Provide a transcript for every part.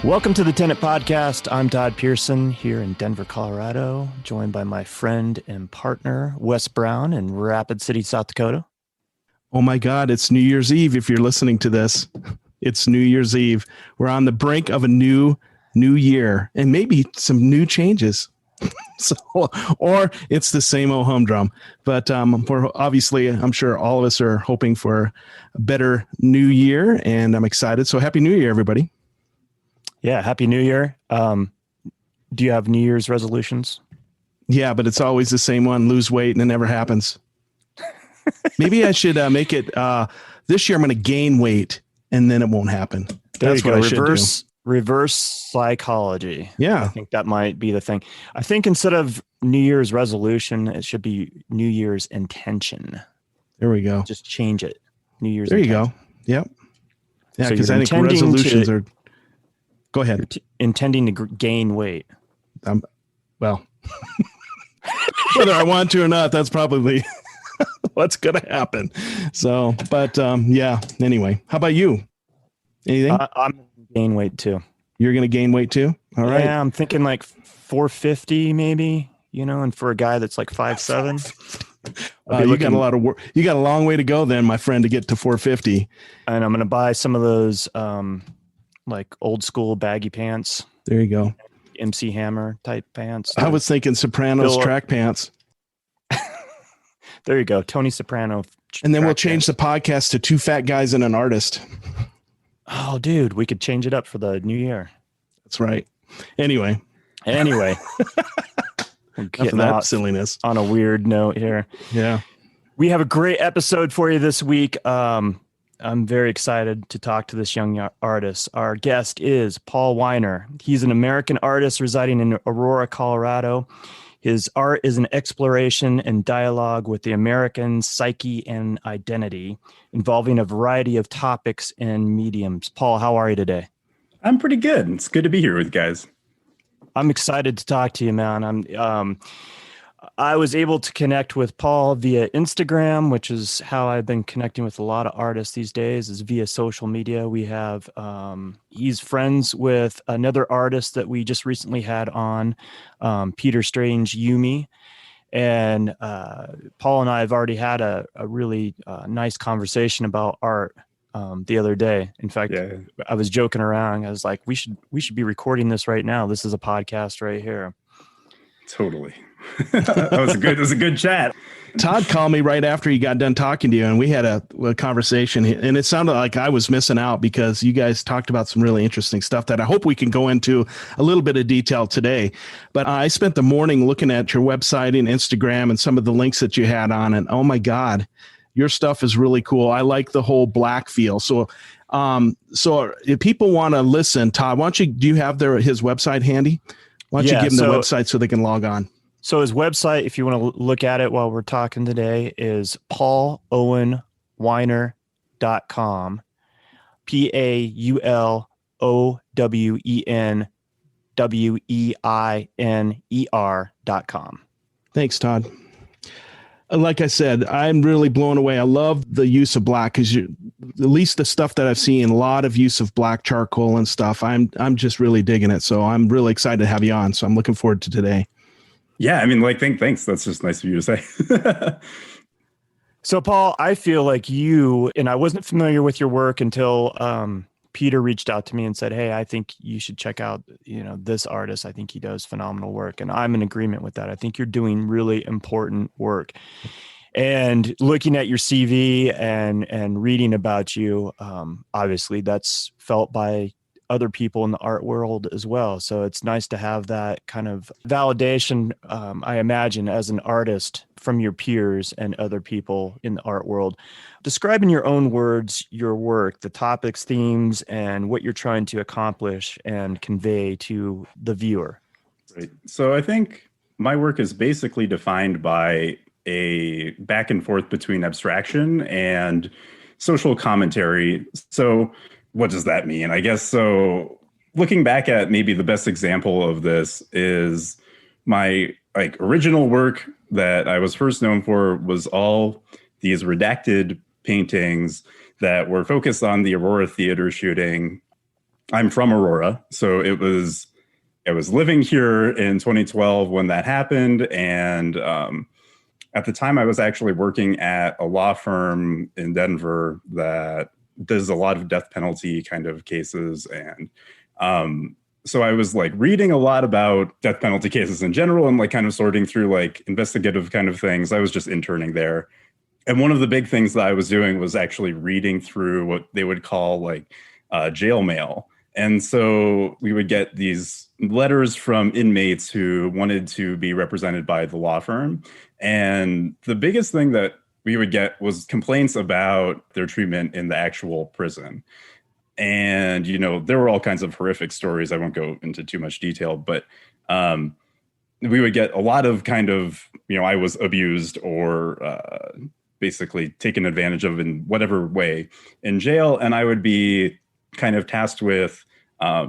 Welcome to the Tenant Podcast. I'm Todd Pearson here in Denver, Colorado, joined by my friend and partner, Wes Brown in Rapid City, South Dakota. Oh my God, it's New Year's Eve. If you're listening to this, it's New Year's Eve. We're on the brink of a new year and maybe some new changes. Or it's the same old humdrum. But we're obviously, I'm sure all of us are hoping for a better new year, and I'm excited. So happy New Year, everybody. Yeah, Happy New Year. Do you have New Year's resolutions? Yeah, but it's always the same one, lose weight, and it never happens. Maybe I should make it, this year I'm going to gain weight, and then it won't happen. That's what I should do. Reverse psychology. Yeah. I think that might be the thing. I think instead of New Year's resolution, it should be New Year's intention. There we go. Just change it. New Year's There intention. you go. Yep. Yeah, So because you're I think resolutions are... Go ahead. You're intending to gain weight. Well, whether I want to or not, that's probably what's going to happen. So, but yeah, anyway, how about you? Anything? I'm going to gain weight too. You're going to gain weight too? All right. Yeah, I'm thinking like 450 maybe, and for a guy that's like 5'7". You got a lot of work. You got a long way to go then, my friend, to get to 450. And I'm going to buy some of those like old school baggy pants. There you go. MC Hammer type pants. I was thinking Sopranos track pants. There you go. Tony Soprano. And then we'll change the podcast to two fat guys and an artist. Oh, dude, we could change it up for the new year. That's right. Anyway. We're getting that silliness on a weird note here. Yeah. We have a great episode for you this week. I'm very excited to talk to this young artist. Our guest is Paul Weiner. He's an American artist residing in Aurora, Colorado. His art is an exploration and dialogue with the American psyche and identity, involving a variety of topics and mediums. Paul, how are you today? I'm pretty good. It's good to be here with you guys. I'm excited to talk to you, man. I was able to connect with Paul via Instagram, which is how I've been connecting with a lot of artists these days, is via social media. We have, he's friends with another artist that we just recently had on, Peter Strange Yumi. And Paul and I have already had a really nice conversation about art the other day. In fact, I was joking around. I was like, we should be recording this right now. This is a podcast right here. Totally. That was a good chat. Todd called me right after he got done talking to you, and we had a conversation, and it sounded like I was missing out because you guys talked about some really interesting stuff that I hope we can go into a little bit of detail today. But I spent the morning looking at your website and Instagram and some of the links that you had on, and oh my God, your stuff is really cool. I like the whole black feel. So if people want to listen, Todd, do you have his website handy? Why don't you give them the website so they can log on? So his website, if you want to look at it while we're talking today, is paulowenweiner.com. paulowenweiner.com. Thanks, Todd. Like I said, I'm really blown away. I love the use of black because at least the stuff that I've seen, a lot of use of black charcoal and stuff. I'm just really digging it. So I'm really excited to have you on. So I'm looking forward to today. Yeah, I mean, thanks. That's just nice of you to say. So, Paul, I feel like you, and I wasn't familiar with your work until Peter reached out to me and said, hey, I think you should check out, this artist. I think he does phenomenal work. And I'm in agreement with that. I think you're doing really important work. And looking at your CV and reading about you, obviously that's felt by other people in the art world as well. So it's nice to have that kind of validation, I imagine, as an artist from your peers and other people in the art world. Describe in your own words your work, the topics, themes, and what you're trying to accomplish and convey to the viewer. Right. So I think my work is basically defined by a back and forth between abstraction and social commentary. So what does that mean? I guess so. Looking back at maybe the best example of this is my original work that I was first known for was all these redacted paintings that were focused on the Aurora Theater shooting. I'm from Aurora, so I was living here in 2012 when that happened, and at the time I was actually working at a law firm in Denver that does a lot of death penalty kind of cases, and so I was like reading a lot about death penalty cases in general and like kind of sorting through like investigative kind of things. I was just interning there. And one of the big things that I was doing was actually reading through what they would call like jail mail. And so we would get these letters from inmates who wanted to be represented by the law firm. And the biggest thing that we would get was complaints about their treatment in the actual prison. And, you know, there were all kinds of horrific stories. I won't go into too much detail, but we would get a lot of kind of, you know, I was abused or basically taken advantage of in whatever way in jail. And I would be kind of tasked with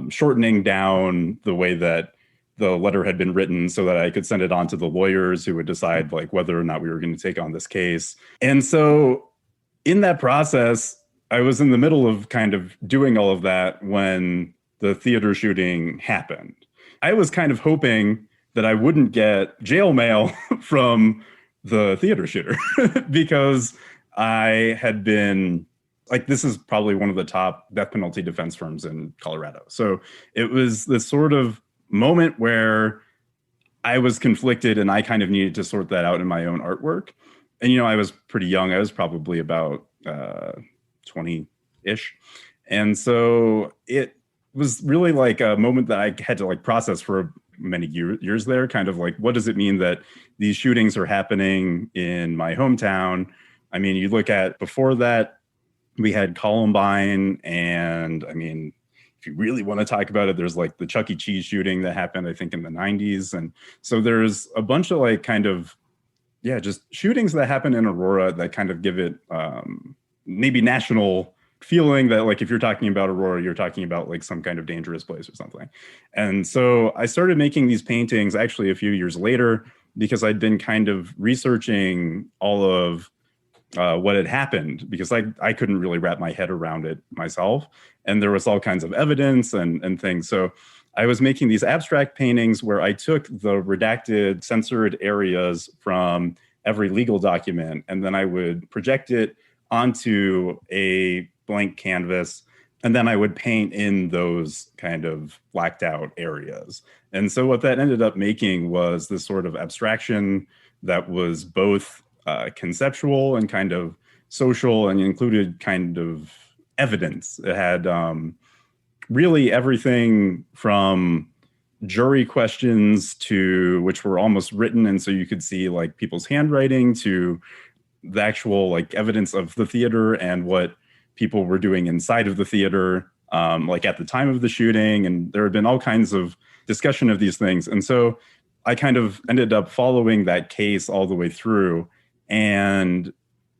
shortening down the way that the letter had been written so that I could send it on to the lawyers who would decide like whether or not we were going to take on this case. And so in that process, I was in the middle of kind of doing all of that when the theater shooting happened. I was kind of hoping that I wouldn't get jail mail from the theater shooter because I had been like, this is probably one of the top death penalty defense firms in Colorado. So it was this sort of moment where I was conflicted and I kind of needed to sort that out in my own artwork. And, you know, I was pretty young. I was probably about 20-ish. And so it was really like a moment that I had to like process for many years there, kind of like, what does it mean that these shootings are happening in my hometown? I mean, you look at before that, we had Columbine, and I mean, if you really want to talk about it, there's like the Chuck E. Cheese shooting that happened, I think, in the 90s. And so there's a bunch of like kind of, yeah, just shootings that happen in Aurora that kind of give it maybe national feeling that like if you're talking about Aurora, you're talking about like some kind of dangerous place or something. And so I started making these paintings actually a few years later because I'd been kind of researching all of what had happened because I couldn't really wrap my head around it myself. And there was all kinds of evidence and things. So I was making these abstract paintings where I took the redacted, censored areas from every legal document, and then I would project it onto a blank canvas, and then I would paint in those kind of blacked out areas. And so what that ended up making was this sort of abstraction that was both conceptual and kind of social and included kind of evidence. It had really everything from jury questions to which were almost written, and so you could see like people's handwriting, to the actual like evidence of the theater and what people were doing inside of the theater, like at the time of the shooting. And there had been all kinds of discussion of these things. And so I kind of ended up following that case all the way through. And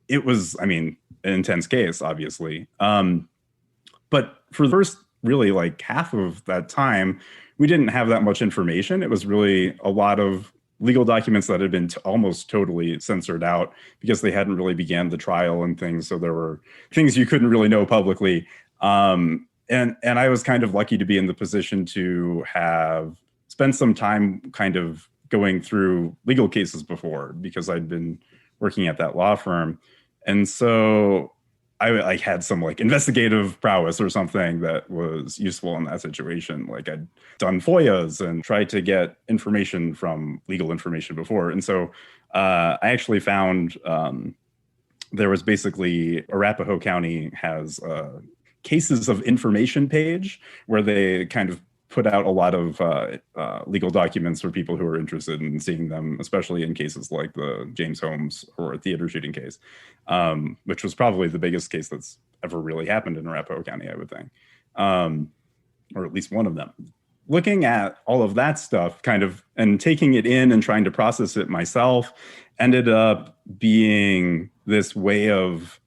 it was, I mean, an intense case, obviously. But for the first really like half of that time, we didn't have that much information. It was really a lot of legal documents that had been almost totally censored out because they hadn't really began the trial and things. So there were things you couldn't really know publicly. And I was kind of lucky to be in the position to have spent some time kind of going through legal cases before because I'd been working at that law firm. And so I had some like investigative prowess or something that was useful in that situation. Like I'd done FOIAs and tried to get information from legal information before. And so I actually found there was basically Arapahoe County has a cases of information page where they kind of put out a lot of legal documents for people who are interested in seeing them, especially in cases like the James Holmes or theater shooting case, which was probably the biggest case that's ever really happened in Arapahoe County, I would think, or at least one of them. Looking at all of that stuff kind of and taking it in and trying to process it myself ended up being this way of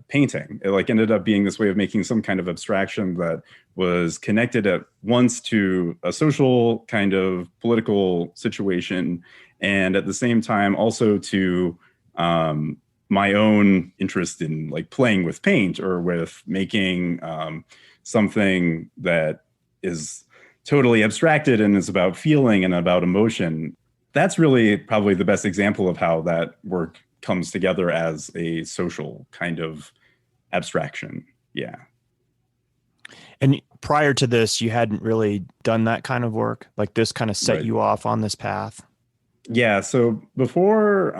painting. It like ended up being this way of making some kind of abstraction that was connected at once to a social kind of political situation, and at the same time also to my own interest in like playing with paint or with making something that is totally abstracted and is about feeling and about emotion. That's really probably the best example of how that work comes together as a social kind of abstraction. Yeah. And prior to this, you hadn't really done that kind of work? Like this kind of set Right. you off on this path? Yeah. So before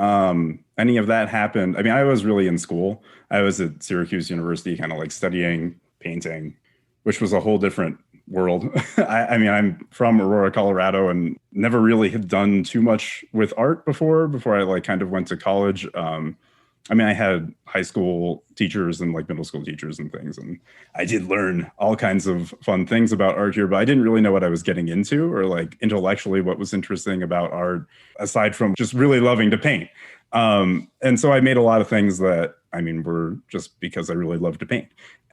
any of that happened, I mean, I was really in school. I was at Syracuse University, kind of like studying painting, which was a whole different world. I mean, I'm from Aurora, Colorado, and never really had done too much with art before I like kind of went to college. I mean, I had high school teachers and like middle school teachers and things, and I did learn all kinds of fun things about art here, but I didn't really know what I was getting into or like intellectually what was interesting about art aside from just really loving to paint. And so I made a lot of things that, I mean, were just because I really loved to paint.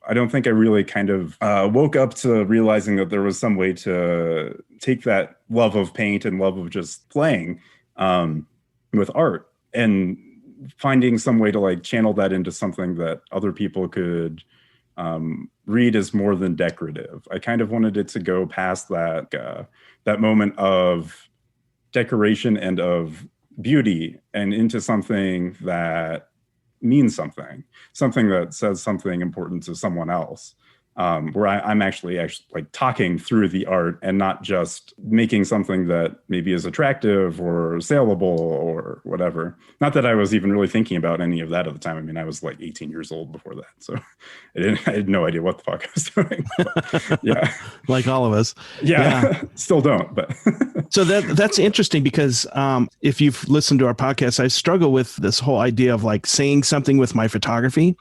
I don't think I really kind of woke up to realizing that there was some way to take that love of paint and love of just playing with art and finding some way to like channel that into something that other people could read as more than decorative. I kind of wanted it to go past that that moment of decoration and of beauty and into something that means something that says something important to someone else, where I'm actually like talking through the art and not just making something that maybe is attractive or saleable or whatever. Not that I was even really thinking about any of that at the time. I mean, I was like 18 years old before that, so I had no idea what the fuck I was doing. But, yeah, Like all of us. yeah. Still don't, but So that's interesting because if you've listened to our podcast, I struggle with this whole idea of like saying something with my photography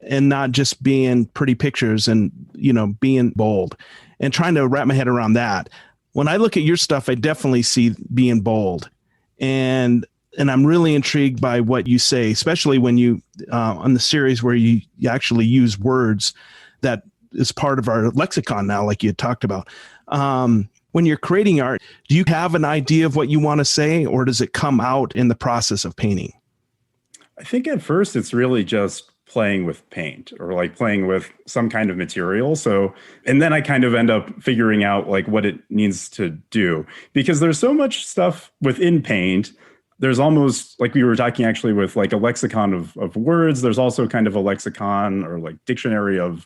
and not just being pretty pictures and, you know, being bold and trying to wrap my head around that. When I look at your stuff, I definitely see being bold, and I'm really intrigued by what you say, especially when you on the series where you actually use words that is part of our lexicon now, like you had talked about. When you're creating art, do you have an idea of what you want to say, or does it come out in the process of painting? I think at first it's really just playing with paint or like playing with some kind of material. So, and then I kind of end up figuring out like what it needs to do, because there's so much stuff within paint. There's almost like we were talking actually with like a lexicon of words. There's also kind of a lexicon or like dictionary of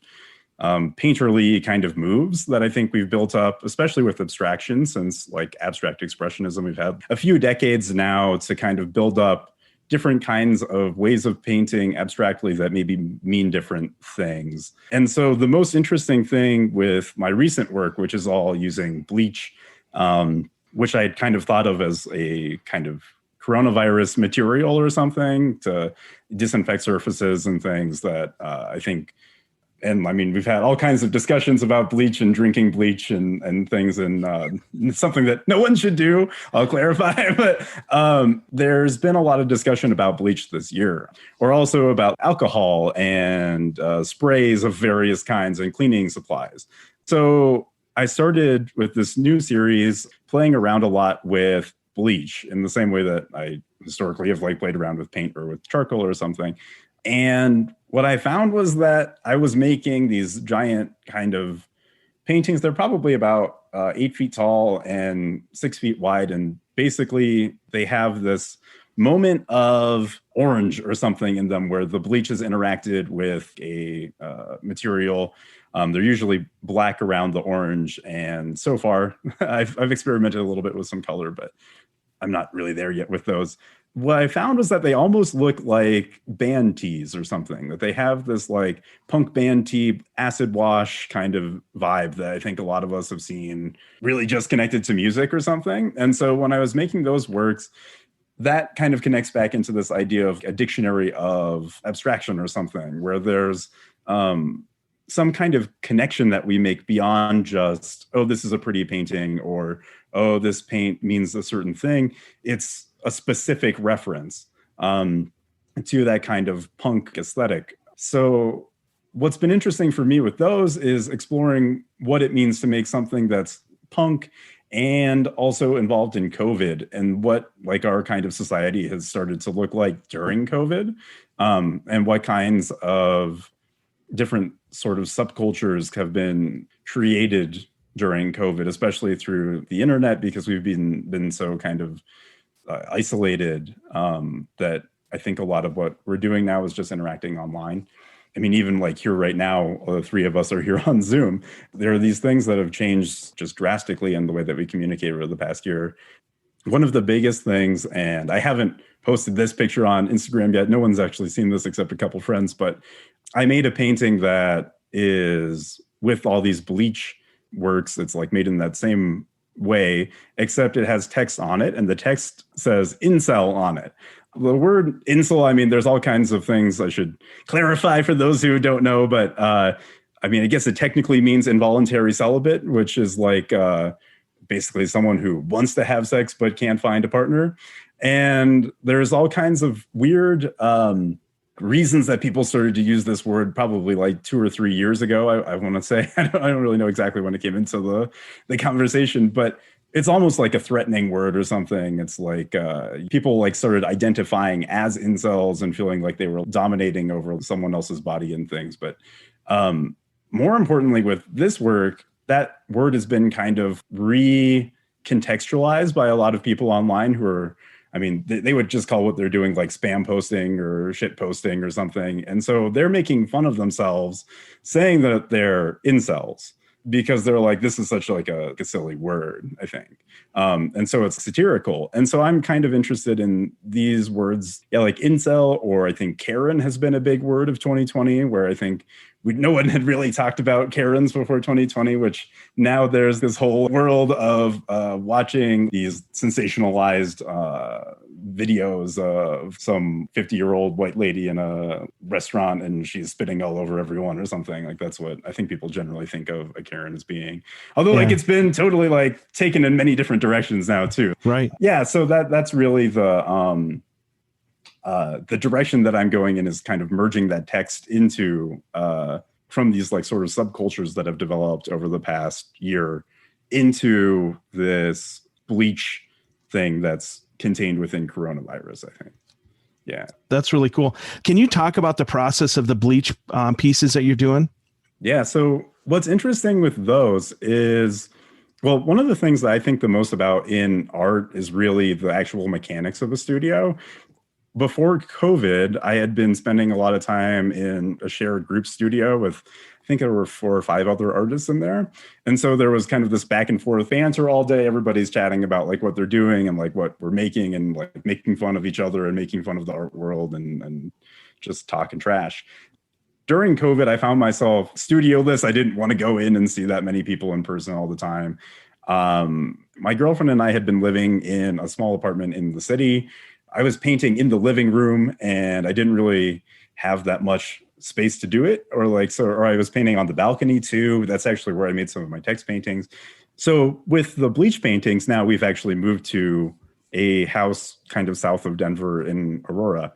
painterly kind of moves that I think we've built up, especially with abstraction, since like abstract expressionism. We've had a few decades now to kind of build up different kinds of ways of painting abstractly that maybe mean different things. And so the most interesting thing with my recent work, which is all using bleach, which I had kind of thought of as a kind of coronavirus material or something to disinfect surfaces and things that I think. And I mean, we've had all kinds of discussions about bleach and drinking bleach and things, and something that no one should do, I'll clarify. But there's been a lot of discussion about bleach this year, or also about alcohol and sprays of various kinds and cleaning supplies. So I started with this new series playing around a lot with bleach in the same way that I historically have like played around with paint or with charcoal or something. And what I found was that I was making these giant kind of paintings. They're probably about 8 feet tall and 6 feet wide. And basically they have this moment of orange or something in them where the bleach has interacted with a material. They're usually black around the orange. And so far, I've experimented a little bit with some color, but I'm not really there yet with those. What I found was that they almost look like band tees or something, that they have this like punk band tee acid wash kind of vibe that I think a lot of us have seen really just connected to music or something. And so when I was making those works, that kind of connects back into this idea of a dictionary of abstraction or something, where there's some kind of connection that we make beyond just, oh, this is a pretty painting, or, oh, this paint means a certain thing. It's a specific reference. And to that kind of punk aesthetic. So what's been interesting for me with those is exploring what it means to make something that's punk and also involved in COVID, and what like our kind of society has started to look like during COVID, and what kinds of different sort of subcultures have been created during COVID, especially through the internet, because we've been so kind of isolated, that I think a lot of what we're doing now is just interacting online. I mean, even like here right now, the three of us are here on Zoom. There are these things that have changed just drastically in the way that we communicate over the past year. One of the biggest things, and I haven't posted this picture on Instagram yet. No one's actually seen this except a couple friends, but I made a painting that is with all these bleach works. It's like made in that same way, except it has text on it, and the text says incel on it. The word incel, I mean, there's all kinds of things I should clarify for those who don't know, but I mean, I guess it technically means involuntary celibate, which is like basically someone who wants to have sex but can't find a partner. And there's all kinds of weird reasons that people started to use this word probably like 2 or 3 years ago. I want to say, I don't really know exactly when it came into the conversation, but it's almost like a threatening word or something. It's like people like started identifying as incels and feeling like they were dominating over someone else's body and things. But more importantly, with this work, that word has been kind of recontextualized by a lot of people online who are, I mean, they would just call what they're doing like spam posting or shit posting or something. And so they're making fun of themselves, saying that they're incels, because they're like, this is such like a silly word, I think. And so it's satirical. And so I'm kind of interested in these words, yeah, like incel, or I think Karen has been a big word of 2020, where I think no one had really talked about Karens before 2020, which now there's this whole world of watching these sensationalized videos of some 50-year-old white lady in a restaurant and she's spitting all over everyone or something. Like that's what I think people generally think of a Karen as being. Although like it's been totally like taken in many different directions now too. Right. Yeah. So that's really the direction that I'm going in, is kind of merging that text into from these like sort of subcultures that have developed over the past year into this bleach thing that's contained within coronavirus, I think. Yeah. That's really cool. Can you talk about the process of the bleach pieces that you're doing? Yeah. So what's interesting with those is, well, one of the things that I think the most about in art is really the actual mechanics of a studio. Before COVID, I had been spending a lot of time in a shared group studio with, I think there were 4 or 5 other artists in there. And so there was kind of this back and forth banter all day. Everybody's chatting about like what they're doing and like what we're making, and like making fun of each other and making fun of the art world and just talking trash. During COVID, I found myself studioless. I didn't want to go in and see that many people in person all the time. My girlfriend and I had been living in a small apartment in the city. I was painting in the living room and I didn't really have that much space to do it, or I was painting on the balcony too. That's actually where I made some of my text paintings. So with the bleach paintings, now we've actually moved to a house kind of south of Denver in Aurora.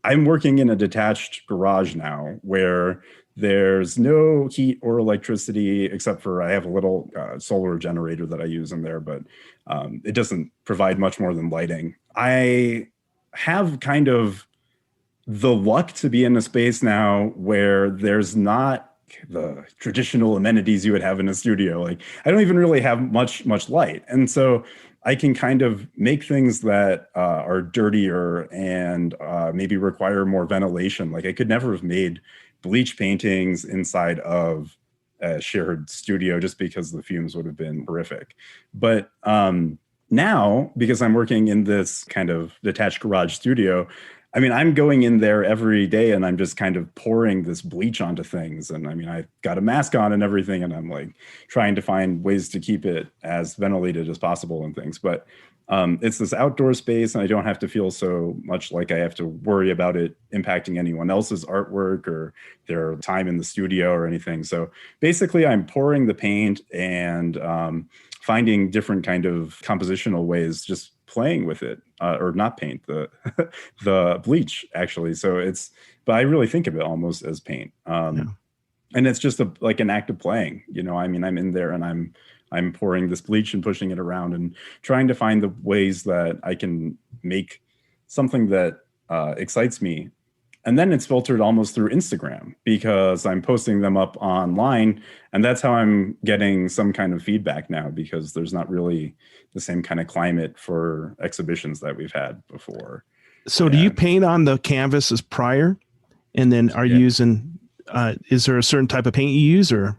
I'm working in a detached garage now where there's no heat or electricity, except for I have a little solar generator that I use in there, but it doesn't provide much more than lighting. I have kind of the luck to be in a space now where there's not the traditional amenities you would have in a studio. Like I don't even really have much light. And so I can kind of make things that are dirtier and maybe require more ventilation. Like I could never have made bleach paintings inside of a shared studio just because the fumes would have been horrific. But now, because I'm working in this kind of detached garage studio, I mean, I'm going in there every day and I'm just kind of pouring this bleach onto things. And I mean, I've got a mask on and everything, and I'm like trying to find ways to keep it as ventilated as possible and things. But it's this outdoor space and I don't have to feel so much like I have to worry about it impacting anyone else's artwork or their time in the studio or anything. So basically I'm pouring the paint and finding different kind of compositional ways, just playing with it, or not paint, the the bleach actually. But I really think of it almost as paint. And it's just like an act of playing, I mean, I'm in there and I'm pouring this bleach and pushing it around and trying to find the ways that I can make something that excites me. And then it's filtered almost through Instagram because I'm posting them up online. And that's how I'm getting some kind of feedback now, because there's not really the same kind of climate for exhibitions that we've had before. So do you paint on the canvases prior? And then are you using, is there a certain type of paint you use, or?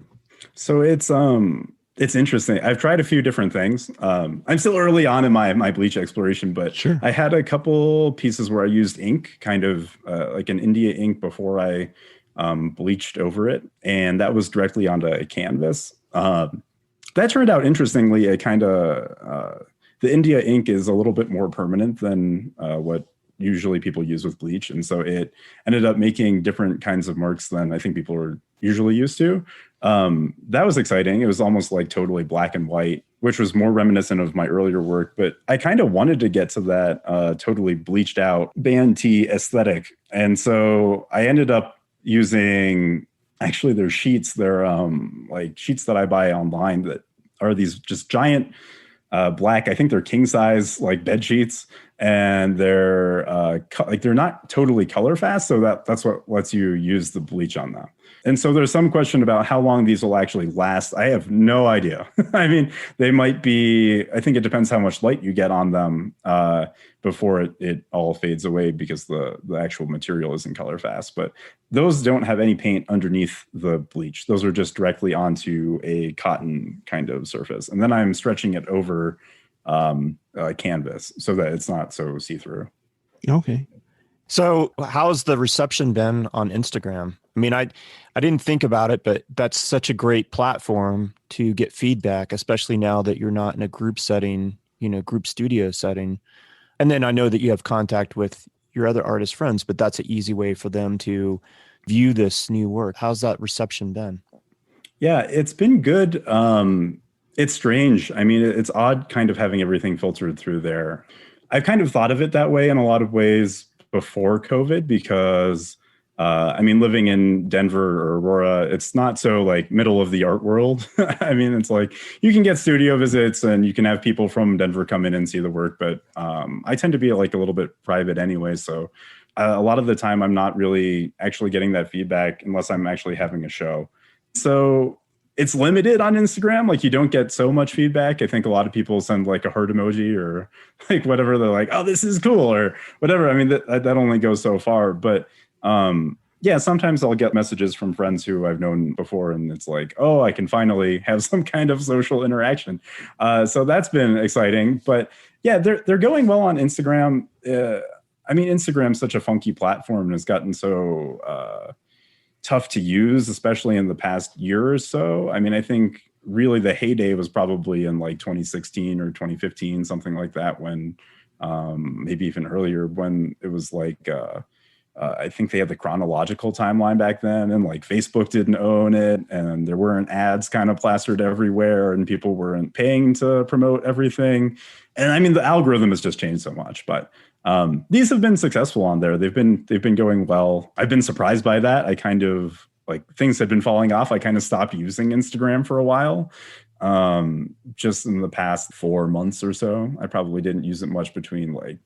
So it's interesting. I've tried a few different things. I'm still early on in my bleach exploration, but sure. I had a couple pieces where I used ink, kind of like an India ink, before I bleached over it. And that was directly onto a canvas. That turned out interestingly, the India ink is a little bit more permanent than what usually people use with bleach. And so it ended up making different kinds of marks than I think people are usually used to. That was exciting. It was almost like totally black and white, which was more reminiscent of my earlier work. But I kind of wanted to get to that totally bleached out band tee aesthetic. And so I ended up using, actually, they're sheets. They're like sheets that I buy online that are these just giant black, I think they're king size like bed sheets, and they're like they're not totally color fast, so that's what lets you use the bleach on them. And so there's some question about how long these will actually last. I have no idea. I mean, they might be, I think it depends how much light you get on them before it all fades away, because the actual material isn't color fast. But those don't have any paint underneath the bleach. Those are just directly onto a cotton kind of surface. And then I'm stretching it over canvas so that it's not so see-through. Okay. So how's the reception been on Instagram? I mean, I didn't think about it, but that's such a great platform to get feedback, especially now that you're not in a group setting, group studio setting. And then I know that you have contact with your other artist friends, but that's an easy way for them to view this new work. How's that reception been? Yeah, it's been good. It's strange. I mean, it's odd kind of having everything filtered through there. I've kind of thought of it that way in a lot of ways before COVID, because I mean, living in Denver or Aurora, it's not so like middle of the art world. I mean, it's like you can get studio visits and you can have people from Denver come in and see the work, but I tend to be like a little bit private anyway. So a lot of the time I'm not really actually getting that feedback unless I'm actually having a show. So it's limited on Instagram. Like you don't get so much feedback. I think a lot of people send like a heart emoji or like whatever. They're like, oh, this is cool or whatever. I mean, that only goes so far. But yeah, sometimes I'll get messages from friends who I've known before, and it's like, oh, I can finally have some kind of social interaction. So that's been exciting. But yeah, they're going well on Instagram. I mean, Instagram's such a funky platform and it's gotten so tough to use, especially in the past year or so. I mean, I think really the heyday was probably in like 2016 or 2015, something like that, when maybe even earlier, when it was like I think they had the chronological timeline back then, and like Facebook didn't own it, and there weren't ads kind of plastered everywhere, and people weren't paying to promote everything. And I mean, the algorithm has just changed so much, but these have been successful on there. They've been going well. I've been surprised by that. I kind of like things had been falling off. I kind of stopped using Instagram for a while. Just in the past 4 months or so, I probably didn't use it much between like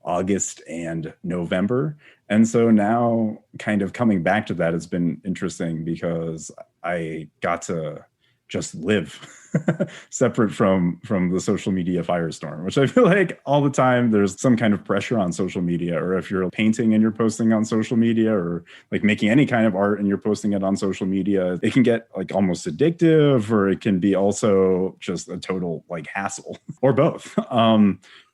August and November. And so now kind of coming back to that has been interesting, because I got to just live separate from the social media firestorm, which I feel like all the time there's some kind of pressure on social media. Or if you're painting and you're posting on social media, or like making any kind of art and you're posting it on social media, it can get like almost addictive, or it can be also just a total like hassle, or both.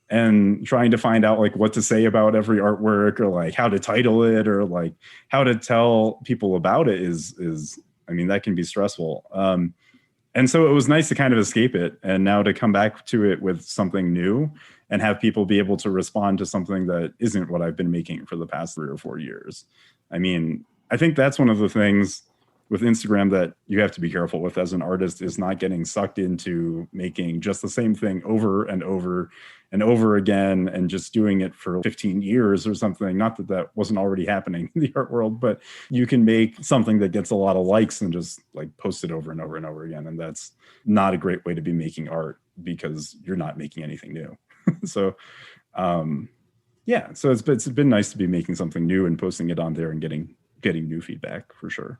And trying to find out like what to say about every artwork, or like how to title it, or like how to tell people about it is I mean, that can be stressful. And so it was nice to kind of escape it, and now to come back to it with something new and have people be able to respond to something that isn't what I've been making for the past 3 or 4 years. I mean, I think that's one of the things with Instagram that you have to be careful with as an artist is not getting sucked into making just the same thing over and over and over again and just doing it for 15 years or something. Not that that wasn't already happening in the art world, but you can make something that gets a lot of likes and just like post it over and over and over again. And that's not a great way to be making art because you're not making anything new. So, yeah, so it's been nice to be making something new and posting it on there and getting new feedback for sure.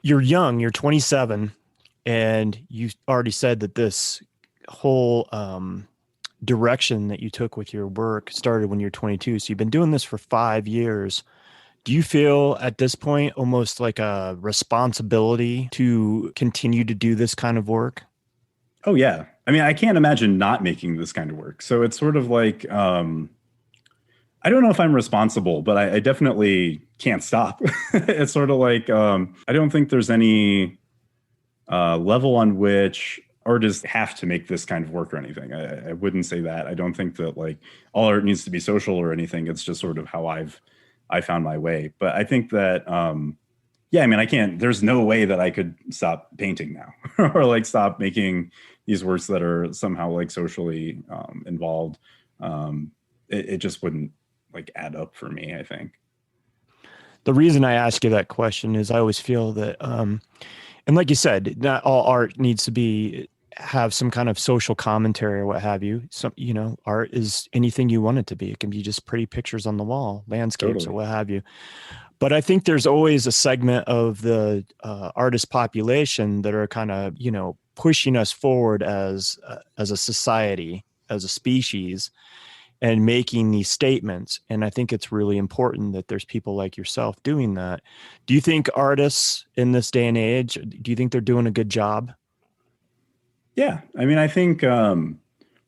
You're young, you're 27, and you already said that this whole direction that you took with your work started when you're 22. So you've been doing this for 5 years. Do you feel at this point almost like a responsibility to continue to do this kind of work? Oh, yeah. I mean, I can't imagine not making this kind of work. So it's sort of like, I don't know if I'm responsible, but I definitely can't stop. It's sort of like, I don't think there's any level on which artists have to make this kind of work or anything. I wouldn't say that. I don't think that like all art needs to be social or anything. It's just sort of how I found my way. But I think that, yeah, I mean, there's no way that I could stop painting now or like stop making these works that are somehow like socially involved. It just wouldn't like add up for me, I think. The reason I ask you that question is I always feel that, and like you said, not all art needs to have some kind of social commentary or what have you. Some, art is anything you want it to be. It can be just pretty pictures on the wall, landscapes, or what have you. But I think there's always a segment of the artist population that are kind of, pushing us forward as a society, as a species, and making these statements. And I think it's really important that there's people like yourself doing that. Do you think artists in this day and age, do you think they're doing a good job? Yeah. I mean, I think one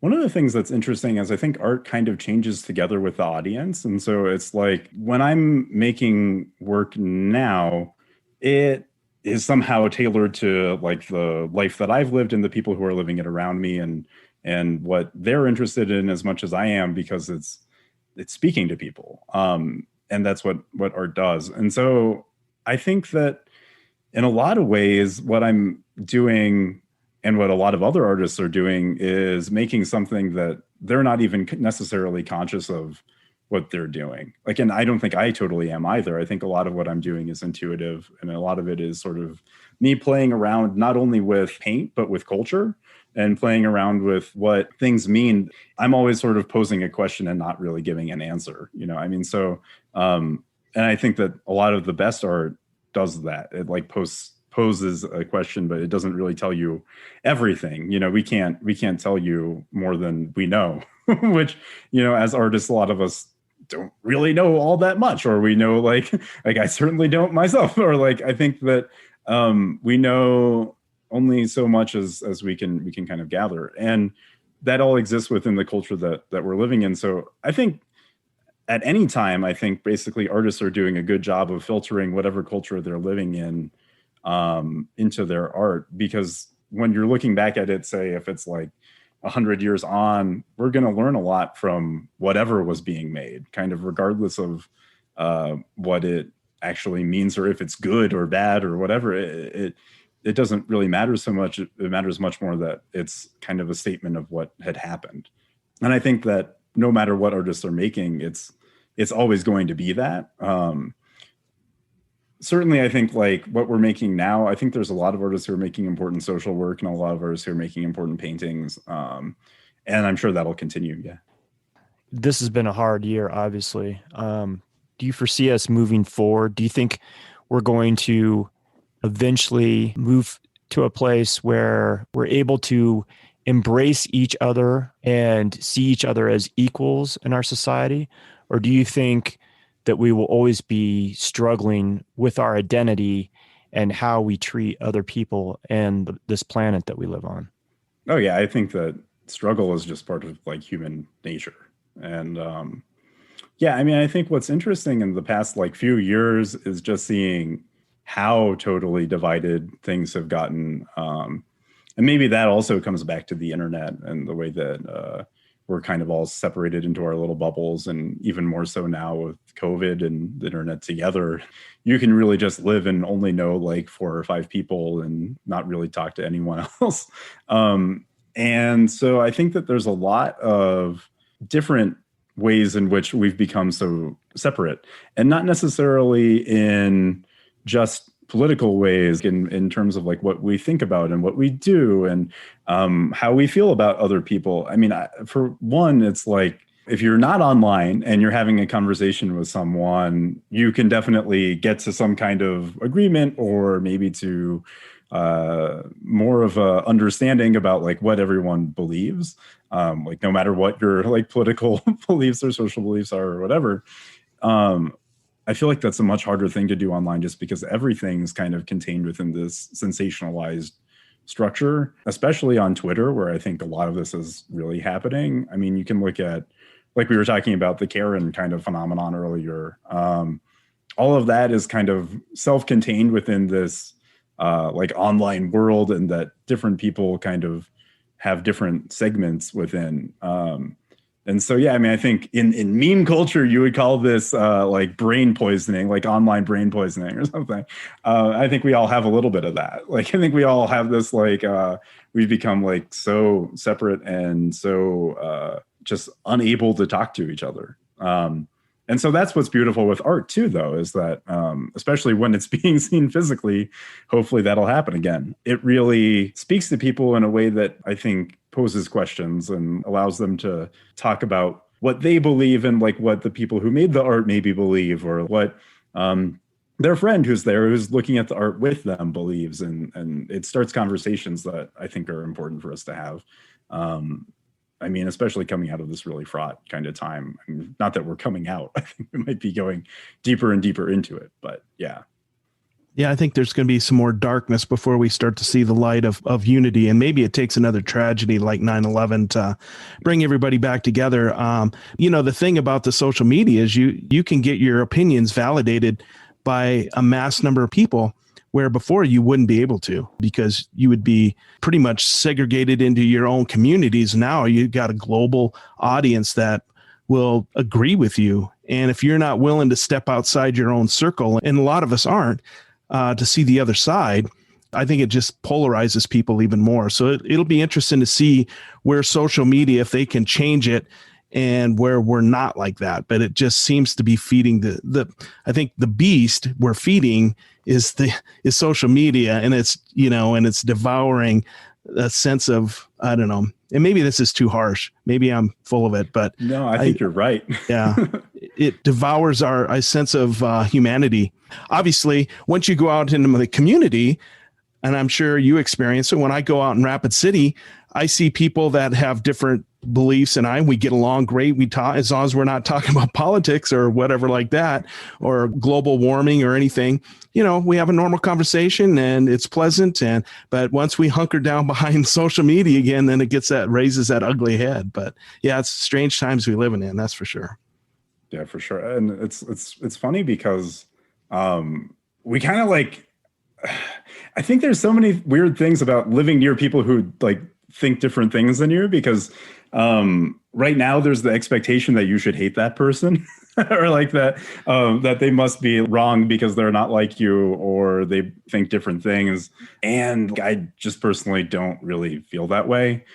of the things that's interesting is I think art kind of changes together with the audience. And so it's like when I'm making work now, it is somehow tailored to like the life that I've lived and the people who are living it around me and what they're interested in as much as I am, because it's speaking to people. And that's what art does. And so I think that in a lot of ways, what I'm doing and what a lot of other artists are doing is making something that they're not even necessarily conscious of what they're doing. Like, and I don't think I totally am either. I think a lot of what I'm doing is intuitive, and a lot of it is sort of me playing around not only with paint, but with culture and playing around with what things mean. I'm always sort of posing a question and not really giving an answer, I mean, so, and I think that a lot of the best art does that. It like poses a question, but it doesn't really tell you everything. We can't tell you more than we know, which, as artists, a lot of us don't really know all that much, or we know like I certainly don't myself, or like, I think that we know only so much as we can kind of gather. And that all exists within the culture that we're living in. So I think at any time, I think basically artists are doing a good job of filtering whatever culture they're living in into their art, because when you're looking back at it, say if it's like 100 years on, we're going to learn a lot from whatever was being made, kind of regardless of what it actually means, or if it's good or bad or whatever. It doesn't really matter so much. It matters much more that it's kind of a statement of what had happened. And I think that no matter what artists are making, it's always going to be that. Certainly, I think like what we're making now, I think there's a lot of artists who are making important social work and a lot of artists who are making important paintings. And I'm sure that'll continue. Yeah. This has been a hard year, obviously. Do you foresee us moving forward? Do you think we're going to eventually move to a place where we're able to embrace each other and see each other as equals in our society? Or do you think that we will always be struggling with our identity and how we treat other people and this planet that we live on? Oh, yeah. I think that struggle is just part of like human nature. And yeah, I mean, I think what's interesting in the past like few years is just seeing how totally divided things have gotten. And maybe that also comes back to the internet and the way that we're kind of all separated into our little bubbles. And even more so now with COVID and the internet together, you can really just live and only know like 4 or 5 people and not really talk to anyone else. And so I think that there's a lot of different ways in which we've become so separate, and not necessarily in just political ways, in terms of like what we think about and what we do and how we feel about other people. I mean, for one, it's like if you're not online and you're having a conversation with someone, you can definitely get to some kind of agreement, or maybe to more of a understanding about like what everyone believes, like no matter what your like political beliefs or social beliefs are or whatever. I feel like that's a much harder thing to do online, just because everything's kind of contained within this sensationalized structure, especially on Twitter, where I think a lot of this is really happening. I mean, you can look at, like we were talking about the Karen kind of phenomenon earlier. All of that is kind of self-contained within this like online world, and that different people kind of have different segments within. And so, yeah, I mean, I think in meme culture, you would call this like brain poisoning, like online brain poisoning or something. I think we all have a little bit of that. Like, I think we all have this, like, we've become like so separate and so just unable to talk to each other. And so that's what's beautiful with art too, though, is that especially when it's being seen physically, hopefully that'll happen again. It really speaks to people in a way that I think poses questions and allows them to talk about what they believe and like what the people who made the art maybe believe, or what their friend who's there, who's looking at the art with them, believes. And it starts conversations that I think are important for us to have. I mean, especially coming out of this really fraught kind of time. I mean, not that we're coming out. I think we might be going deeper and deeper into it. But yeah. Yeah, I think there's going to be some more darkness before we start to see the light of unity. And maybe it takes another tragedy like 9/11 to bring everybody back together. The thing about the social media is you can get your opinions validated by a mass number of people, where before you wouldn't be able to, because you would be pretty much segregated into your own communities. Now you've got a global audience that will agree with you. And if you're not willing to step outside your own circle, and a lot of us aren't, to see the other side, I think it just polarizes people even more. So it'll be interesting to see where social media, if they can change it, and where we're not like that. But it just seems to be feeding I think the beast we're feeding is social media, and it's devouring a sense of, I don't know, and maybe this is too harsh. Maybe I'm full of it, but no, I think you're right. Yeah. It devours our sense of humanity. Obviously, once you go out into the community, and I'm sure you experience it, when I go out in Rapid City, I see people that have different beliefs, and we get along great. We talk, as long as we're not talking about politics or whatever like that, or global warming or anything. We have a normal conversation and it's pleasant. But once we hunker down behind social media again, then it raises that ugly head. But yeah, it's strange times we live in, that's for sure. Yeah, for sure. And it's funny because we kind of like, I think there's so many weird things about living near people who like think different things than you, because right now there's the expectation that you should hate that person or like that they must be wrong because they're not like you, or they think different things. And I just personally don't really feel that way.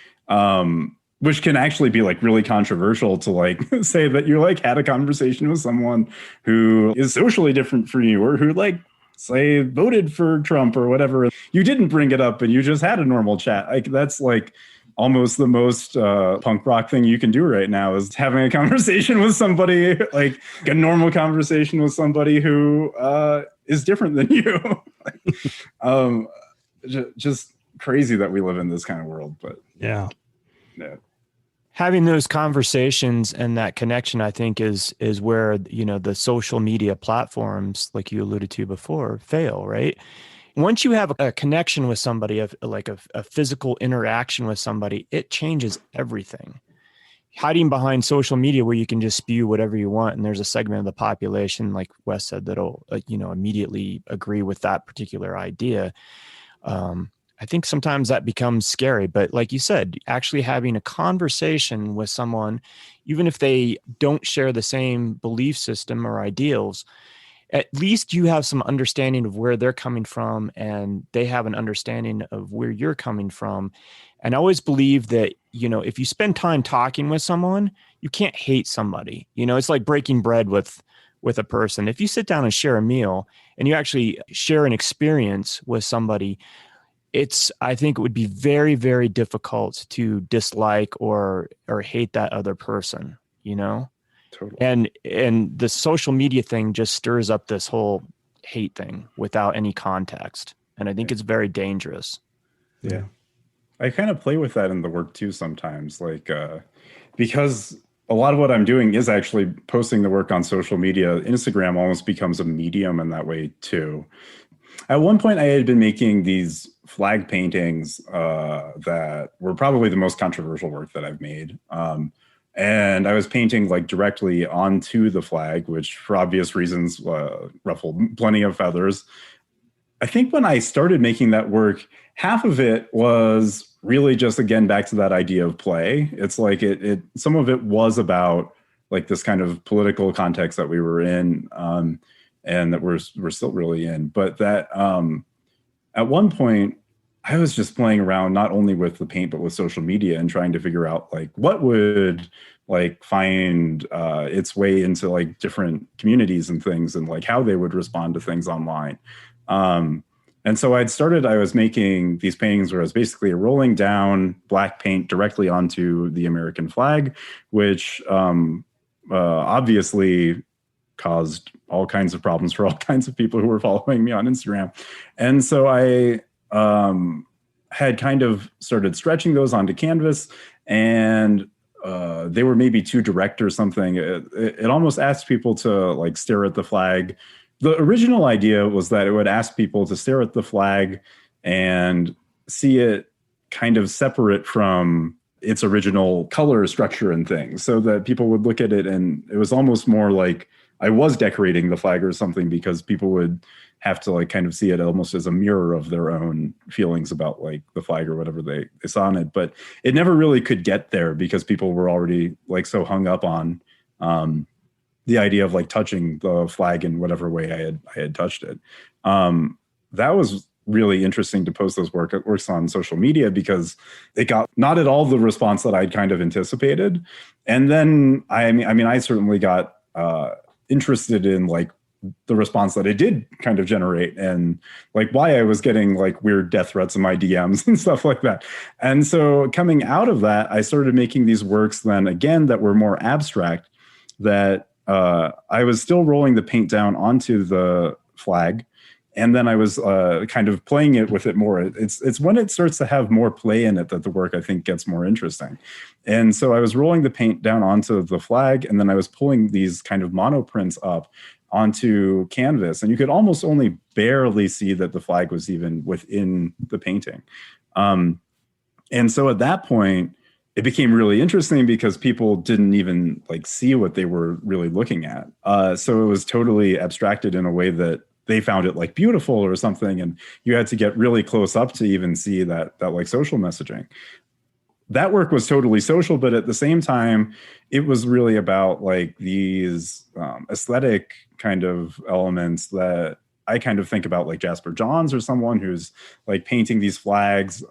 Which can actually be like really controversial to like say that you like had a conversation with someone who is socially different from you, or who like say voted for Trump or whatever. You didn't bring it up and you just had a normal chat. Like that's like almost the most punk rock thing you can do right now, is having a conversation with somebody, like a normal conversation with somebody who is different than you. Just crazy that we live in this kind of world. But yeah. Having those conversations and that connection, I think, is where, the social media platforms, like you alluded to before, fail, right? Once you have a connection with somebody, like a physical interaction with somebody, it changes everything. Hiding behind social media where you can just spew whatever you want, and there's a segment of the population, like Wes said, that'll immediately agree with that particular idea. I think sometimes that becomes scary, but like you said, actually having a conversation with someone, even if they don't share the same belief system or ideals, at least you have some understanding of where they're coming from and they have an understanding of where you're coming from. And I always believe that, if you spend time talking with someone, you can't hate somebody. It's like breaking bread with a person. If you sit down and share a meal and you actually share an experience with somebody, I think it would be very, very difficult to dislike or hate that other person, Totally. And the social media thing just stirs up this whole hate thing without any context. And I think it's very dangerous. Yeah. I kind of play with that in the work too sometimes, like, because a lot of what I'm doing is actually posting the work on social media. Instagram almost becomes a medium in that way too. At one point, I had been making these flag paintings that were probably the most controversial work that I've made. And I was painting like directly onto the flag, which for obvious reasons ruffled plenty of feathers. I think when I started making that work, half of it was really just, again, back to that idea of play. It's like some of it was about like this kind of political context that we were in, and that we're still really in. But that at one point, I was just playing around not only with the paint, but with social media and trying to figure out like what would like find its way into like different communities and things, and like how they would respond to things online. And so I was making these paintings where I was basically rolling down black paint directly onto the American flag, which obviously caused all kinds of problems for all kinds of people who were following me on Instagram. And so I had kind of started stretching those onto canvas, and they were maybe too direct or something. It almost asked people to like stare at the flag. The original idea was that it would ask people to stare at the flag and see it kind of separate from its original color structure and things, so that people would look at it and it was almost more like I was decorating the flag or something, because people would have to like kind of see it almost as a mirror of their own feelings about like the flag or whatever they saw on it. But it never really could get there because people were already like so hung up on the idea of like touching the flag in whatever way I had touched it. That was really interesting to post those works on social media, because it got not at all the response that I'd kind of anticipated. And then I certainly got interested in like the response that it did kind of generate, and like why I was getting like weird death threats in my DMs and stuff like that. And so coming out of that, I started making these works then again that were more abstract, that I was still rolling the paint down onto the flag, and then I was kind of playing it with it more. It's when it starts to have more play in it that the work, I think, gets more interesting. And so I was rolling the paint down onto the flag, and then I was pulling these kind of monoprints up onto canvas, and you could almost only barely see that the flag was even within the painting. And so at that point, it became really interesting because people didn't even like see what they were really looking at. So it was totally abstracted in a way that they found it like beautiful or something. And you had to get really close up to even see that like social messaging. That work was totally social, but at the same time, it was really about like these aesthetic kind of elements that I kind of think about, like Jasper Johns or someone who's like painting these flags.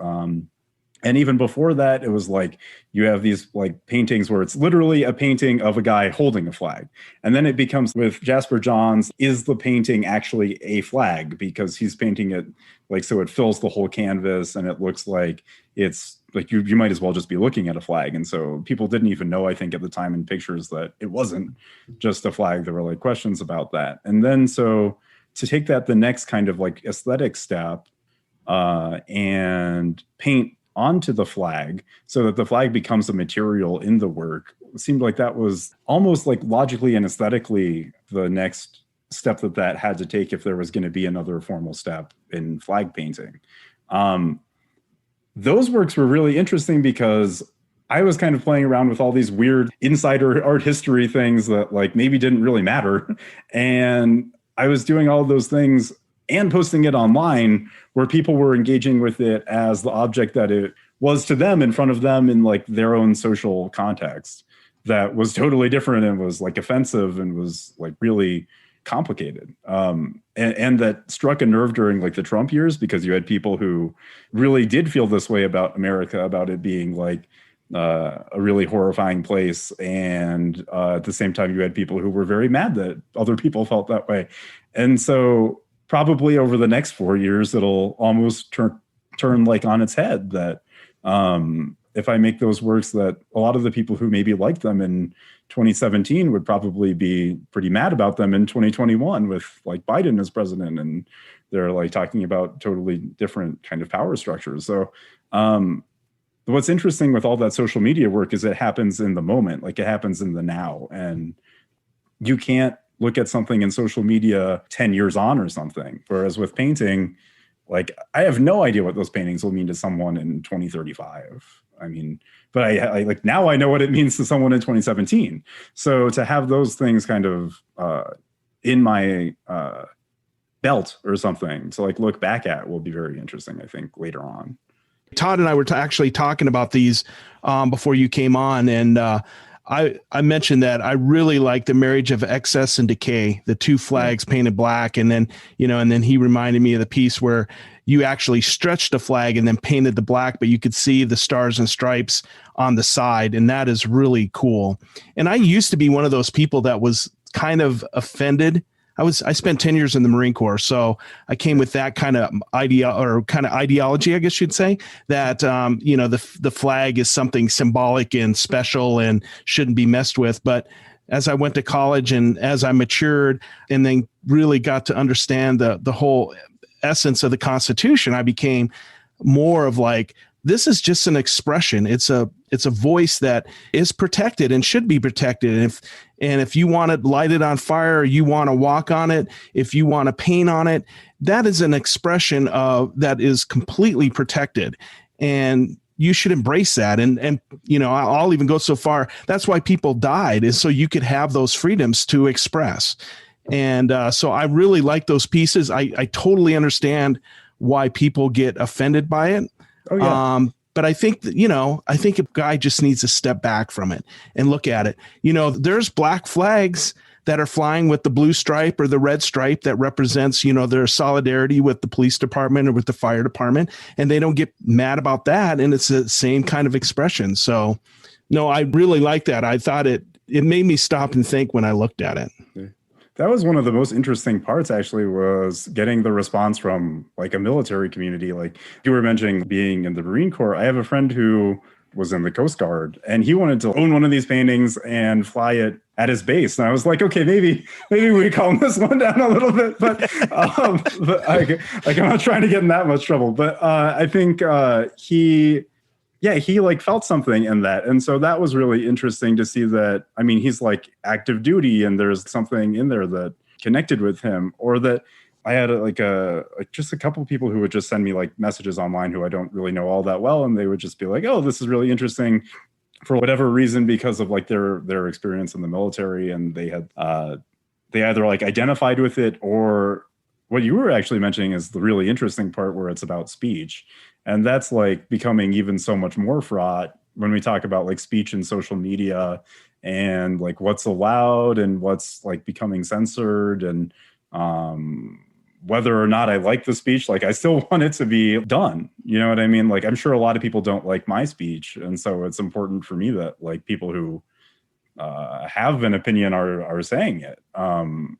And even before that, it was like you have these like paintings where it's literally a painting of a guy holding a flag. And then it becomes, with Jasper Johns, is the painting actually a flag? Because he's painting it like so it fills the whole canvas, and it looks like it's like you might as well just be looking at a flag. And so people didn't even know, I think, at the time in pictures that it wasn't just a flag. There were like questions about that. And then so to take that the next kind of like aesthetic step and paint onto the flag so that the flag becomes a material in the work, it seemed like that was almost like logically and aesthetically the next step that had to take if there was going to be another formal step in flag painting. Those works were really interesting because I was kind of playing around with all these weird insider art history things that like maybe didn't really matter. And I was doing all of those things and posting it online where people were engaging with it as the object that it was to them in front of them in like their own social context that was totally different and was like offensive and was like really complicated. And that struck a nerve during like the Trump years, because you had people who really did feel this way about America, about it being like a really horrifying place. And at the same time, you had people who were very mad that other people felt that way. And so probably over the next 4 years, it'll almost turn like on its head that if I make those works, that a lot of the people who maybe liked them in 2017 would probably be pretty mad about them in 2021 with like Biden as president, and they're like talking about totally different kind of power structures. So what's interesting with all that social media work is it happens in the moment, like it happens in the now, and you can't look at something in social media 10 years on or something. Whereas with painting, like I have no idea what those paintings will mean to someone in 2035. I mean, but I like now I know what it means to someone in 2017. So to have those things kind of in my belt or something to like look back at will be very interesting, I think, later on. Todd and I were actually talking about these before you came on, and I mentioned that I really like the marriage of excess and decay, the two flags painted black. And then, and then he reminded me of the piece where you actually stretched the flag and then painted the black, but you could see the stars and stripes on the side. And that is really cool. And I used to be one of those people that was kind of offended. I spent 10 years in the Marine Corps, so I came with that kind of ideology, I guess you'd say, that the flag is something symbolic and special and shouldn't be messed with. But as I went to college and as I matured and then really got to understand the whole essence of the Constitution, I became more of like, this is just an expression. It's a voice that is protected and should be protected. And if you want to light it on fire, or you want to walk on it, if you want to paint on it, that is an expression that is completely protected. And you should embrace that. And I'll even go so far. That's why people died, is so you could have those freedoms to express. And so I really like those pieces. I totally understand why people get offended by it. Oh, yeah. But I think that, I think a guy just needs to step back from it and look at it. There's black flags that are flying with the blue stripe or the red stripe that represents, their solidarity with the police department or with the fire department. And they don't get mad about that. And it's the same kind of expression. So, no, I really like that. I thought it made me stop and think when I looked at it. Yeah. That was one of the most interesting parts, actually, was getting the response from like a military community. Like you were mentioning being in the Marine Corps. I have a friend who was in the Coast Guard, and he wanted to own one of these paintings and fly it at his base. And I was like, okay, maybe we calm this one down a little bit, but I'm not trying to get in that much trouble. But I think he like felt something in that. And so that was really interesting to see that. I mean, he's like active duty, and there's something in there that connected with him. Or that I had just a couple of people who would just send me like messages online who I don't really know all that well. And they would just be like, oh, this is really interesting for whatever reason, because of like their experience in the military. And they had, they either like identified with it, or what you were actually mentioning is the really interesting part where it's about speech. And that's like becoming even so much more fraught when we talk about like speech and social media and like what's allowed and what's like becoming censored, and whether or not I like the speech, like I still want it to be done. You know what I mean? Like I'm sure a lot of people don't like my speech. And so it's important for me that like people who have an opinion are saying it,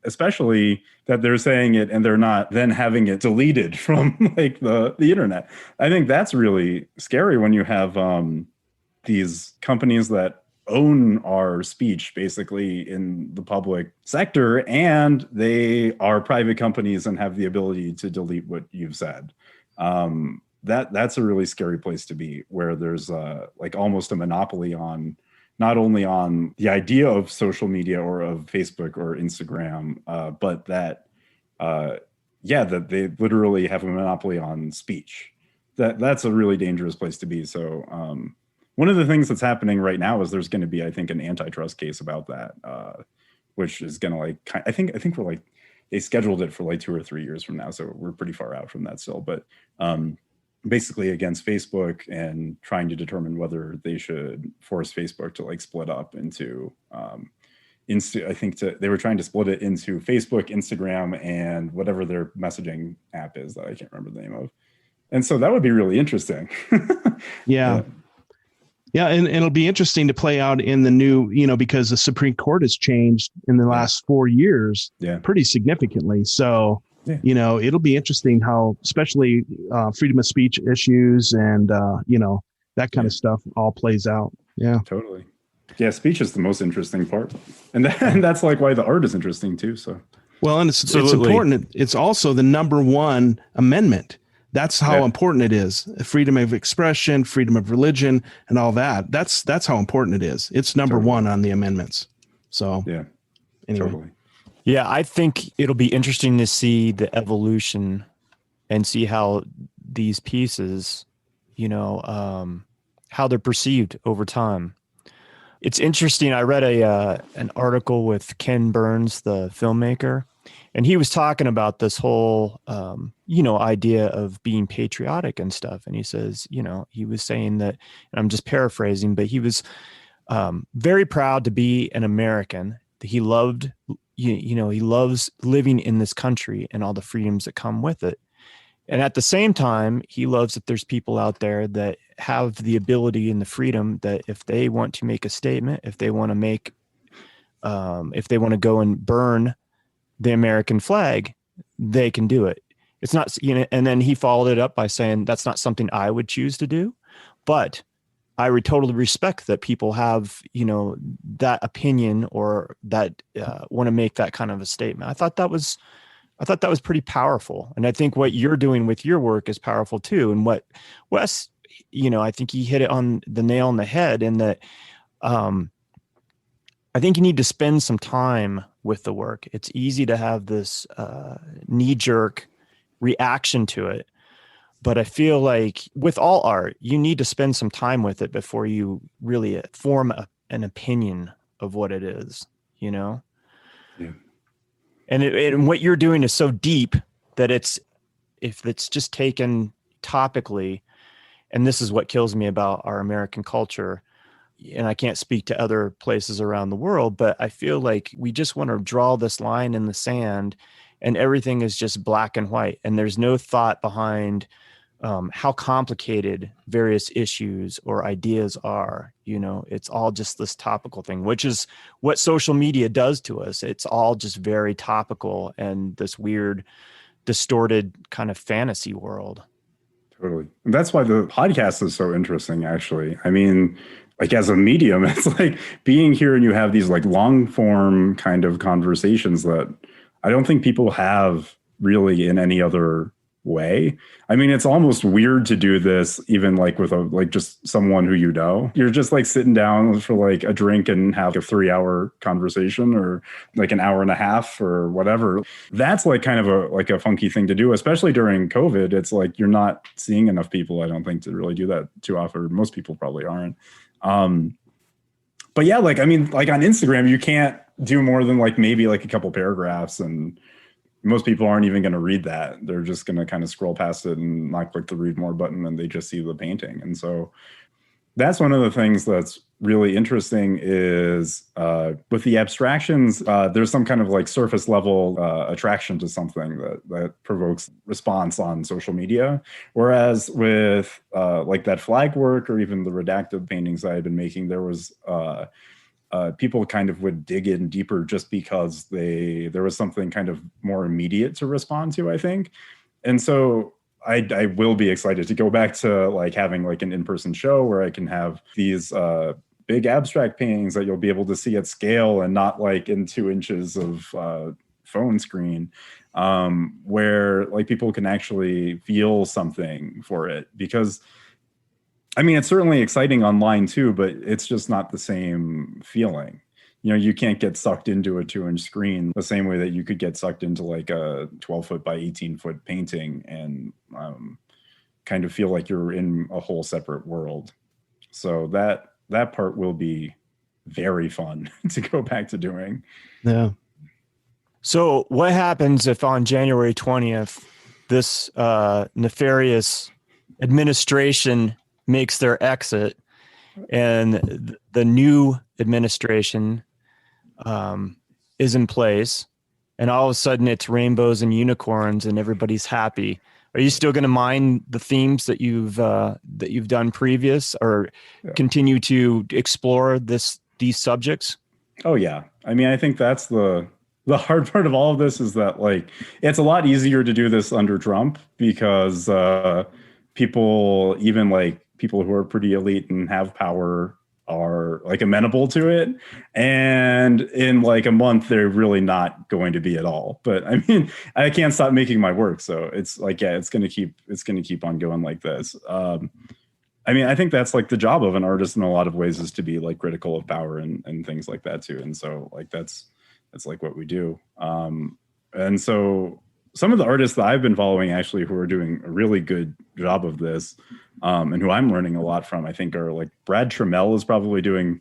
especially that they're saying it and they're not then having it deleted from like the internet. I think that's really scary when you have these companies that own our speech basically in the public sector, and they are private companies and have the ability to delete what you've said. That's a really scary place to be, where there's like almost a monopoly on not only on the idea of social media or of Facebook or Instagram, but that they literally have a monopoly on speech. That's a really dangerous place to be. So one of the things that's happening right now is there's going to be, I think, an antitrust case about that, which is going to like, I think we're like they scheduled it for like 2 or 3 years from now. So we're pretty far out from that still, but basically against Facebook and trying to determine whether they should force Facebook to like split up into they were trying to split it into Facebook, Instagram, and whatever their messaging app is that I can't remember the name of. And so that would be really interesting. Yeah. Yeah. And it'll be interesting to play out in the new, because the Supreme Court has changed in the last 4 years pretty significantly. So, it'll be interesting how, especially freedom of speech issues and, that kind of stuff all plays out. Yeah, totally. Yeah. Speech is the most interesting part. And that's like why the art is interesting too. So, well, and it's important. It's also the number one amendment. That's how important it is. Freedom of expression, freedom of religion, and all that. That's how important it is. It's number one on the amendments. So anyway. Totally. Yeah, I think it'll be interesting to see the evolution and see how these pieces, how they're perceived over time. It's interesting. I read an article with Ken Burns, the filmmaker, and he was talking about this whole, idea of being patriotic and stuff. And he says, he was saying that, and I'm just paraphrasing, but he was very proud to be an American. He loved, he loves living in this country and all the freedoms that come with it. And at the same time, he loves that there's people out there that have the ability and the freedom that if they want to make a statement, if they want to go and burn the American flag, they can do it. It's not, and then he followed it up by saying, that's not something I would choose to do, but I would totally respect that people have, that opinion or that want to make that kind of a statement. I thought that was pretty powerful. And I think what you're doing with your work is powerful too. And what Wes, I think he hit it on the nail on the head in that, I think you need to spend some time with the work. It's easy to have this knee-jerk reaction to it, but I feel like with all art, you need to spend some time with it before you really form an opinion of what it is, Yeah. And what you're doing is so deep that if it's just taken topically, and this is what kills me about our American culture, and I can't speak to other places around the world, but I feel like we just want to draw this line in the sand and everything is just black and white. And there's no thought behind how complicated various issues or ideas are. It's all just this topical thing, which is what social media does to us. It's all just very topical and this weird, distorted kind of fantasy world. Totally. And that's why the podcast is so interesting, actually. I mean, like as a medium, it's like being here and you have these like long form kind of conversations that I don't think people have really in any other way. I mean, it's almost weird to do this even like with just someone who you're just like sitting down for like a drink and have a 3-hour conversation or like an hour and a half or whatever. That's like kind of a funky thing to do, especially during COVID. It's like you're not seeing enough people, I don't think, to really do that too often. Most people probably aren't. But yeah, like, I mean, like on Instagram, you can't do more than like maybe like a couple paragraphs, and most people aren't even going to read that. They're just going to kind of scroll past it and not click the read more button, and they just see the painting. And so that's one of the things that's really interesting is with the abstractions, there's some kind of like surface level attraction to something that provokes response on social media. Whereas with like that flag work or even the redacted paintings I had been making, there was people kind of would dig in deeper just because there was something kind of more immediate to respond to, I think. And so I will be excited to go back to like having like an in-person show where I can have these big abstract paintings that you'll be able to see at scale and not like in 2 inches of phone screen, where like people can actually feel something for it. Because I mean, it's certainly exciting online too, but it's just not the same feeling. You can't get sucked into a 2-inch screen the same way that you could get sucked into like a 12-foot by 18-foot painting and kind of feel like you're in a whole separate world. So that part will be very fun to go back to doing. Yeah. So what happens if on January 20th, this nefarious administration makes their exit and the new administration is in place, and all of a sudden it's rainbows and unicorns and everybody's happy? Are you still going to mine the themes that you've done previous, or continue to explore these subjects? Oh yeah. I mean, I think that's the hard part of all of this, is that like it's a lot easier to do this under Trump because people, even like people who are pretty elite and have power, are like amenable to it, and in like a month they're really not going to be at all. But I mean, I can't stop making my work, so it's like, yeah, it's going to keep on going like this. I mean, I think that's like the job of an artist in a lot of ways, is to be like critical of power and things like that too. And so like that's like what we do. And so some of the artists that I've been following actually, who are doing a really good job of this, and who I'm learning a lot from, I think, are like Brad Trammell is probably doing,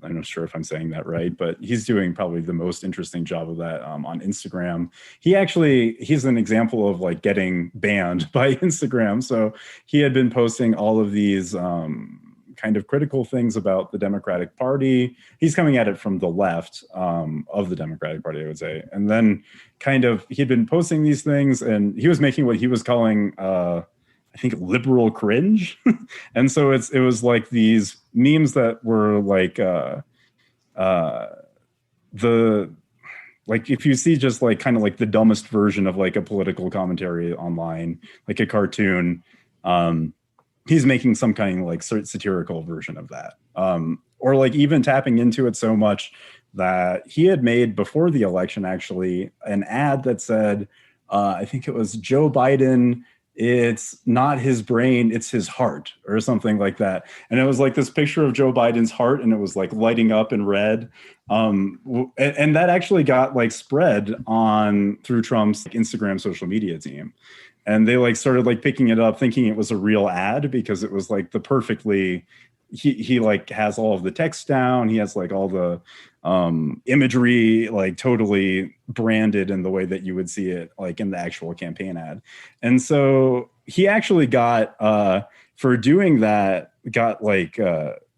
I'm not sure if I'm saying that right, but he's doing probably the most interesting job of that on Instagram. He's an example of like getting banned by Instagram. So he had been posting all of these kind of critical things about the Democratic Party. He's coming at it from the left of the Democratic Party, I would say. And then kind of he'd been posting these things, and he was making what he was calling I think liberal cringe. And so it was like these memes that were like like if you see just like kind of like the dumbest version of like a political commentary online, like a cartoon, he's making some kind of like satirical version of that. Or like even tapping into it so much that he had made before the election, actually, an ad that said, I think it was Joe Biden, it's not his brain, it's his heart, or something like that. And it was like this picture of Joe Biden's heart, and it was like lighting up in red. And that actually got like spread on through Trump's Instagram social media team. And they like started like picking it up, thinking it was a real ad, because it was like the perfectly, he like has all of the text down. He has like all the imagery like totally branded in the way that you would see it like in the actual campaign ad. And so he actually got for doing that, got like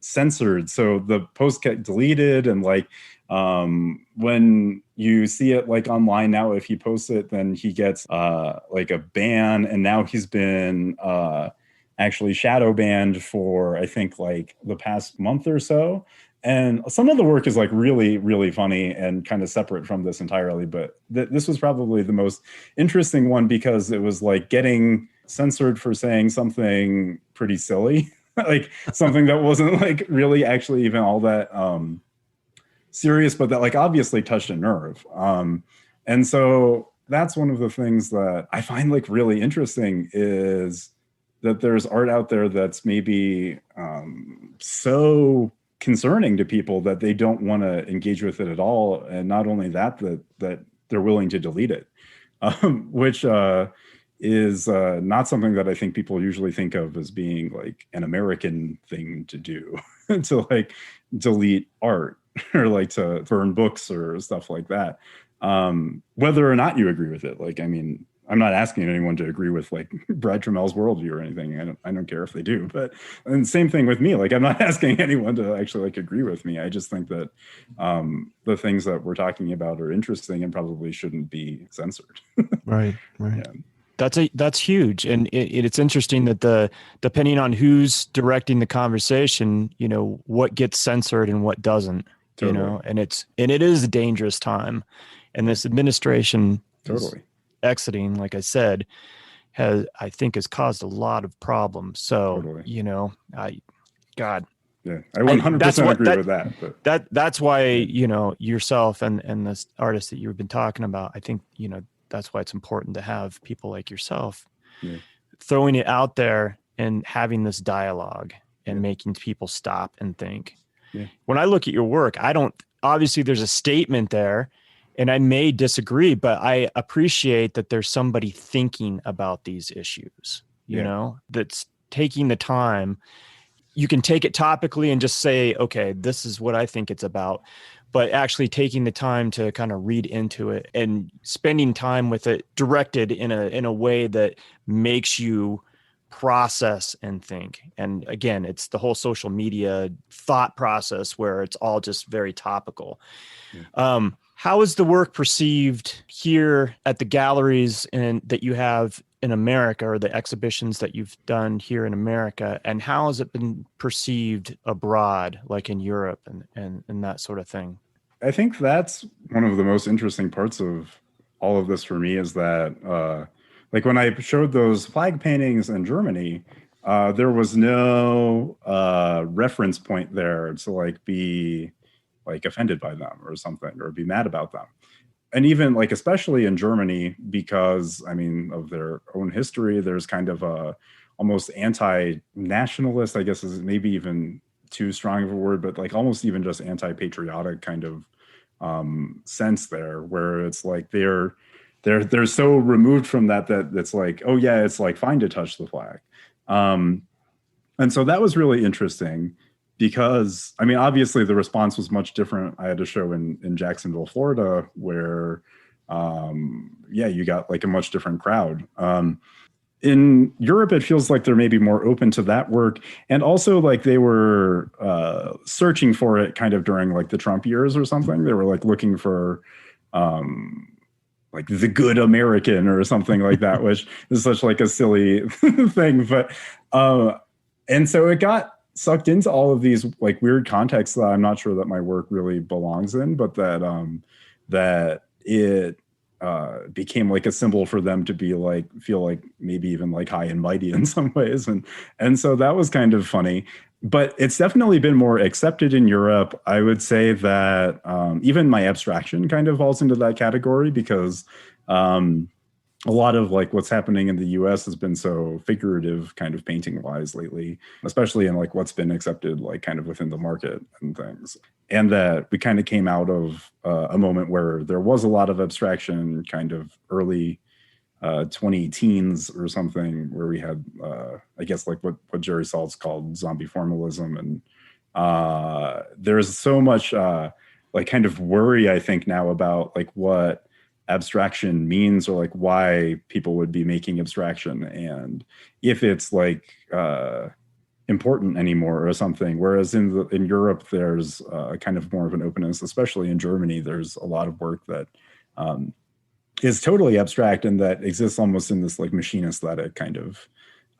censored. So the post got deleted, and like when you see it like online now, if he posts it, then he gets like a ban. And now he's been actually shadow banned for, I think, like the past month or so. And some of the work is like really, really funny and kind of separate from this entirely. But this was probably the most interesting one, because it was like getting censored for saying something pretty silly, like something that wasn't like really actually even all that serious, but that like obviously touched a nerve. And so that's one of the things that I find like really interesting, is that there's art out there that's maybe so concerning to people that they don't want to engage with it at all. And not only that they're willing to delete it, which is not something that I think people usually think of as being like an American thing to do, to like delete art or like to burn books or stuff like that. Whether or not you agree with it. Like, I mean, I'm not asking anyone to agree with like Brad Trammell's worldview or anything. I don't care if they do, but and same thing with me. Like, I'm not asking anyone to actually like agree with me. I just think that the things that we're talking about are interesting and probably shouldn't be censored. Right. Yeah. That's huge. And it's interesting that depending on who's directing the conversation, you know, what gets censored and what doesn't. Totally. You know, and it is a dangerous time. And this administration totally exiting, like I said, I think has caused a lot of problems. So, totally. You know, God. Yeah, I 100% agree with that. But that's why, you know, yourself and this artist that you've been talking about, I think, you know, that's why it's important to have people like yourself throwing it out there and having this dialogue and making people stop and think. Yeah. When I look at your work, obviously there's a statement there, and I may disagree, but I appreciate that there's somebody thinking about these issues, you know, that's taking the time. You can take it topically and just say, okay, this is what I think it's about. but actually taking the time to kind of read into it and spending time with it directed in a way that makes you process and think. And again, it's the whole social media thought process where it's all just very topical. Yeah. How is the work perceived here at the galleries and that you have in America, or the exhibitions that you've done here in America, and how has it been perceived abroad, like in Europe and that sort of thing? I think that's one of the most interesting parts of all of this for me is that, like when I showed those flag paintings in Germany, there was no reference point there to like be like offended by them or something or be mad about them. And even like, especially in Germany, because I mean, of their own history, there's kind of a almost anti-nationalist, I guess is maybe even too strong of a word, but like almost even just anti-patriotic kind of sense there, where it's like they're so removed from that it's like, oh yeah, it's like fine to touch the flag. And so that was really interesting because, I mean, obviously the response was much different. I had a show in Jacksonville, Florida, where, yeah, you got like a much different crowd. In Europe, it feels like they're maybe more open to that work. And also like they were searching for it kind of during like the Trump years or something. They were like looking for like the good American or something like that, which is such like a silly thing. But, and so it got sucked into all of these like weird contexts that I'm not sure that my work really belongs in, but that it became like a symbol for them to be like, feel like maybe even like high and mighty in some ways. And so that was kind of funny, but it's definitely been more accepted in Europe. I would say that even my abstraction kind of falls into that category because a lot of like what's happening in the US has been so figurative kind of painting wise lately, especially in like what's been accepted like kind of within the market and things. And that we kind of came out of a moment where there was a lot of abstraction kind of early 2010s or something, where we had, I guess like what Jerry Saltz called zombie formalism. And there's so much like kind of worry, I think now about like what abstraction means or like why people would be making abstraction and if it's like important anymore or something. Whereas in Europe, there's kind of more of an openness, especially in Germany. There's a lot of work that is totally abstract and that exists almost in this like machine aesthetic kind of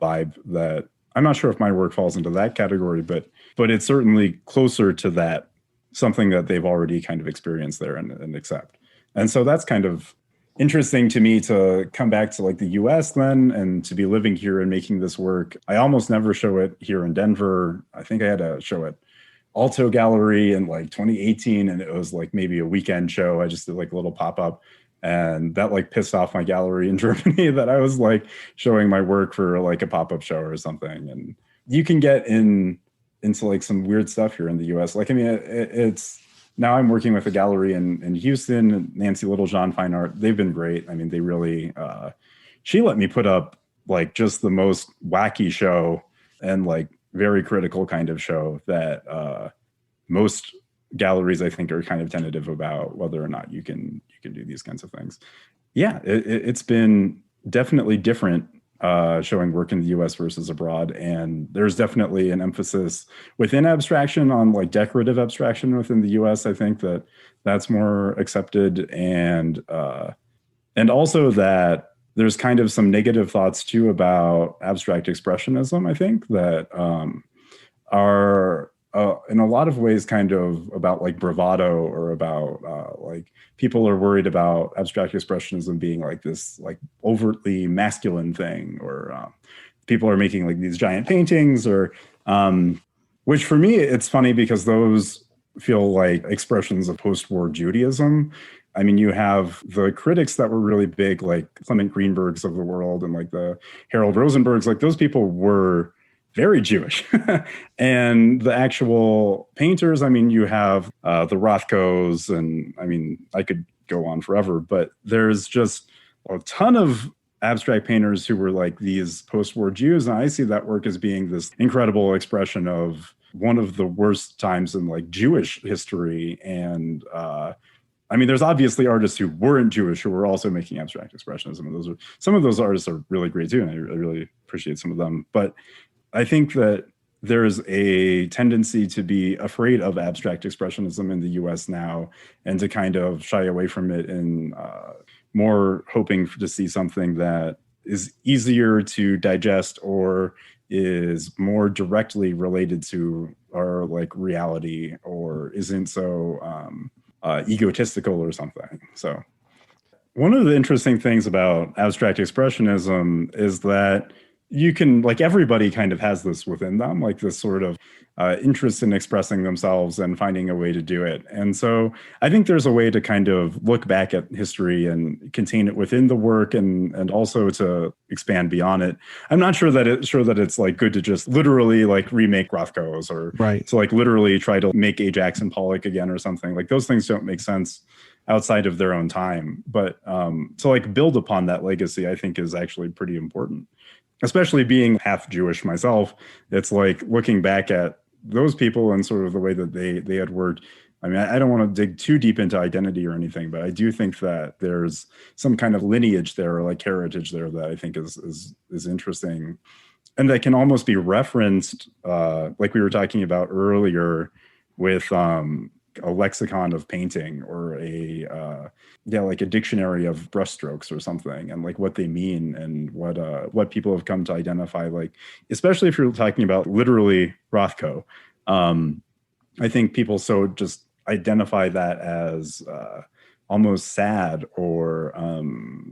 vibe that I'm not sure if my work falls into that category, but it's certainly closer to that, something that they've already kind of experienced there and accept. And so that's kind of interesting to me to come back to like the US then and to be living here and making this work. I almost never show it here in Denver. I think I had a show at Alto Gallery in like 2018 and it was like maybe a weekend show. I just did like a little pop-up and that like pissed off my gallery in Germany that I was like showing my work for like a pop-up show or something. And you can get into like some weird stuff here in the US. Like, I mean, it's now I'm working with a gallery in Houston, Nancy Littlejohn Fine Art. They've been great. I mean, they really, she let me put up like just the most wacky show and like very critical kind of show that most galleries I think are kind of tentative about whether or not you can do these kinds of things. Yeah, it's been definitely different showing work in the US versus abroad. And there's definitely an emphasis within abstraction on like decorative abstraction within the US. I think that that's more accepted. And also that there's kind of some negative thoughts too about abstract expressionism, I think, that are in a lot of ways kind of about like bravado or about like people are worried about abstract expressionism being like this like overtly masculine thing, or people are making like these giant paintings or which for me it's funny because those feel like expressions of post-war Judaism. I mean, you have the critics that were really big, like Clement Greenbergs of the world and like the Harold Rosenbergs, like those people were very Jewish. And the actual painters, I mean, you have the Rothkos, and I mean, I could go on forever, but there's just a ton of abstract painters who were like these post-war Jews. And I see that work as being this incredible expression of one of the worst times in like Jewish history. And I mean, there's obviously artists who weren't Jewish who were also making abstract expressionism. And some of those artists are really great too. And I really appreciate some of them. But I think that there's a tendency to be afraid of abstract expressionism in the US now, and to kind of shy away from it, and more hoping to see something that is easier to digest or is more directly related to our like reality, or isn't so egotistical or something. So one of the interesting things about abstract expressionism is that you can, like, everybody kind of has this within them, like this sort of interest in expressing themselves and finding a way to do it. And so I think there's a way to kind of look back at history and contain it within the work, and also to expand beyond it. I'm not sure that it's like good to just literally like remake Rothko's, or right. to like literally try to make Ajax and Pollock again or something. Like, those things don't make sense outside of their own time. But to like build upon that legacy, I think is actually pretty important. Especially being half Jewish myself, it's like looking back at those people and sort of the way that they had worked. I mean, I don't want to dig too deep into identity or anything, but I do think that there's some kind of lineage there, or like heritage there, that I think is interesting, and that can almost be referenced, like we were talking about earlier, with a lexicon of painting, or like a dictionary of brushstrokes or something, and like what they mean, and what people have come to identify, like, especially if you're talking about literally Rothko. I think people so just identify that as almost sad, or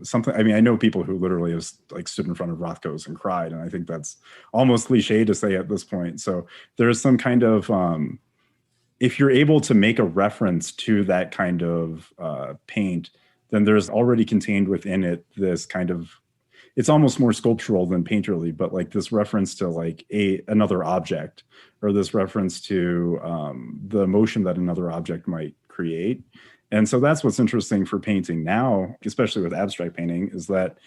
something. I mean, I know people who literally have like stood in front of Rothko's and cried, and I think that's almost cliche to say at this point. So there's some kind of if you're able to make a reference to that kind of paint, then there's already contained within it this kind of, it's almost more sculptural than painterly, but like this reference to like another object, or this reference to the emotion that another object might create. And so that's what's interesting for painting now, especially with abstract painting, is that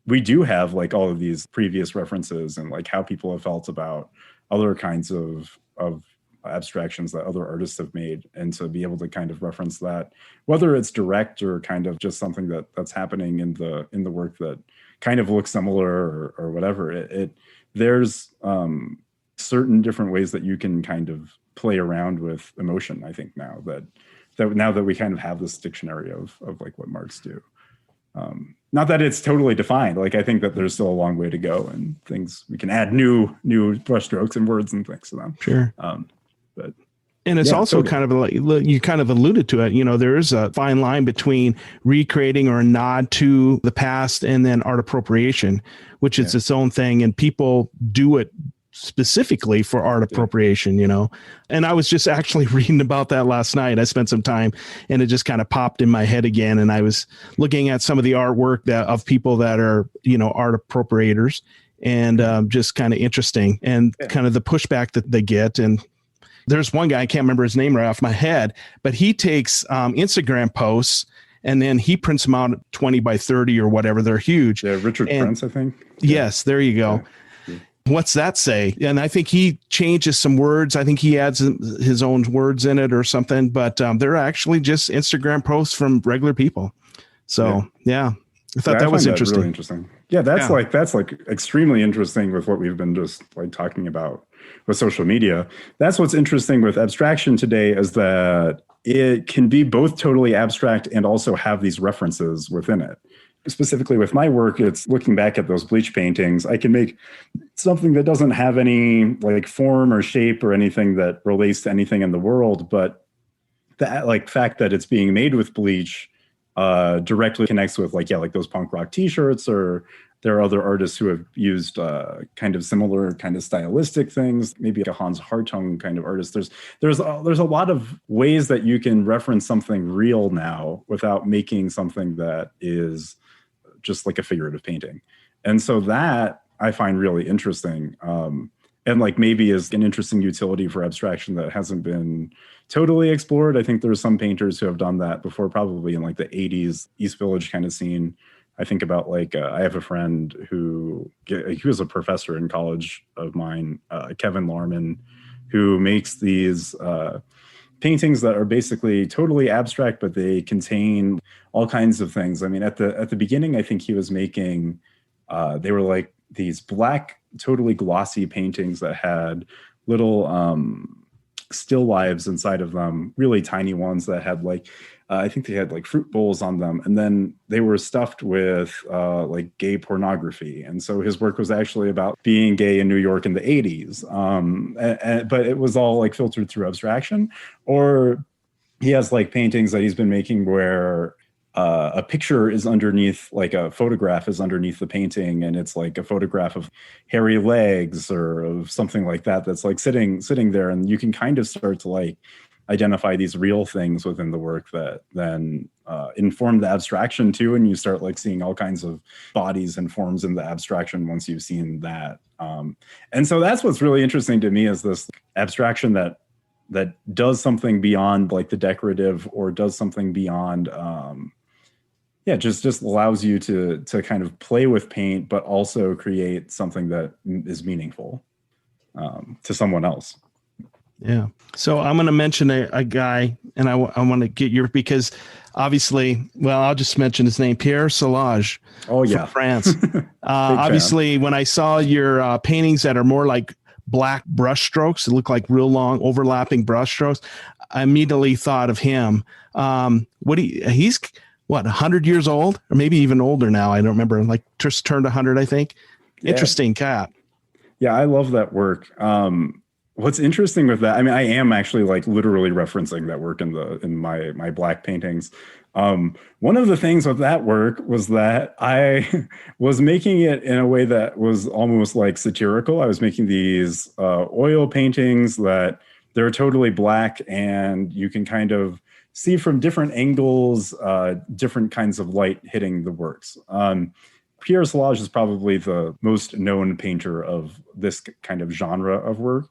we do have like all of these previous references, and like how people have felt about other kinds of abstractions that other artists have made, and to be able to kind of reference that, whether it's direct or kind of just something that's happening in the work that kind of looks similar, or whatever. There's certain different ways that you can kind of play around with emotion, I think, now that now that we kind of have this dictionary of like what marks do. Not that it's totally defined. Like, I think that there's still a long way to go, and things we can add new brushstrokes and words and things to them. Sure. But and it's also kind of like, you kind of alluded to it, there is a fine line between recreating or a nod to the past, and then art appropriation, which is its own thing. And people do it specifically for art appropriation, and I was just actually reading about that last night. I spent some time, and it just kind of popped in my head again. And I was looking at some of the artwork of people that are, art appropriators, and just kind of interesting, and kind of the pushback that they get. And there's one guy, I can't remember his name right off my head, but he takes Instagram posts, and then he prints them out 20 by 30 or whatever. They're huge. Yeah, Richard Prince, I think. Yes, there you go. Yeah. What's that say? And I think he changes some words. I think he adds his own words in it or something, but they're actually just Instagram posts from regular people. So yeah. I thought that was interesting. Really interesting. Yeah, that's like extremely interesting with what we've been just like talking about with social media. That's what's interesting with abstraction today, is that it can be both totally abstract and also have these references within it. Specifically with my work, it's looking back at those bleach paintings. I can make something that doesn't have any like form or shape or anything that relates to anything in the world, but that like fact that it's being made with bleach directly connects with like those punk rock t-shirts, or there are other artists who have used kind of similar kind of stylistic things, maybe like a Hans Hartung kind of artist. There's a lot of ways that you can reference something real now without making something that is just like a figurative painting. And so that I find really interesting, and like maybe is an interesting utility for abstraction that hasn't been totally explored. I think there's some painters who have done that before, probably in like the 80s East Village kind of scene. I think about like, I have a friend he was a professor in college of mine, Kevin Larman, who makes these paintings that are basically totally abstract, but they contain all kinds of things. I mean, at the beginning, I think he was making, they were like these black, totally glossy paintings that had little still lives inside of them, really tiny ones that had like, I think they had like fruit bowls on them. And then they were stuffed with like gay pornography. And so his work was actually about being gay in New York in the 80s. But it was all like filtered through abstraction. Or he has like paintings that he's been making where a picture is underneath, like a photograph is underneath the painting, and it's like a photograph of hairy legs or of something like that that's like sitting there, and you can kind of start to like identify these real things within the work that then inform the abstraction too, and you start like seeing all kinds of bodies and forms in the abstraction once you've seen that. And so that's what's really interesting to me, is this abstraction that does something beyond like the decorative, or does something beyond just allows you to kind of play with paint, but also create something that is meaningful to someone else. Yeah. So I'm going to mention a guy, and I want to get your, because obviously, well, I'll just mention his name, Pierre Solage. Oh yeah. From France. Obviously, when I saw your paintings that are more like black brush strokes, it look like real long overlapping brush strokes, I immediately thought of him. He's what, 100 years old, or maybe even older now. I don't remember, like just turned 100, I think. Yeah. Interesting cat. Yeah, I love that work. What's interesting with that, I mean, I am actually like literally referencing that work in my black paintings. One of the things with that work was that I was making it in a way that was almost like satirical. I was making these oil paintings that they're totally black, and you can kind of see from different angles, different kinds of light hitting the works. Pierre Solage is probably the most known painter of this kind of genre of work.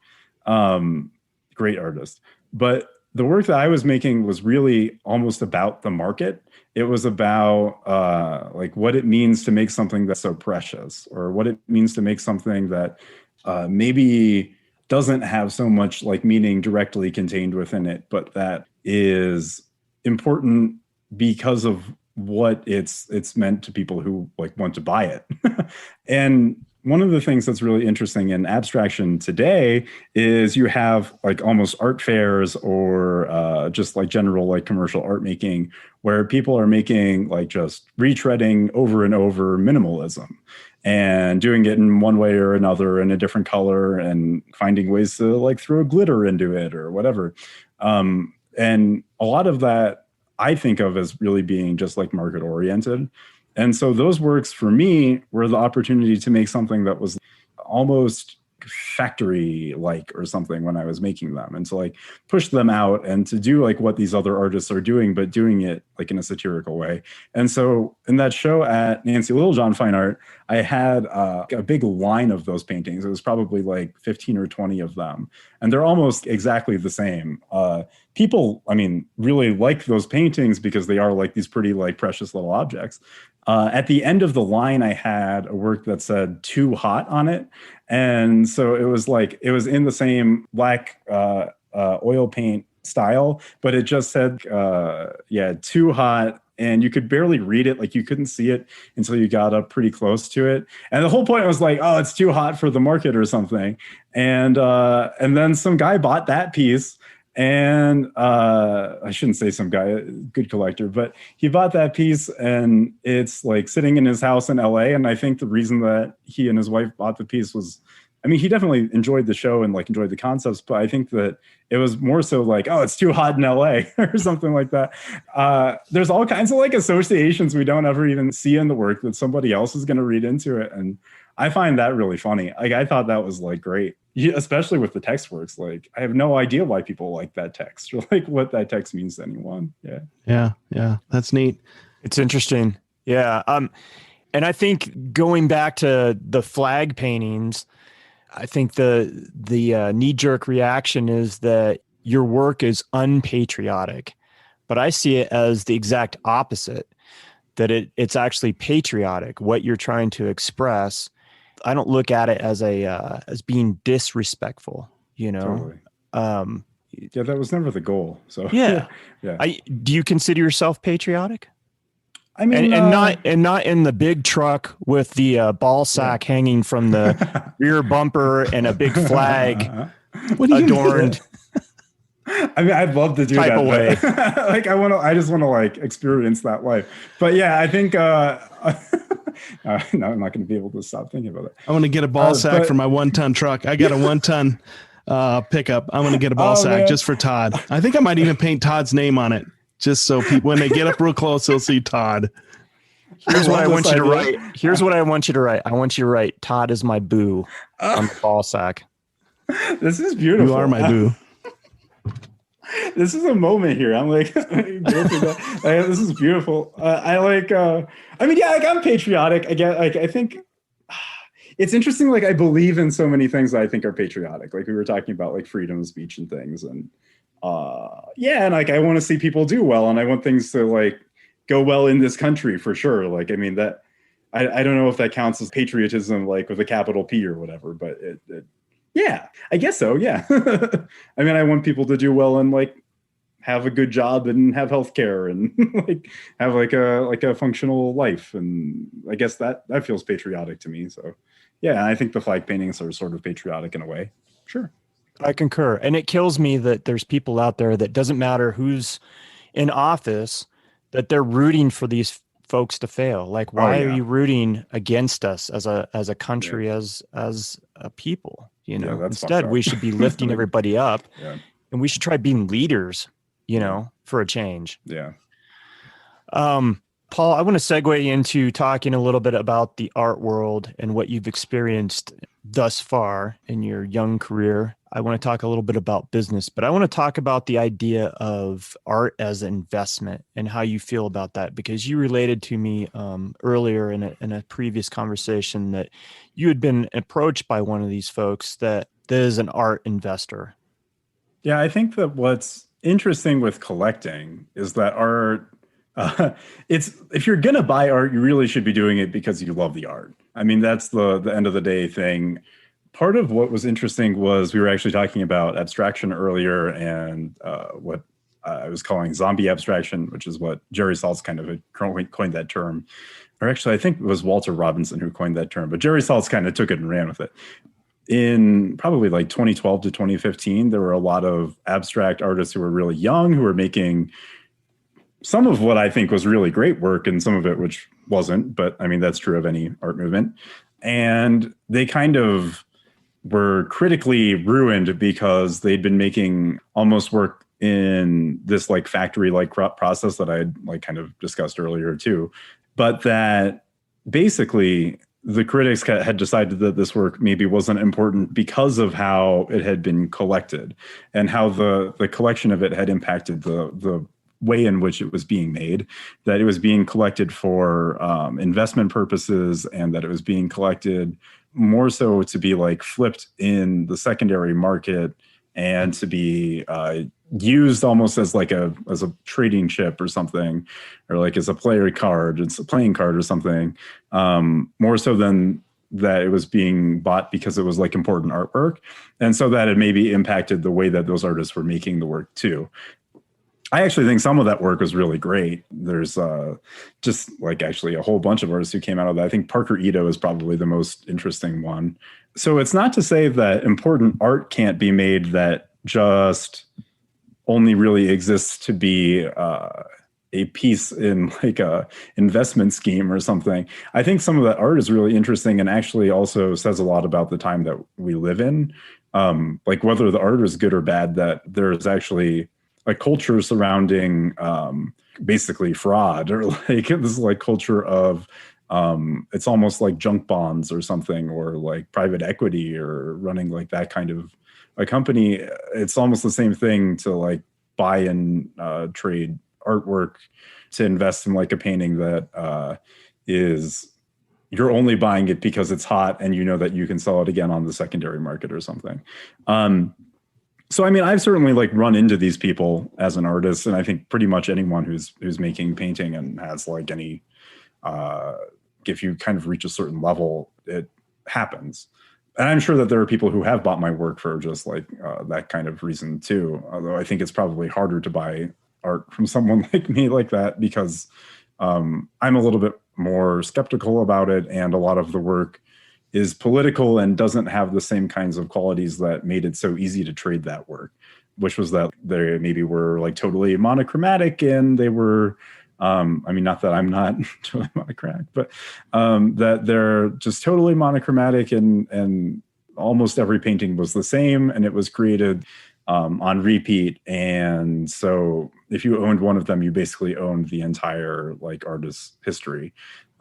Great artist. But the work that I was making was really almost about the market. It was about like what it means to make something that's so precious, or what it means to make something that maybe doesn't have so much like meaning directly contained within it, but that is important because of what it's meant to people who like want to buy it. And one of the things that's really interesting in abstraction today is you have like almost art fairs, or just like general like commercial art making, where people are making like just retreading over and over minimalism, and doing it in one way or another in a different color, and finding ways to like throw glitter into it or whatever. And a lot of that I think of as really being just like market oriented. And so those works for me were the opportunity to make something that was almost factory like or something when I was making them, and to like push them out and to do like what these other artists are doing, but doing it like in a satirical way. And so in that show at Nancy Littlejohn Fine Art, I had a big line of those paintings. It was probably like 15 or 20 of them, and they're almost exactly the same. People, I mean, really like those paintings because they are like these pretty like precious little objects. At the end of the line, I had a work that said "too hot" on it. And so it was like, it was in the same black oil paint style, but it just said, "too hot." And you could barely read it. Like you couldn't see it until you got up pretty close to it. And the whole point was like, oh, it's too hot for the market or something. And then some guy bought that piece. And I shouldn't say some guy, good collector, but he bought that piece, and it's like sitting in his house in LA. And I think the reason that he and his wife bought the piece was, I mean, he definitely enjoyed the show and like enjoyed the concepts, but I think that it was more so like, oh, it's too hot in LA or something like that. There's all kinds of like associations we don't ever even see in the work that somebody else is going to read into it. And I find that really funny. Like, I thought that was like great. Yeah, especially with the text works. Like, I have no idea why people like that text, or like what that text means to anyone. Yeah. That's neat. It's interesting. Yeah. And I think going back to the flag paintings, I think the knee-jerk reaction is that your work is unpatriotic, but I see it as the exact opposite, that it's actually patriotic, what you're trying to express. I don't look at it as as being disrespectful, you know. Totally. Yeah, that was never the goal. So Yeah. yeah. Do you consider yourself patriotic? I mean, And not in the big truck with the ball sack hanging from the rear bumper and a big flag What do you adorned I mean, I'd love to do type that, of way. but like, I just want to like experience that life. But yeah, I think, no, I'm not going to be able to stop thinking about it. I want to get a ball sack for my 1-ton truck. I got a 1-ton pickup. I'm going to get a ball sack just for Todd. I think I might even paint Todd's name on it, just so people, when they get up real close, they'll see Todd. Here's what I want you to write. Here's what I want you to write. I want you to write, Todd is my boo on the ball sack. This is beautiful. You are my boo. This is a moment here. I'm like, this is beautiful. I mean, yeah, like I'm patriotic. I get, like, I think it's interesting. Like, I believe in so many things that I think are patriotic. Like we were talking about, like freedom of speech and things. And yeah, and like I want to see people do well, and I want things to like go well in this country for sure. Like, I mean, that I don't know if that counts as patriotism, like with a capital P or whatever, but it yeah, I guess so. Yeah. I mean, I want people to do well and like have a good job and have healthcare and like have like a functional life. And I guess that feels patriotic to me. So yeah, I think the flag paintings are sort of patriotic in a way. Sure. I concur. And it kills me that there's people out there that doesn't matter who's in office, that they're rooting for these folks to fail. Like, why are you rooting against us as a country, as a people? You know, instead we should be lifting everybody up, and we should try being leaders, you know, for a change. Yeah. Paul, I want to segue into talking a little bit about the art world and what you've experienced thus far in your young career. I want to talk a little bit about business, but I want to talk about the idea of art as an investment and how you feel about that, because you related to me earlier in a previous conversation that you had been approached by one of these folks that is an art investor. Yeah, I think that what's interesting with collecting is that art, it's, if you're going to buy art, you really should be doing it because you love the art. I mean, that's the end of the day thing. Part of what was interesting was we were actually talking about abstraction earlier, and what I was calling zombie abstraction, which is what Jerry Saltz kind of coined that term. Or actually, I think it was Walter Robinson who coined that term, but Jerry Saltz kind of took it and ran with it. In probably like 2012 to 2015, there were a lot of abstract artists who were really young, who were making some of what I think was really great work and some of it which wasn't, but I mean, that's true of any art movement. And they kind of were critically ruined because they'd been making almost work in this like factory-like process that I had like kind of discussed earlier too. But that basically the critics had decided that this work maybe wasn't important because of how it had been collected and how the collection of it had impacted the way in which it was being made, that it was being collected for investment purposes, and that it was being collected more so to be like flipped in the secondary market and to be used almost as like a trading chip or something, or like as a playing card or something, more so than that it was being bought because it was like important artwork. And so that it maybe impacted the way that those artists were making the work too. I actually think some of that work was really great. There's just like actually a whole bunch of artists who came out of that. I think Parker Ito is probably the most interesting one. So it's not to say that important art can't be made that just only really exists to be a piece in like a investment scheme or something. I think some of that art is really interesting and actually also says a lot about the time that we live in. Like whether the art is good or bad, that there's actually a culture surrounding basically fraud, or like this like culture of it's almost like junk bonds or something, or like private equity or running like that kind of a company. It's almost the same thing to like buy and trade artwork, to invest in like a painting that is, you're only buying it because it's hot and you know that you can sell it again on the secondary market or something. So, I mean, I've certainly like run into these people as an artist, and I think pretty much anyone who's making painting and has like any, if you kind of reach a certain level, it happens. and I'm sure that there are people who have bought my work for just like that kind of reason too. Although I think it's probably harder to buy art from someone like me like that, because I'm a little bit more skeptical about it. And a lot of the work is political and doesn't have the same kinds of qualities that made it so easy to trade that work, which was that they maybe were like totally monochromatic, and they were, I mean, not that I'm not totally monochromatic, but that they're just totally monochromatic, and almost every painting was the same, and it was created on repeat. And so if you owned one of them, you basically owned the entire like artist's history,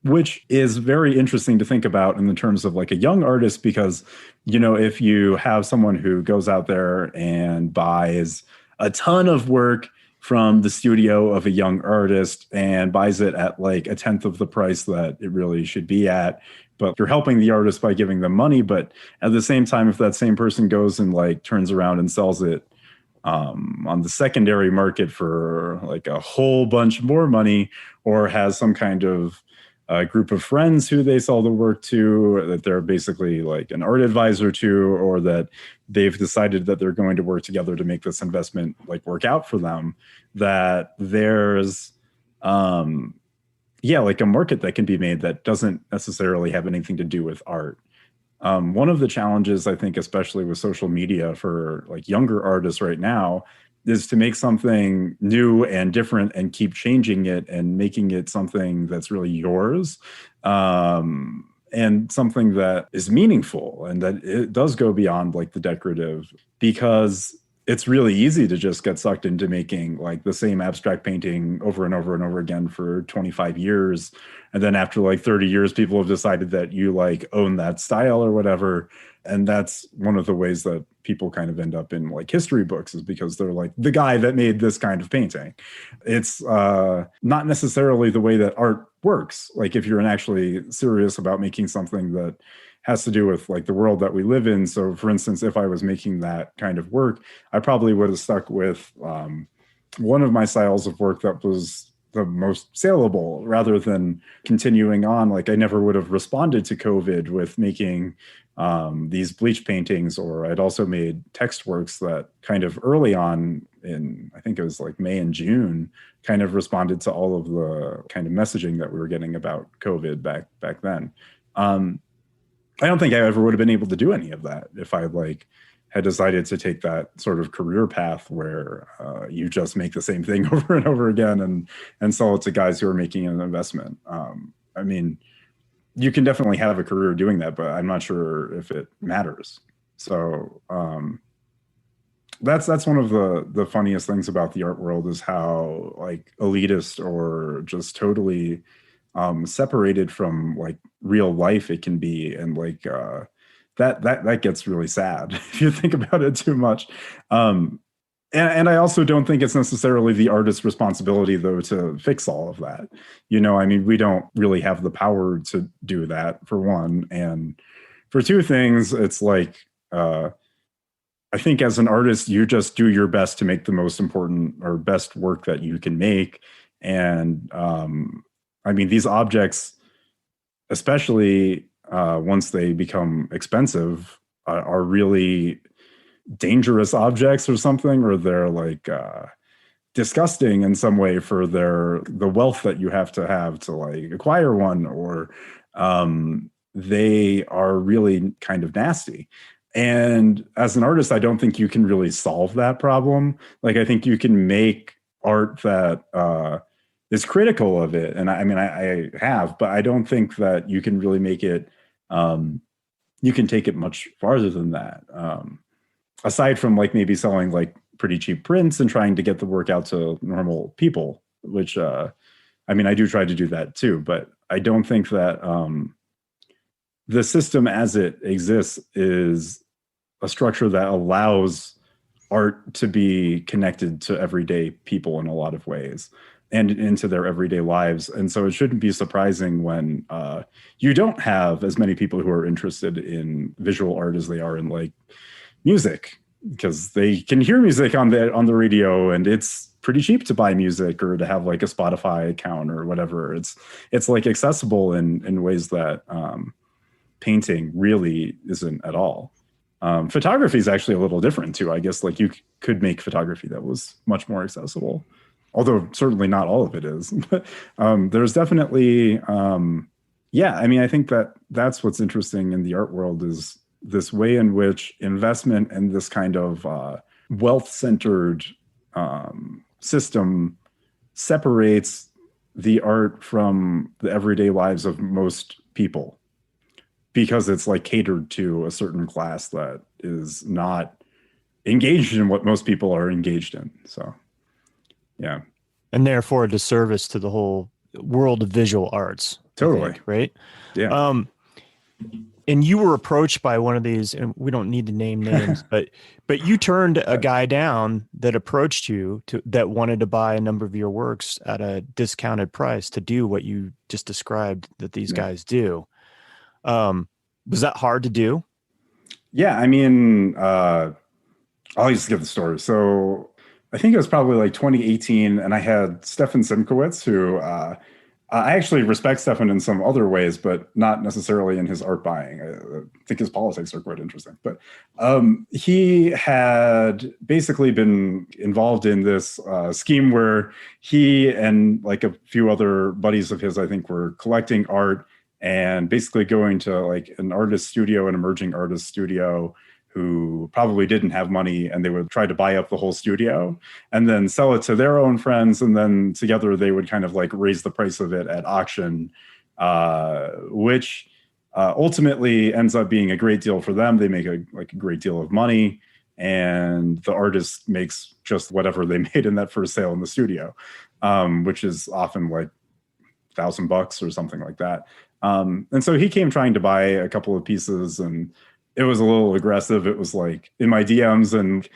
which is very interesting to think about in the terms of like a young artist, because, you know, if you have someone who goes out there and buys a ton of work from the studio of a young artist and buys it at like a tenth of the price that it really should be at, but you're helping the artist by giving them money. But at the same time, if that same person goes and like turns around and sells it on the secondary market for like a whole bunch more money, or has some kind of a group of friends who they sell the work to, that they're basically like an art advisor to, or that they've decided that they're going to work together to make this investment like work out for them, that there's like a market that can be made that doesn't necessarily have anything to do with art. One of the challenges, I think, especially with social media for like younger artists right now, is to make something new and different and keep changing it and making it something that's really yours, and something that is meaningful and that it does go beyond like the decorative, because it's really easy to just get sucked into making like the same abstract painting over and over and over again for 25 years. And then after like 30 years, people have decided that you like own that style or whatever. And that's one of the ways that people kind of end up in like history books, is because they're like the guy that made this kind of painting. It's not necessarily the way that art works. Like if you're actually serious about making something that has to do with like the world that we live in. So for instance, if I was making that kind of work, I probably would have stuck with one of my styles of work that was the most saleable, rather than continuing on. Like I never would have responded to COVID with making these bleach paintings, or I'd also made text works that kind of early on in, I think it was like May and June, kind of responded to all of the kind of messaging that we were getting about COVID back then. I don't think I ever would have been able to do any of that if I like had decided to take that sort of career path where you just make the same thing over and over again and sell it to guys who are making an investment. I mean, you can definitely have a career doing that, but I'm not sure if it matters. So that's one of the funniest things about the art world, is how like elitist or just totally separated from like real life it can be. And like that gets really sad if you think about it too much. And I also don't think it's necessarily the artist's responsibility, though, to fix all of that. You know, I mean, we don't really have the power to do that, for one. And for two things, it's like, I think as an artist, you just do your best to make the most important or best work that you can make. And I mean, these objects, especially once they become expensive, are really dangerous objects or something, or they're like disgusting in some way for the wealth that you have to like acquire one, or they are really kind of nasty. And as an artist, I don't think you can really solve that problem. Like, I think you can make art that is critical of it. And I mean, I have, but I don't think that you can really make it, you can take it much farther than that. Aside from like maybe selling like pretty cheap prints and trying to get the work out to normal people, which I mean, I do try to do that too, but I don't think that the system as it exists is a structure that allows art to be connected to everyday people in a lot of ways and into their everyday lives. And so it shouldn't be surprising when you don't have as many people who are interested in visual art as they are in like music, because they can hear music on the radio, and it's pretty cheap to buy music or to have like a Spotify account or whatever. It's like accessible in ways that painting really isn't at all. Photography is actually a little different too. I guess like you could make photography that was much more accessible, although certainly not all of it is. But there's definitely, yeah. I mean, I think that's what's interesting in the art world is this way in which investment and this kind of wealth-centered system separates the art from the everyday lives of most people, because it's like catered to a certain class that is not engaged in what most people are engaged in. So, yeah. And therefore a disservice to the whole world of visual arts. Totally. Think, right? Yeah. And you were approached by one of these, and we don't need to name names, but you turned a guy down that approached you that wanted to buy a number of your works at a discounted price to do what you just described that these guys do. Was that hard to do? Yeah. I mean, I'll just give the story. So I think it was probably like 2018, and I had Stefan Simkowitz, who I actually respect Stefan in some other ways, but not necessarily in his art buying. I think his politics are quite interesting. But he had basically been involved in this scheme where he and like a few other buddies of his, I think, were collecting art and basically going to like an artist studio, an emerging artist studio, who probably didn't have money, and they would try to buy up the whole studio and then sell it to their own friends. And then together they would kind of like raise the price of it at auction, which ultimately ends up being a great deal for them. They make a great deal of money, and the artist makes just whatever they made in that first sale in the studio, which is often like $1,000 or something like that. And so he came trying to buy a couple of pieces, and it was a little aggressive. It was like in my DMs, and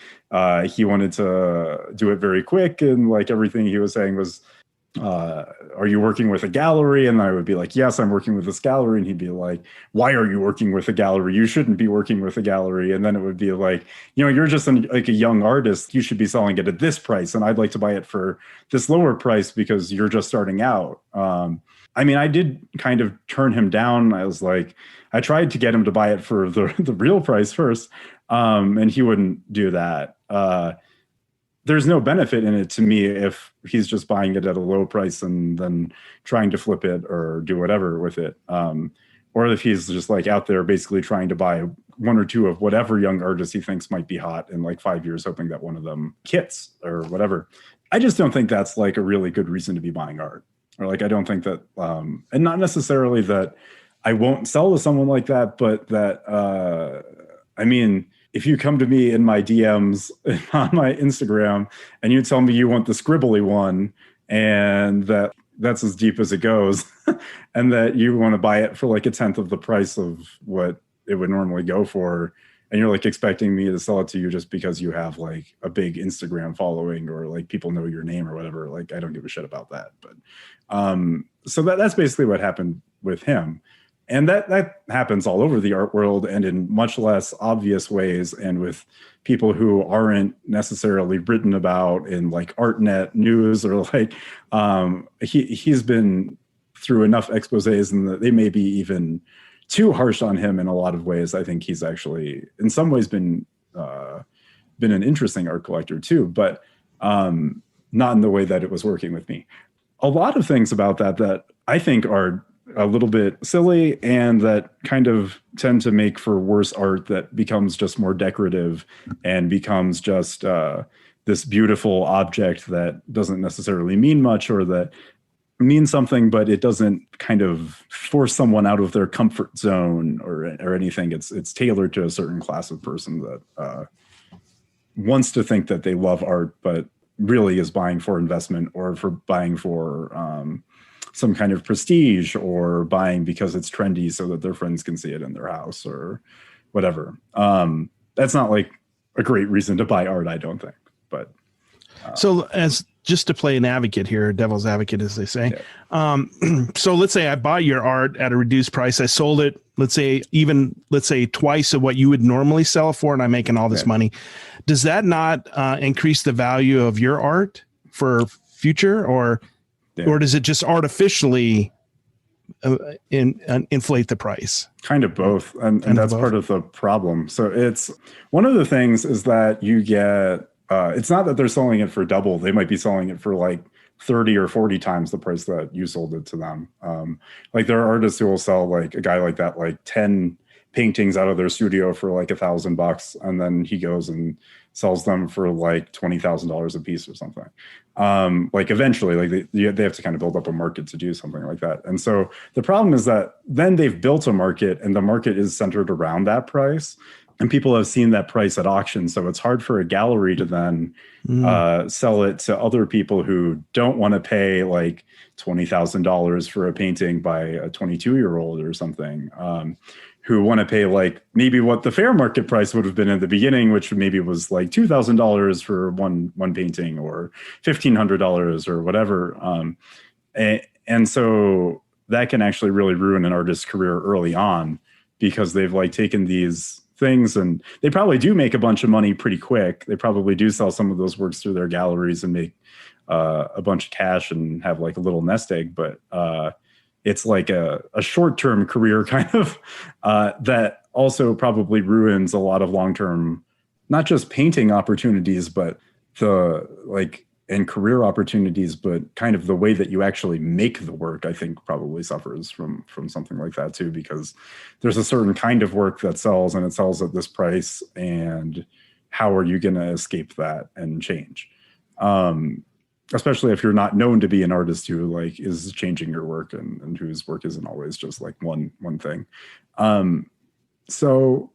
he wanted to do it very quick. And like everything he was saying was, are you working with a gallery? And I would be like, yes, I'm working with this gallery. And he'd be like, why are you working with a gallery? You shouldn't be working with a gallery. And then it would be like, you're just like a young artist. You should be selling it at this price. And I'd like to buy it for this lower price because you're just starting out. I mean, I did kind of turn him down. I tried to get him to buy it for the real price first, and he wouldn't do that. There's no benefit in it to me if he's just buying it at a low price and then trying to flip it or do whatever with it. Or if he's just like out there basically trying to buy one or two of whatever young artists he thinks might be hot in like 5 years, hoping that one of them hits or whatever. I just don't think that's like a really good reason to be buying art. Or like, I don't think that, and not necessarily that I won't sell to someone like that, but that, I mean, if you come to me in my DMs on my Instagram and you tell me you want the scribbly one and that's as deep as it goes and that you want to buy it for like a tenth of the price of what it would normally go for, and you're like expecting me to sell it to you just because you have like a big Instagram following or like people know your name or whatever, like I don't give a shit about that. But so that's basically what happened with him. And that happens all over the art world and in much less obvious ways, and with people who aren't necessarily written about in like ArtNet news or like he's been through enough exposés and they may be even too harsh on him in a lot of ways. I think he's actually in some ways been an interesting art collector too, but not in the way that it was working with me. A lot of things about that I think are a little bit silly and that kind of tend to make for worse art that becomes just more decorative and becomes just this beautiful object that doesn't necessarily mean much or that means something, but it doesn't kind of force someone out of their comfort zone or anything. It's tailored to a certain class of person that wants to think that they love art, but really is buying for investment or for buying for some kind of prestige or buying because it's trendy so that their friends can see it in their house or whatever. That's not like a great reason to buy art, I don't think. But so as just to play an advocate here, devil's advocate, as they say. Yeah. So let's say I buy your art at a reduced price. I sold it, let's say twice of what you would normally sell it for, and I'm making all this money. Does that not increase the value of your art for future, or does it just artificially inflate the price? Kind of both. And that's part of the problem. So it's one of the things is that you get, it's not that they're selling it for double. They might be selling it for like 30 or 40 times the price that you sold it to them. Like there are artists who will sell like a guy like that, like 10 paintings out of their studio for like $1,000. And then he goes and sells them for like $20,000 a piece or something. Like eventually, like they have to kind of build up a market to do something like that. And so the problem is that then they've built a market and the market is centered around that price. And people have seen that price at auction. So it's hard for a gallery to then sell it to other people who don't want to pay like $20,000 for a painting by a 22-year-old or something, who want to pay like maybe what the fair market price would have been at the beginning, which maybe was like $2,000 for one painting or $1,500 or whatever. And so that can actually really ruin an artist's career early on because they've like taken these things and they probably do make a bunch of money pretty quick. They probably do sell some of those works through their galleries and make a bunch of cash and have like a little nest egg. But it's like a short-term career kind of that also probably ruins a lot of long-term, not just painting opportunities, but and career opportunities, but kind of the way that you actually make the work, I think probably suffers from something like that too, because there's a certain kind of work that sells and it sells at this price. And how are you going to escape that and change? Especially if you're not known to be an artist who like is changing your work and whose work isn't always just like one thing. So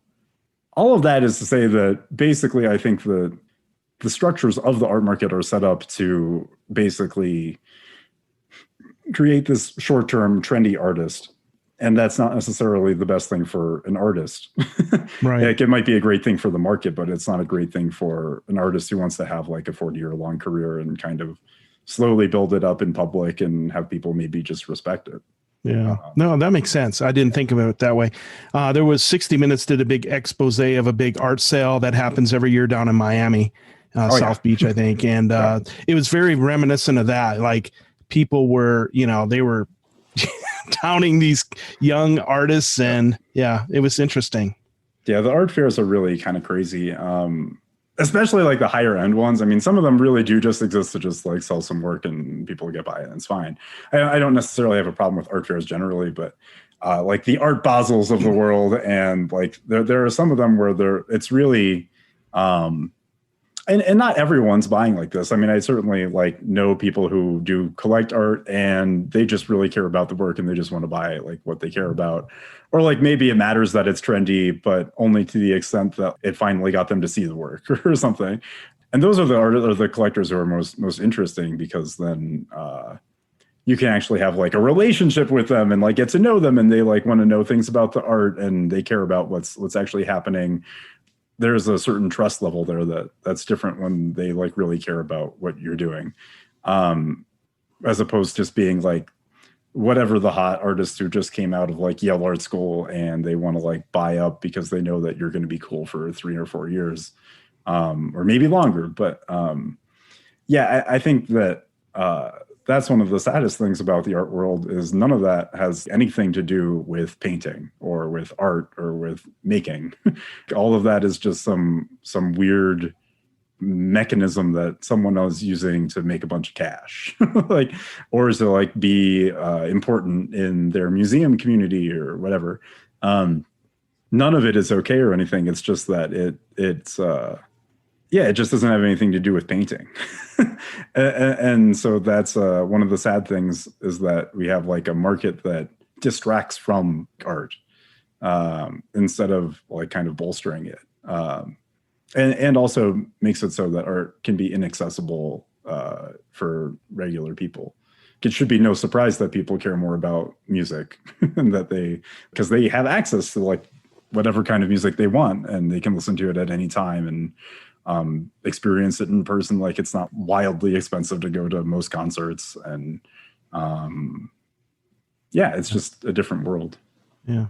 all of that is to say that basically I think the structures of the art market are set up to basically create this short-term trendy artist. And that's not necessarily the best thing for an artist. Right. Like, it might be a great thing for the market, but it's not a great thing for an artist who wants to have like a 40-year-long career and kind of slowly build it up in public and have people maybe just respect it. Yeah. No, that makes sense. I didn't think of it that way. There was 60 Minutes did a big expose of a big art sale that happens every year down in Miami, South Beach, I think. And it was very reminiscent of that. Like people were, they were downing these young artists and it was interesting. Yeah. The art fairs are really kind of crazy. Especially like the higher end ones. I mean, some of them really do just exist to just like sell some work and people get by it and it's fine. I don't necessarily have a problem with art fairs generally, but like the Art Basels of the world and like there are some of them where it's really and not everyone's buying like this. I mean, I certainly like know people who do collect art and they just really care about the work and they just want to buy like what they care about. Or like maybe it matters that it's trendy, but only to the extent that it finally got them to see the work or something. And those are the collectors who are most interesting because then you can actually have like a relationship with them and like get to know them and they like want to know things about the art and they care about what's actually happening. There's a certain trust level there that's different when they like really care about what you're doing, as opposed to just being like whatever the hot artist who just came out of like Yale Art School and they want to like buy up because they know that you're going to be cool for 3 or 4 years, or maybe longer. But I think that that's one of the saddest things about the art world is none of that has anything to do with painting or with art or with making. All of that is just some weird mechanism that someone is using to make a bunch of cash, like, or to like be important in their museum community or whatever. None of it is okay or anything. It's just that it just doesn't have anything to do with painting. and so that's one of the sad things is that we have like a market that distracts from art instead of like kind of bolstering it. And also makes it so that art can be inaccessible for regular people. It should be no surprise that people care more about music and that because they have access to like whatever kind of music they want and they can listen to it at any time and experience it in person. Like it's not wildly expensive to go to most concerts and it's just a different world. Yeah.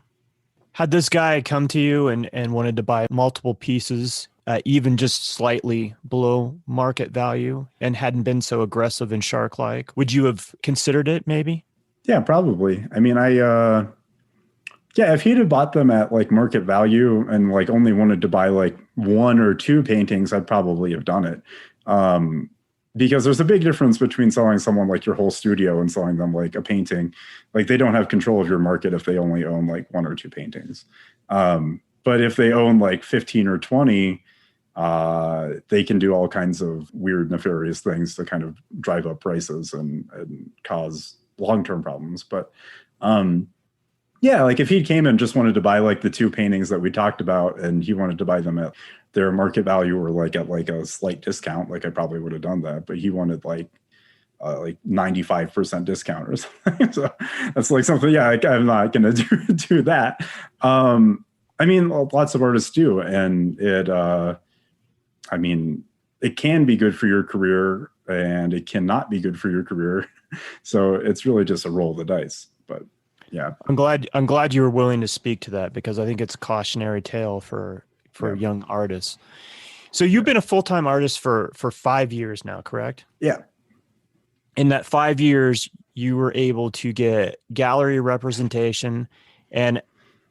Had this guy come to you and wanted to buy multiple pieces, even just slightly below market value and hadn't been so aggressive and shark-like, would you have considered it maybe? Yeah, probably. I mean, yeah, if he'd have bought them at like market value and like only wanted to buy like one or two paintings, I'd probably have done it. Um, because there's a big difference between selling someone like your whole studio and selling them like a painting. Like they don't have control of your market if they only own like one or two paintings. But if they own like 15 or 20, they can do all kinds of weird, nefarious things to kind of drive up prices and cause long-term problems. But yeah, like if he came and just wanted to buy like the two paintings that we talked about and he wanted to buy them at their market value or like at like a slight discount, like I probably would have done that. But he wanted like 95% discount or something. So that's like something, yeah, I'm not going to do that. I mean, lots of artists do. And I mean, it can be good for your career and it cannot be good for your career. So it's really just a roll of the dice. But yeah. I'm glad you were willing to speak to that, because I think it's a cautionary tale for young artists. So you've been a full-time artist for 5 years now, correct? Yeah. In that 5 years, you were able to get gallery representation, and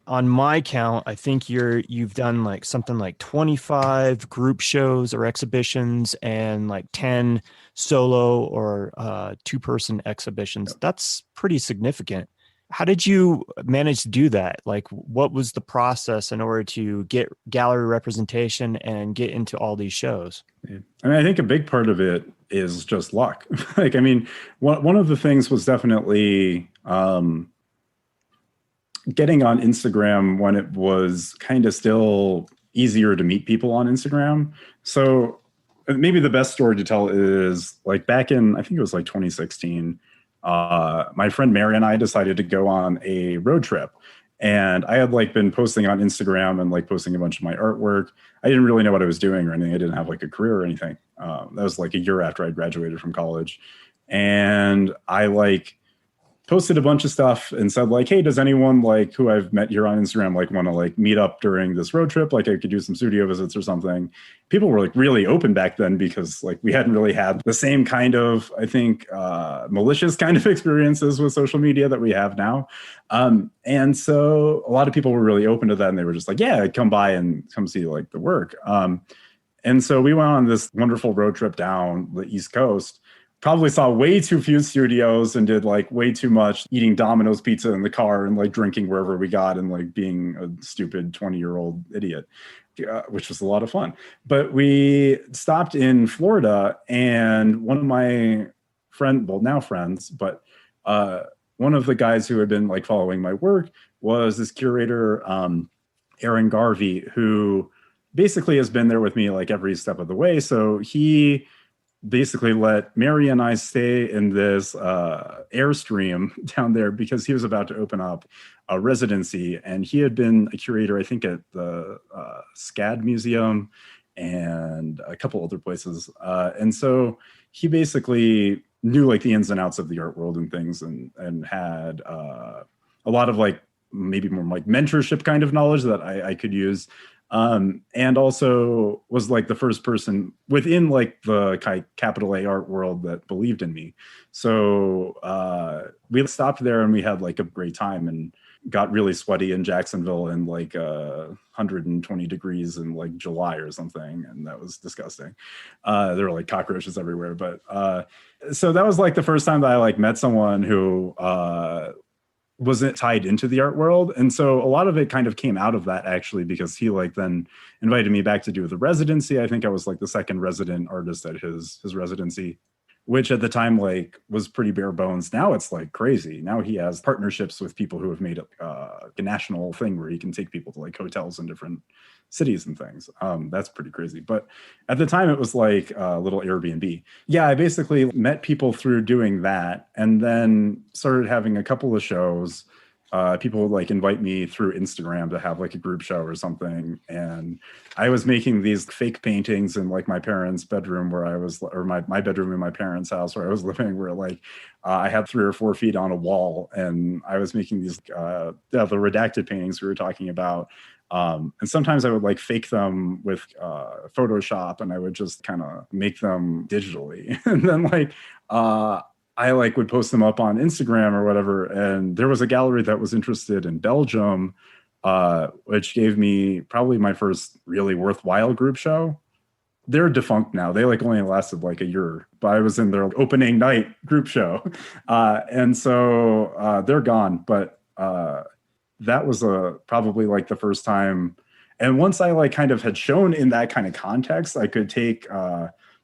on my count, I think you've done like something like 25 group shows or exhibitions and like 10 solo or two-person exhibitions. That's pretty significant. How did you manage to do that? Like, what was the process in order to get gallery representation and get into all these shows? I mean, I think a big part of it is just luck. Like, I mean, one of the things was definitely getting on Instagram when it was kind of still easier to meet people on Instagram. So maybe the best story to tell is like back in, I think it was like 2016, my friend Mary and I decided to go on a road trip. And I had like been posting on Instagram and like posting a bunch of my artwork. I didn't really know what I was doing or anything. I didn't have like a career or anything. That was like a year after I graduated from college. And I like posted a bunch of stuff and said like, hey, does anyone like who I've met here on Instagram like want to like meet up during this road trip? Like I could do some studio visits or something. People were like really open back then because like we hadn't really had the same kind of, I think, malicious kind of experiences with social media that we have now. And so a lot of people were really open to that and they were just like, yeah, come by and come see like the work. And so we went on this wonderful road trip down the East Coast. Probably saw way too few studios and did like way too much eating Domino's pizza in the car and like drinking wherever we got and like being a stupid 20-year-old idiot, which was a lot of fun. But we stopped in Florida and one of my now friends, but one of the guys who had been like following my work was this curator, Aaron Garvey, who basically has been there with me like every step of the way. So he basically let Mary and I stay in this Airstream down there because he was about to open up a residency. And he had been a curator, I think, at the SCAD Museum and a couple other places. And so he basically knew like the ins and outs of the art world and things and had a lot of like maybe more like mentorship kind of knowledge that I could use. And also was like the first person within like the capital A art world that believed in me. So we stopped there and we had like a great time and got really sweaty in Jacksonville in like 120 degrees in like July or something. And that was disgusting. There were like cockroaches everywhere. But so that was like the first time that I like met someone who wasn't tied into the art world. And so a lot of it kind of came out of that actually, because he like then invited me back to do the residency. I think I was like the second resident artist at his residency, which at the time like was pretty bare bones. Now it's like crazy. Now he has partnerships with people who have made a national thing where he can take people to like hotels in different cities and things. That's pretty crazy. But at the time it was like a little Airbnb. Yeah, I basically met people through doing that and then started having a couple of shows. People would like invite me through Instagram to have like a group show or something. And I was making these fake paintings in like my parents' bedroom where I was, or my bedroom in my parents' house where I was living, where like I had 3 or 4 feet on a wall and I was making these, the redacted paintings we were talking about. And sometimes I would like fake them with Photoshop and I would just kind of make them digitally. And then like, I like would post them up on Instagram or whatever. And there was a gallery that was interested in Belgium, which gave me probably my first really worthwhile group show. They're defunct now. They like only lasted like a year, but I was in their opening night group show. And so they're gone, but that was probably like the first time. And once I like kind of had shown in that kind of context, I could take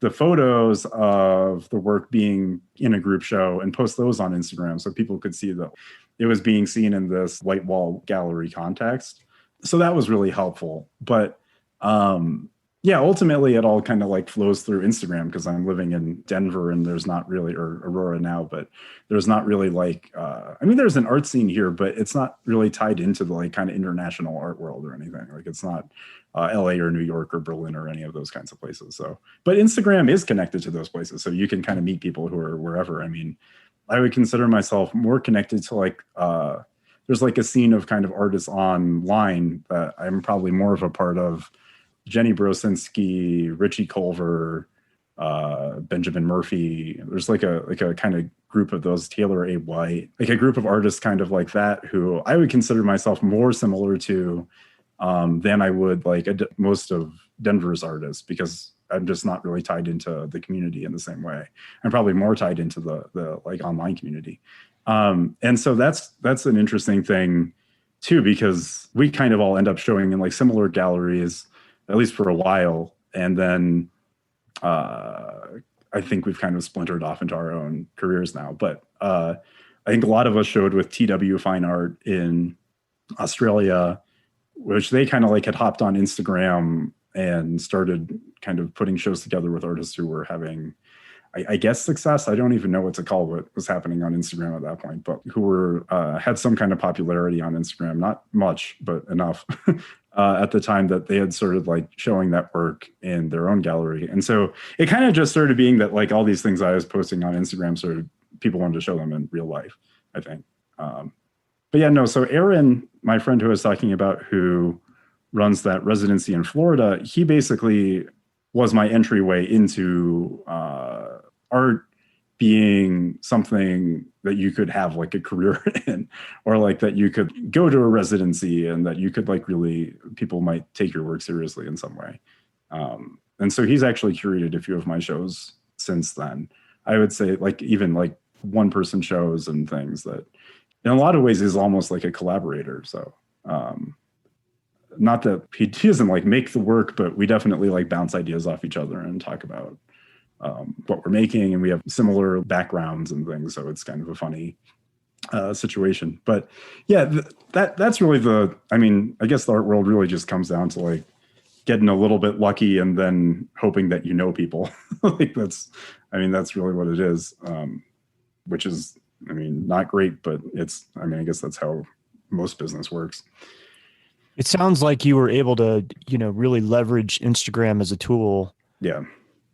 the photos of the work being in a group show and post those on Instagram so people could see that it was being seen in this white wall gallery context. So that was really helpful. But yeah, ultimately it all kind of like flows through Instagram because I'm living in Denver and there's not really, or Aurora now, but there's not really like, I mean, there's an art scene here, but it's not really tied into the like kind of international art world or anything. Like it's not LA or New York or Berlin or any of those kinds of places. So, but Instagram is connected to those places. So you can kind of meet people who are wherever. I mean, I would consider myself more connected to like, there's like a scene of kind of artists online that I'm probably more of a part of. Jenny Brosinski, Richie Culver, Benjamin Murphy. There's like a kind of group of those, Taylor A. White, like a group of artists kind of like that who I would consider myself more similar to than I would like most of Denver's artists, because I'm just not really tied into the community in the same way. I'm probably more tied into the like online community. And so that's an interesting thing too, because we kind of all end up showing in like similar galleries, at least for a while. And then I think we've kind of splintered off into our own careers now. But I think a lot of us showed with TWFINEART in Australia, which they kind of like had hopped on Instagram and started kind of putting shows together with artists who were having, I guess, success. I don't even know what to call what was happening on Instagram at that point, but who were had some kind of popularity on Instagram, not much, but enough at the time that they had started like showing that work in their own gallery. And so it kind of just started being that like all these things I was posting on Instagram, sort of people wanted to show them in real life, I think. But yeah, no, so Aaron, my friend who I was talking about, who runs that residency in Florida, he basically was my entryway into art being something that you could have like a career in, or like that you could go to a residency and that you could like really, people might take your work seriously in some way. And so he's actually curated a few of my shows since then. I would say like even like one person shows and things that in a lot of ways is almost like a collaborator. So not that he doesn't like make the work, but we definitely like bounce ideas off each other and talk about what we're making, and we have similar backgrounds and things. So it's kind of a funny situation. But yeah, that's really I mean, I guess the art world really just comes down to like getting a little bit lucky and then hoping that you know people. Like that's really what it is, which is, I mean, not great, but I guess that's how most business works. It sounds like you were able to, really leverage Instagram as a tool. Yeah.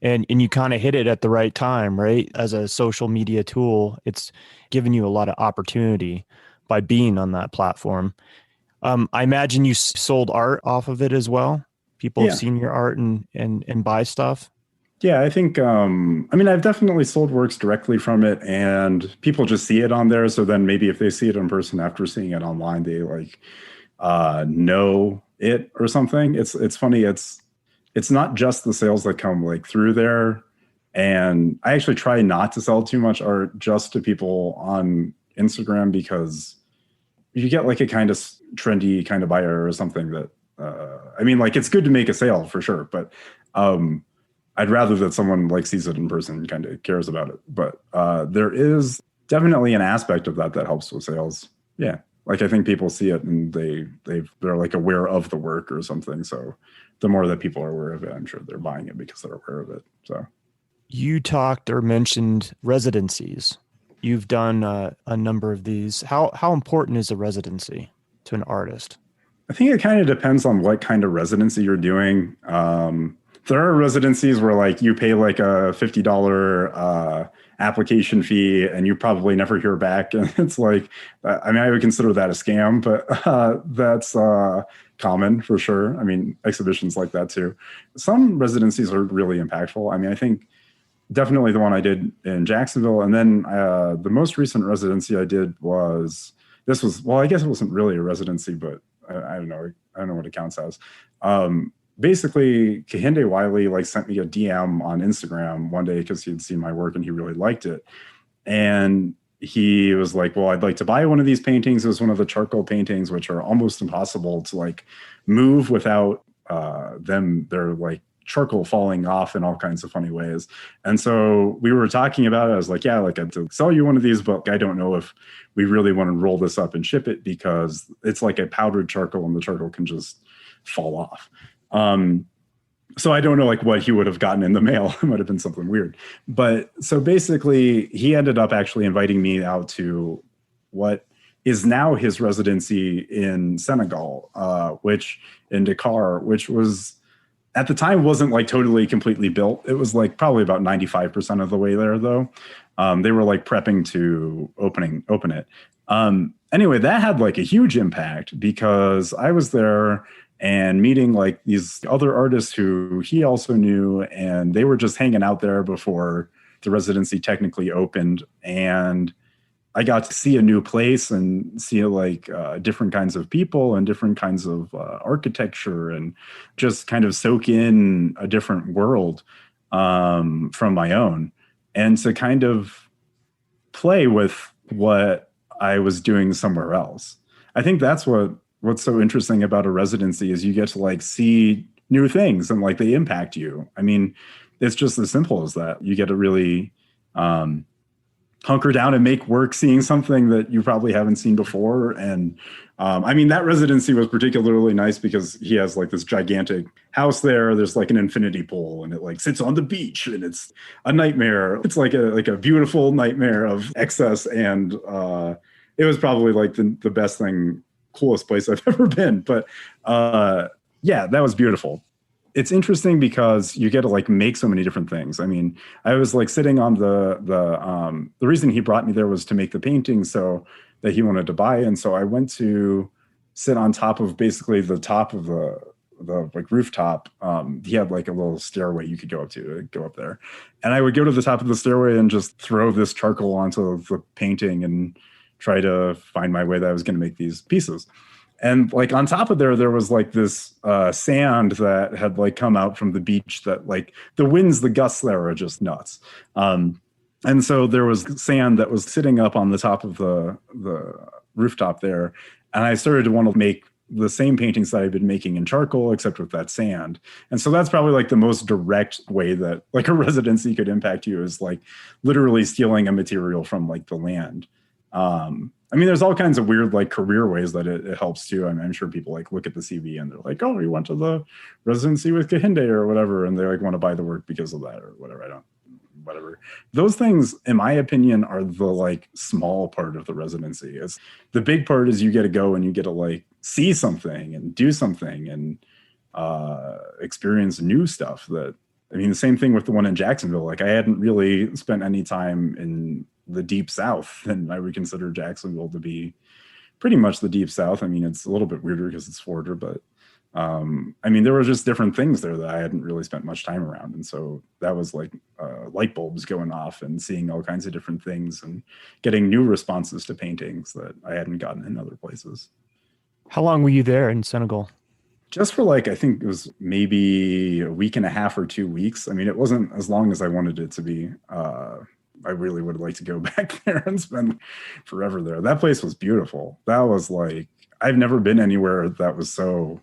And you kind of hit it at the right time, right? As a social media tool, it's given you a lot of opportunity by being on that platform. I imagine you sold art off of it as well. People have seen your art and buy stuff. Yeah, I think, I've definitely sold works directly from it, and people just see it on there. So then maybe if they see it in person after seeing it online, they like know it or something. It's funny. It's not just the sales that come like through there. And I actually try not to sell too much art just to people on Instagram, because you get like a kind of trendy kind of buyer or something that, it's good to make a sale for sure, but I'd rather that someone like sees it in person and kind of cares about it. But there is definitely an aspect of that helps with sales. Yeah. Like I think people see it and they're like aware of the work or something. So the more that people are aware of it, I'm sure they're buying it because they're aware of it. So you talked or mentioned residencies. You've done a number of these. How important is a residency to an artist? I think it kind of depends on what kind of residency you're doing. There are residencies where like you pay like a $50 application fee and you probably never hear back. And it's like, I would consider that a scam, but that's common for sure. Exhibitions like that too. Some residencies are really impactful. I think definitely the one I did in Jacksonville. And then the most recent residency I did was, well, I guess it wasn't really a residency, but I don't know. I don't know what it counts as. Basically, Kehinde Wiley like sent me a DM on Instagram one day because he had seen my work and he really liked it. And he was like, well, I'd like to buy one of these paintings. It was one of the charcoal paintings, which are almost impossible to like move without they're like charcoal falling off in all kinds of funny ways. And so we were talking about it. I was like, yeah, like I'd sell you one of these, but I don't know if we really want to roll this up and ship it because it's like a powdered charcoal and the charcoal can just fall off. So I don't know like what he would have gotten in the mail. It might have been something weird. But so basically he ended up actually inviting me out to what is now his residency in Senegal, in Dakar, which was at the time wasn't like totally completely built. It was like probably about 95% of the way there though. They were like prepping to open it. Anyway, that had like a huge impact because I was there and meeting like these other artists who he also knew, and they were just hanging out there before the residency technically opened. And I got to see a new place and see like different kinds of people and different kinds of architecture and just kind of soak in a different world from my own, and to kind of play with what I was doing somewhere else. I think that's what's so interesting about a residency is you get to like see new things and like they impact you. I mean, it's just as simple as that. You get to really hunker down and make work seeing something that you probably haven't seen before. And I mean, that residency was particularly nice because he has like this gigantic house there. There's like an infinity pool and it like sits on the beach and it's a nightmare. It's like a beautiful nightmare of excess. And it was probably like the best thing, coolest place I've ever been. But yeah, that was beautiful. It's interesting because you get to like make so many different things. I mean, I was like sitting on the reason he brought me there was to make the painting so that he wanted to buy. And so I went to sit on top of basically the top of the like rooftop. He had like a little stairway you could go up there. And I would go to the top of the stairway and just throw this charcoal onto the painting and try to find my way that I was going to make these pieces. And like on top of there was like this sand that had like come out from the beach that like the winds, the gusts there are just nuts. And so there was sand that was sitting up on the top of the rooftop there. And I started to want to make the same paintings that I've been making in charcoal, except with that sand. And so that's probably like the most direct way that like a residency could impact you is like literally stealing a material from like the land. I mean, there's all kinds of weird like career ways that it helps too. I mean, I'm sure people like look at the CV and they're like, oh, you went to the residency with Kehinde or whatever. And they like want to buy the work because of that or whatever. Whatever. Those things, in my opinion, are the like small part of the residency. It's the big part is you get to go and you get to like see something and do something and experience new stuff that, I mean, the same thing with the one in Jacksonville. Like I hadn't really spent any time in the deep South, and I would consider Jacksonville to be pretty much the deep South. I mean, it's a little bit weirder because it's Florida, but I mean, there were just different things there that I hadn't really spent much time around. And so that was like light bulbs going off and seeing all kinds of different things and getting new responses to paintings that I hadn't gotten in other places. How long were you there in Senegal? Just for like, I think it was maybe a week and a half or 2 weeks. I mean, it wasn't as long as I wanted it to be. I really would like to go back there and spend forever there. That place was beautiful. That was like, I've never been anywhere that was so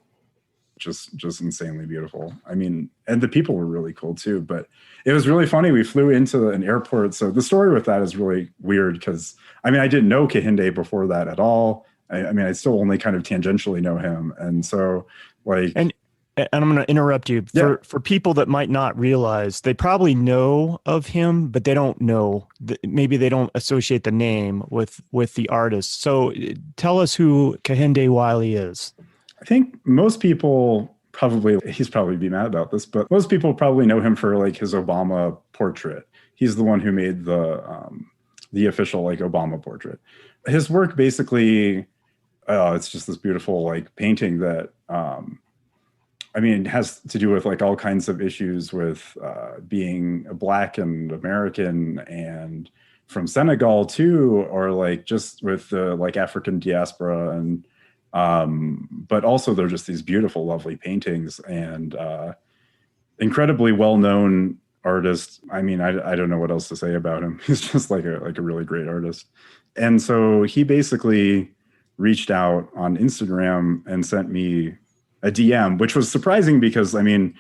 just insanely beautiful. I mean, and the people were really cool too, but it was really funny. We flew into an airport. So the story with that is really weird because, I mean, I didn't know Kehinde before that at all. I mean, I still only kind of tangentially know him. And so like... And I'm going to interrupt you. For people that might not realize, they probably know of him, but they don't know, maybe they don't associate the name with the artist. So tell us who Kehinde Wiley is. I think most people he's probably be mad about this, but most people probably know him for like his Obama portrait. He's the one who made the official like Obama portrait. His work basically, it's just this beautiful like painting that, I mean, it has to do with like all kinds of issues with being a Black and American and from Senegal too, or like just with the like African diaspora. And but also they're just these beautiful, lovely paintings and incredibly well-known artist. I mean, I don't know what else to say about him. He's just like a really great artist. And so he basically reached out on Instagram and sent me a DM, which was surprising because, I mean,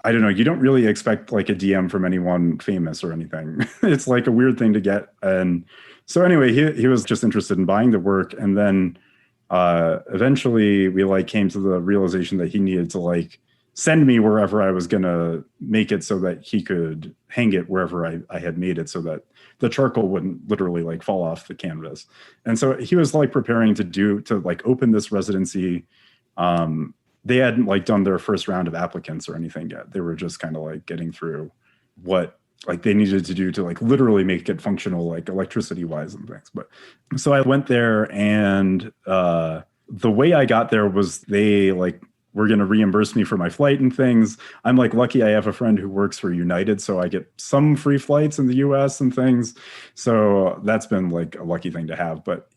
I don't know, you don't really expect like a DM from anyone famous or anything. It's like a weird thing to get. And so anyway, he was just interested in buying the work. And then eventually we like came to the realization that he needed to like send me wherever I was going to make it so that he could hang it wherever I had made it so that the charcoal wouldn't literally like fall off the canvas. And so he was like preparing to like open this residency. They hadn't like done their first round of applicants or anything yet. They were just kind of like getting through what like they needed to do to like literally make it functional, like electricity wise and things. But so I went there and the way I got there was they like were going to reimburse me for my flight and things. I'm like lucky I have a friend who works for United, so I get some free flights in the US and things. So that's been like a lucky thing to have. But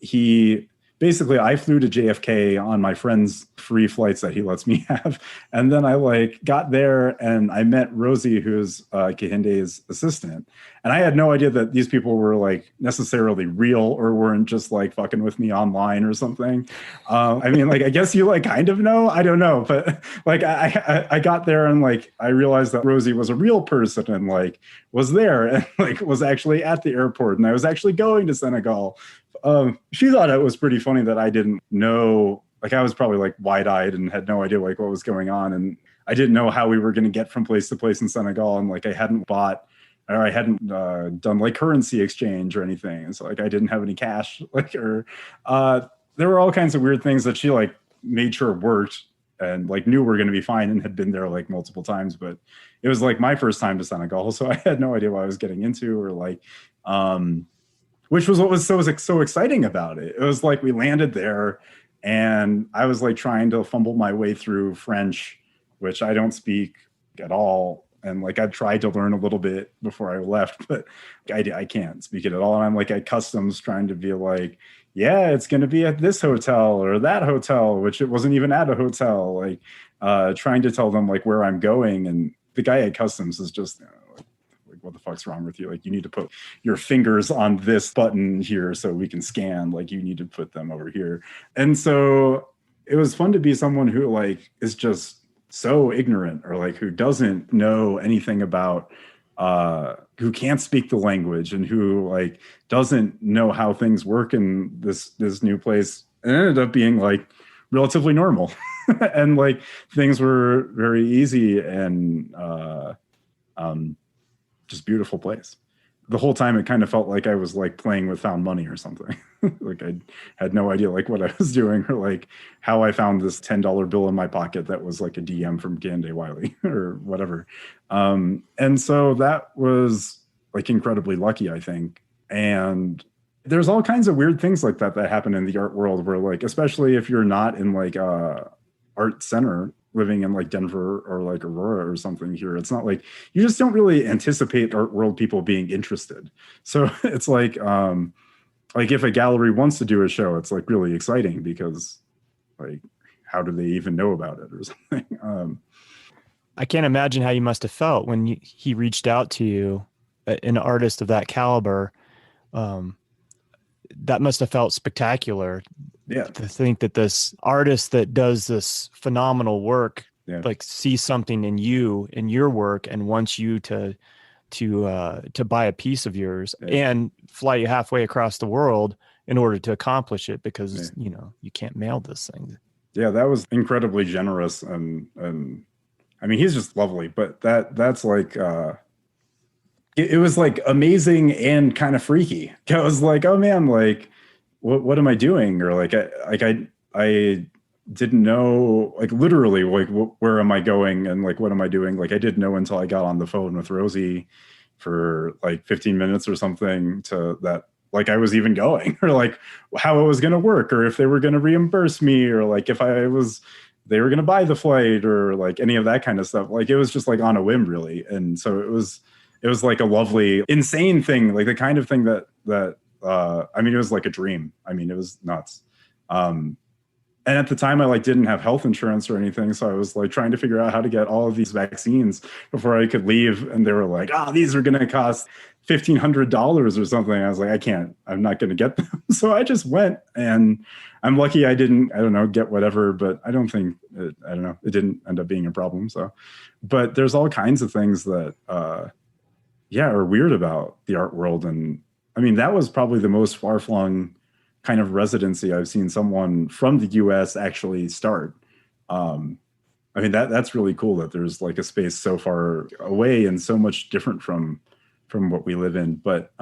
basically, I flew to JFK on my friend's free flights that he lets me have. And then I like got there and I met Rosie, who's Kehinde's assistant. And I had no idea that these people were like necessarily real or weren't just like fucking with me online or something. I mean, like, I guess you like kind of know, I don't know. But like, I got there and like, I realized that Rosie was a real person and like was there and like was actually at the airport and I was actually going to Senegal. She thought it was pretty funny that I didn't know, like I was probably like wide-eyed and had no idea like what was going on. And I didn't know how we were going to get from place to place in Senegal. And like I hadn't done like currency exchange or anything. And so like I didn't have any cash, like, or there were all kinds of weird things that she like made sure worked and like knew were going to be fine and had been there like multiple times. But it was like my first time to Senegal. So I had no idea what I was getting into or like, which was what was so exciting about it. It was like we landed there and I was like trying to fumble my way through French, which I don't speak at all. And like I tried to learn a little bit before I left, but I can't speak it at all. And I'm like at customs trying to be like, yeah, it's going to be at this hotel or that hotel, which it wasn't even at a hotel, like trying to tell them like where I'm going. And the guy at customs is just, what the fuck's wrong with you? Like, you need to put your fingers on this button here so we can scan. Like, you need to put them over here. And so it was fun to be someone who like is just so ignorant or like who doesn't know anything about who can't speak the language and who like doesn't know how things work in this new place. And it ended up being like relatively normal and like things were very easy and just beautiful place. The whole time it kind of felt like I was like playing with found money or something. Like I had no idea like what I was doing or like how I found this $10 bill in my pocket that was like a DM from Gande Wiley or whatever. And so that was like incredibly lucky, I think. And there's all kinds of weird things like that happen in the art world where like, especially if you're not in like a art center living in like Denver or like Aurora or something here, it's not like you just don't really anticipate art world people being interested. So it's like if a gallery wants to do a show, it's like really exciting because like, how do they even know about it or something? I can't imagine how you must have felt when he reached out to you, an artist of that caliber. That must have felt spectacular. Yeah. To think that this artist that does this phenomenal work, like sees something in you, in your work, and wants you to buy a piece of yours and fly you halfway across the world in order to accomplish it because, you know, you can't mail this thing. Yeah, that was incredibly generous. And I mean, he's just lovely, but that's like, it was like amazing and kind of freaky. I was like, oh man, like, what am I doing? Or like, I didn't know, like literally, like where am I going? And like, what am I doing? Like, I didn't know until I got on the phone with Rosie for like 15 minutes or something to that, like I was even going or like how it was going to work or if they were going to reimburse me or like if I was they were going to buy the flight or like any of that kind of stuff. Like it was just like on a whim, really. And so it was like a lovely, insane thing, like the kind of thing that I mean, it was like a dream. I mean, it was nuts. And at the time I like didn't have health insurance or anything. So I was like trying to figure out how to get all of these vaccines before I could leave. And they were like, oh, these are going to cost $1,500 or something. I was like, I'm not going to get them. So I just went, and I'm lucky I didn't, I don't know, get whatever, but I don't know. It didn't end up being a problem. So, but there's all kinds of things that, are weird about the art world. And I mean, that was probably the most far-flung kind of residency I've seen someone from the US actually start. I mean, that's really cool that there's like a space so far away and so much different from what we live in. But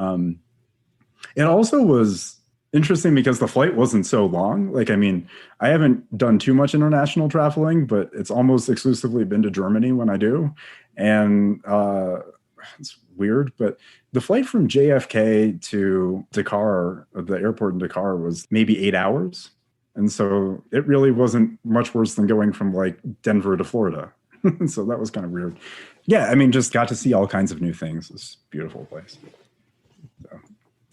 it also was interesting because the flight wasn't so long. Like, I mean, I haven't done too much international traveling, but it's almost exclusively been to Germany when I do. And it's weird, but the flight from JFK to Dakar, the airport in Dakar, was maybe 8 hours. And so it really wasn't much worse than going from like Denver to Florida. So that was kind of weird. Yeah, I mean, just got to see all kinds of new things. It's a beautiful place. So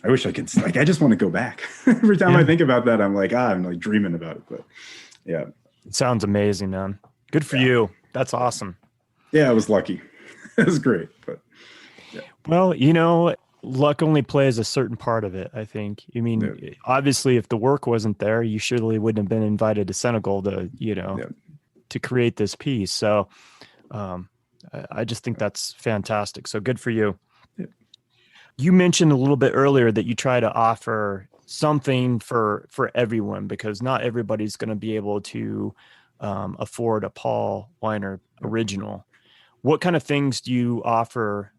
I wish I could, like, I just want to go back. Every time I think about that, I'm like, I'm like dreaming about it. But yeah. It sounds amazing, man. Good for you. That's awesome. Yeah, I was lucky. It was great. But well, luck only plays a certain part of it, I think. I mean, obviously, if the work wasn't there, you surely wouldn't have been invited to Senegal to, to create this piece. So I just think that's fantastic. So good for you. Yeah. You mentioned a little bit earlier that you try to offer something for everyone, because not everybody's going to be able to afford a Paul Weiner original. What kind of things do you offer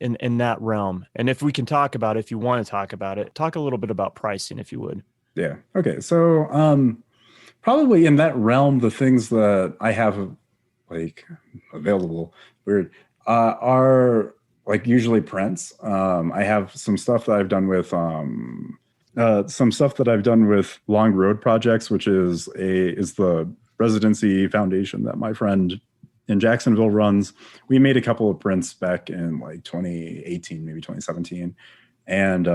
in that realm? And if we can talk about it, if you want to talk about it, talk a little bit about pricing, if you would. Yeah. Okay. So probably in that realm, the things that I have like available are like usually prints. I have some stuff that I've done with Long Road Projects, which is the residency foundation that my friend in Jacksonville runs. We made a couple of prints back in like 2018, maybe 2017. And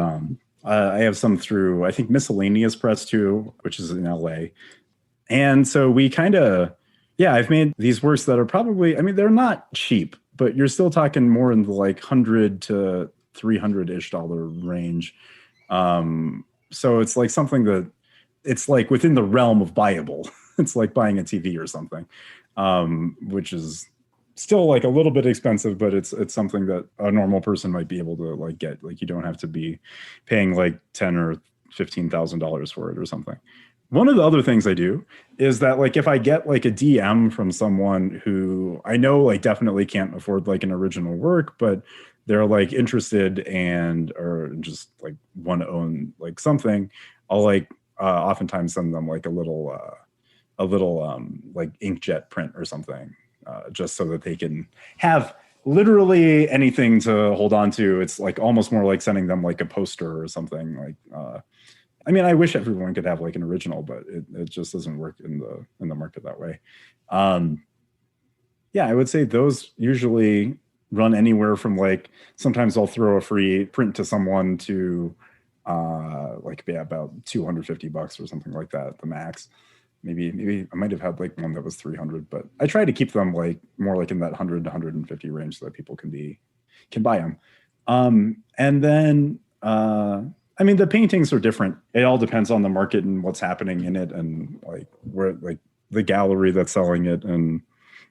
I have some through, I think, Miscellaneous Press too, which is in LA. And so we kind of, I've made these works that are probably, I mean, they're not cheap, but you're still talking more in the like $100 to $300-ish range. So it's like something that it's like within the realm of buyable. It's like buying a TV or something. Which is still like a little bit expensive, but it's something that a normal person might be able to like get. Like you don't have to be paying like $10,000 or $15,000 for it or something. One of the other things I do is that like if I get like a DM from someone who I know like definitely can't afford like an original work, but they're like interested or just like want to own like something, I'll like oftentimes send them like a little like inkjet print or something, just so that they can have literally anything to hold on to. It's like almost more like sending them like a poster or something. Like, I mean, I wish everyone could have like an original, but it just doesn't work in the market that way. I would say those usually run anywhere from like, sometimes I'll throw a free print to someone to about $250 or something like that, the max. Maybe I might have had like one that was 300, but I try to keep them like more like in that 100 to 150 range so that people can buy them. And then, I mean, the paintings are different. It all depends on the market and what's happening in it, and like where, like the gallery that's selling it, and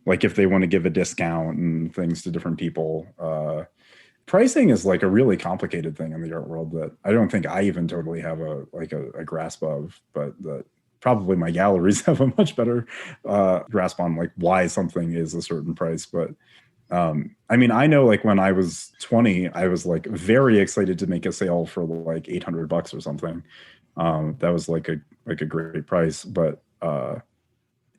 like if they want to give a discount and things to different people. Pricing is like a really complicated thing in the art world that I don't think I even totally have a grasp of, but that probably my galleries have a much better grasp on like why something is a certain price. But I mean, I know like when I was 20, I was like very excited to make a sale for like $800 or something. That was like a great price, but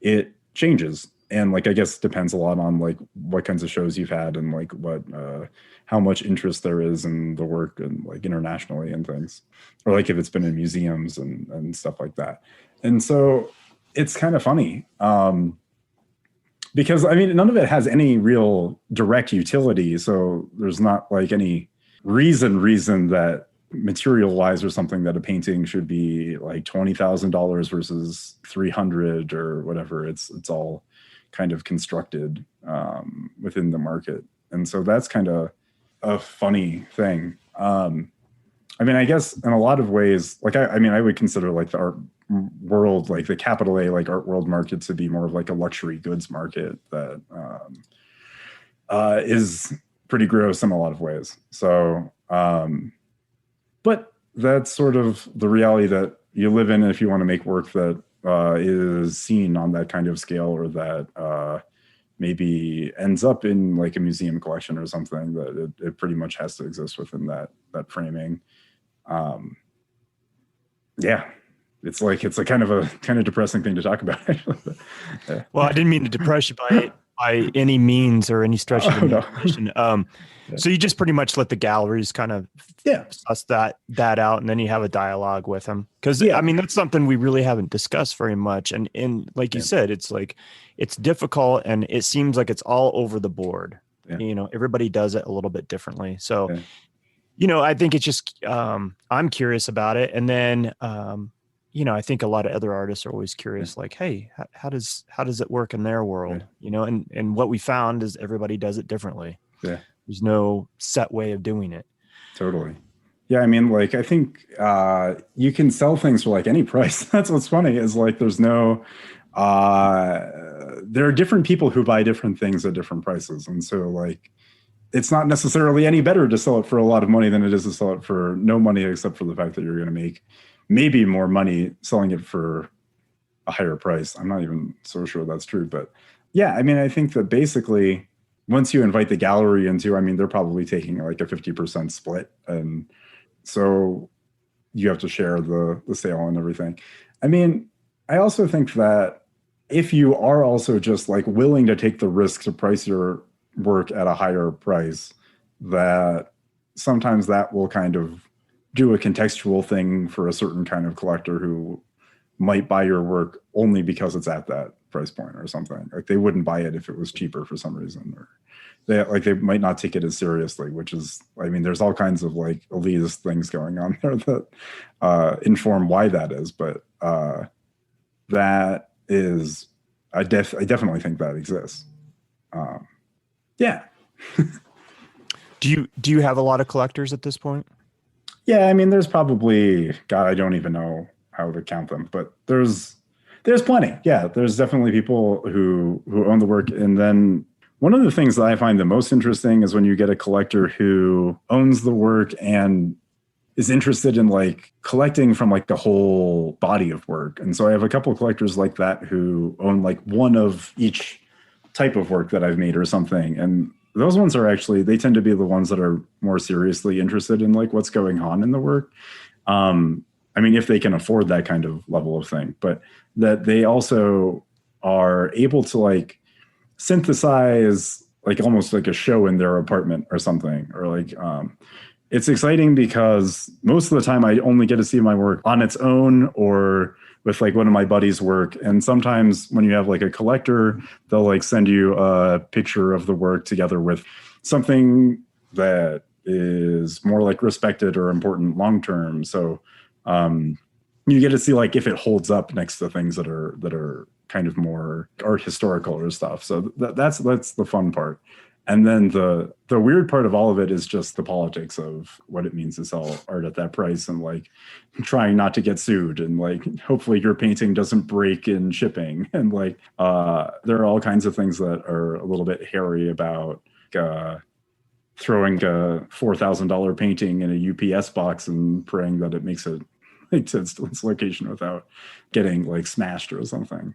it changes. And like, I guess depends a lot on like what kinds of shows you've had and like what, how much interest there is in the work and like internationally and things, or like if it's been in museums and stuff like that. And so it's kind of funny. Because I mean, none of it has any real direct utility. So there's not like any reason that material wise or something that a painting should be like $20,000 versus 300 or whatever. It's all kind of constructed within the market. And so that's kind of a funny thing. I mean, I guess in a lot of ways, like, I mean, I would consider like the art world, like the capital A, like art world market to be more of like a luxury goods market that is pretty gross in a lot of ways. So, but that's sort of the reality that you live in if you want to make work that is seen on that kind of scale, or that maybe ends up in like a museum collection or something, that it pretty much has to exist within that framing. Yeah, it's a kind of depressing thing to talk about. Yeah. Well, I didn't mean to depress you by any means or any stretch of the imagination. So you just pretty much let the galleries kind of suss that out, and then you have a dialogue with them. Because I mean, that's something we really haven't discussed very much. And like you said, it's like, it's difficult, and it seems like it's all over the board. Yeah. You know, everybody does it a little bit differently. So, you know, I think it's just, I'm curious about it. And then, you know, I think a lot of other artists are always curious, like, hey, how does it work in their world? You know, and what we found is everybody does it differently. Yeah. There's no set way of doing it. Totally. Yeah. I mean, like, I think you can sell things for like any price. That's what's funny, is like, there's no, there are different people who buy different things at different prices. And so like, it's not necessarily any better to sell it for a lot of money than it is to sell it for no money, except for the fact that you're going to make maybe more money selling it for a higher price. I'm not even so sure that's true, but yeah, I mean, I think that basically once you invite the gallery into, I mean, they're probably taking like a 50% split. And so you have to share the sale and everything. I mean, I also think that if you are also just like willing to take the risk to price your work at a higher price, that sometimes that will kind of do a contextual thing for a certain kind of collector who might buy your work only because it's at that price point or something. Like, they wouldn't buy it if it was cheaper for some reason, or they might not take it as seriously, which is, I mean, there's all kinds of like elitist things going on there that inform why that is. But that is, I definitely think that exists. Yeah. Do you have a lot of collectors at this point? Yeah, I mean, there's probably, God, I don't even know how to count them, but there's plenty. Yeah, there's definitely people who own the work. And then one of the things that I find the most interesting is when you get a collector who owns the work and is interested in like collecting from like the whole body of work. And so I have a couple of collectors like that who own like one of each type of work that I've made or something. And those ones are actually, they tend to be the ones that are more seriously interested in like what's going on in the work. I mean, if they can afford that kind of level of thing, but that they also are able to like synthesize like almost like a show in their apartment or something, or like, it's exciting because most of the time I only get to see my work on its own or with like one of my buddies' work. And sometimes when you have like a collector, they'll like send you a picture of the work together with something that is more like respected or important long-term. So you get to see like if it holds up next to things that are kind of more art historical or stuff. So that's the fun part. And then the weird part of all of it is just the politics of what it means to sell art at that price, and like trying not to get sued, and like hopefully your painting doesn't break in shipping. And like there are all kinds of things that are a little bit hairy about throwing a $4,000 painting in a UPS box and praying that it makes it to its location without getting like smashed or something.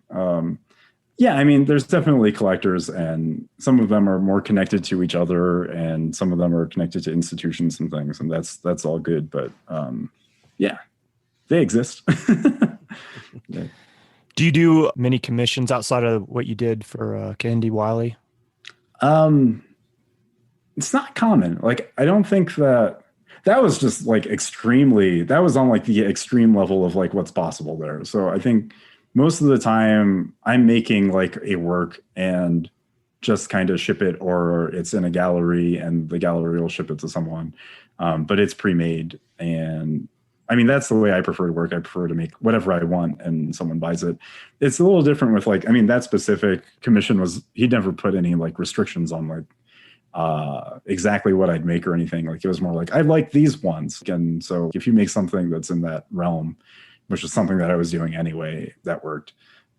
Yeah, I mean, there's definitely collectors, and some of them are more connected to each other, and some of them are connected to institutions and things, and that's all good. But yeah, they exist. Yeah. Do you do many commissions outside of what you did for Candy Wiley? It's not common. Like, I don't think that was just like extremely. That was on like the extreme level of like what's possible there. So I think most of the time I'm making like a work and just kind of ship it, or it's in a gallery and the gallery will ship it to someone. But it's pre-made. And I mean, that's the way I prefer to work. I prefer to make whatever I want and someone buys it. It's a little different with like, I mean, that specific commission he never put any like restrictions on like exactly what I'd make or anything. Like it was more like, I like these ones. And so if you make something that's in that realm, which is something that I was doing anyway, that worked.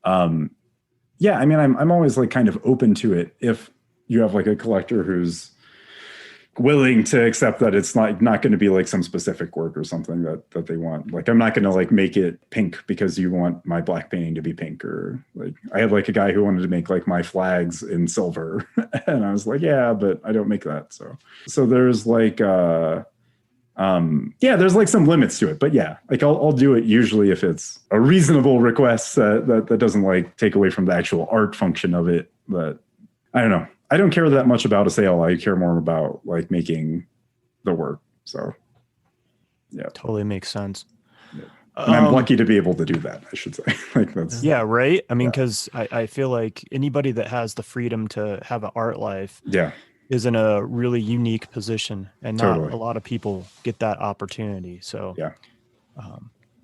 Yeah, I mean, I'm always like kind of open to it if you have like a collector who's willing to accept that it's not going to be like some specific work or something that they want. Like I'm not going to like make it pink because you want my black painting to be pink, or like I had like a guy who wanted to make like my flags in silver and I was like, yeah, but I don't make that. So there's like yeah, there's like some limits to it, but yeah, like I'll do it usually if it's a reasonable request that doesn't like take away from the actual art function of it. But I don't know. I don't care that much about a sale. I care more about like making the work. So yeah, totally makes sense. Yeah. And I'm lucky to be able to do that, I should say. Like that's right. I mean, because I feel like anybody that has the freedom to have an art life, is in a really unique position, and not a lot of people get that opportunity. So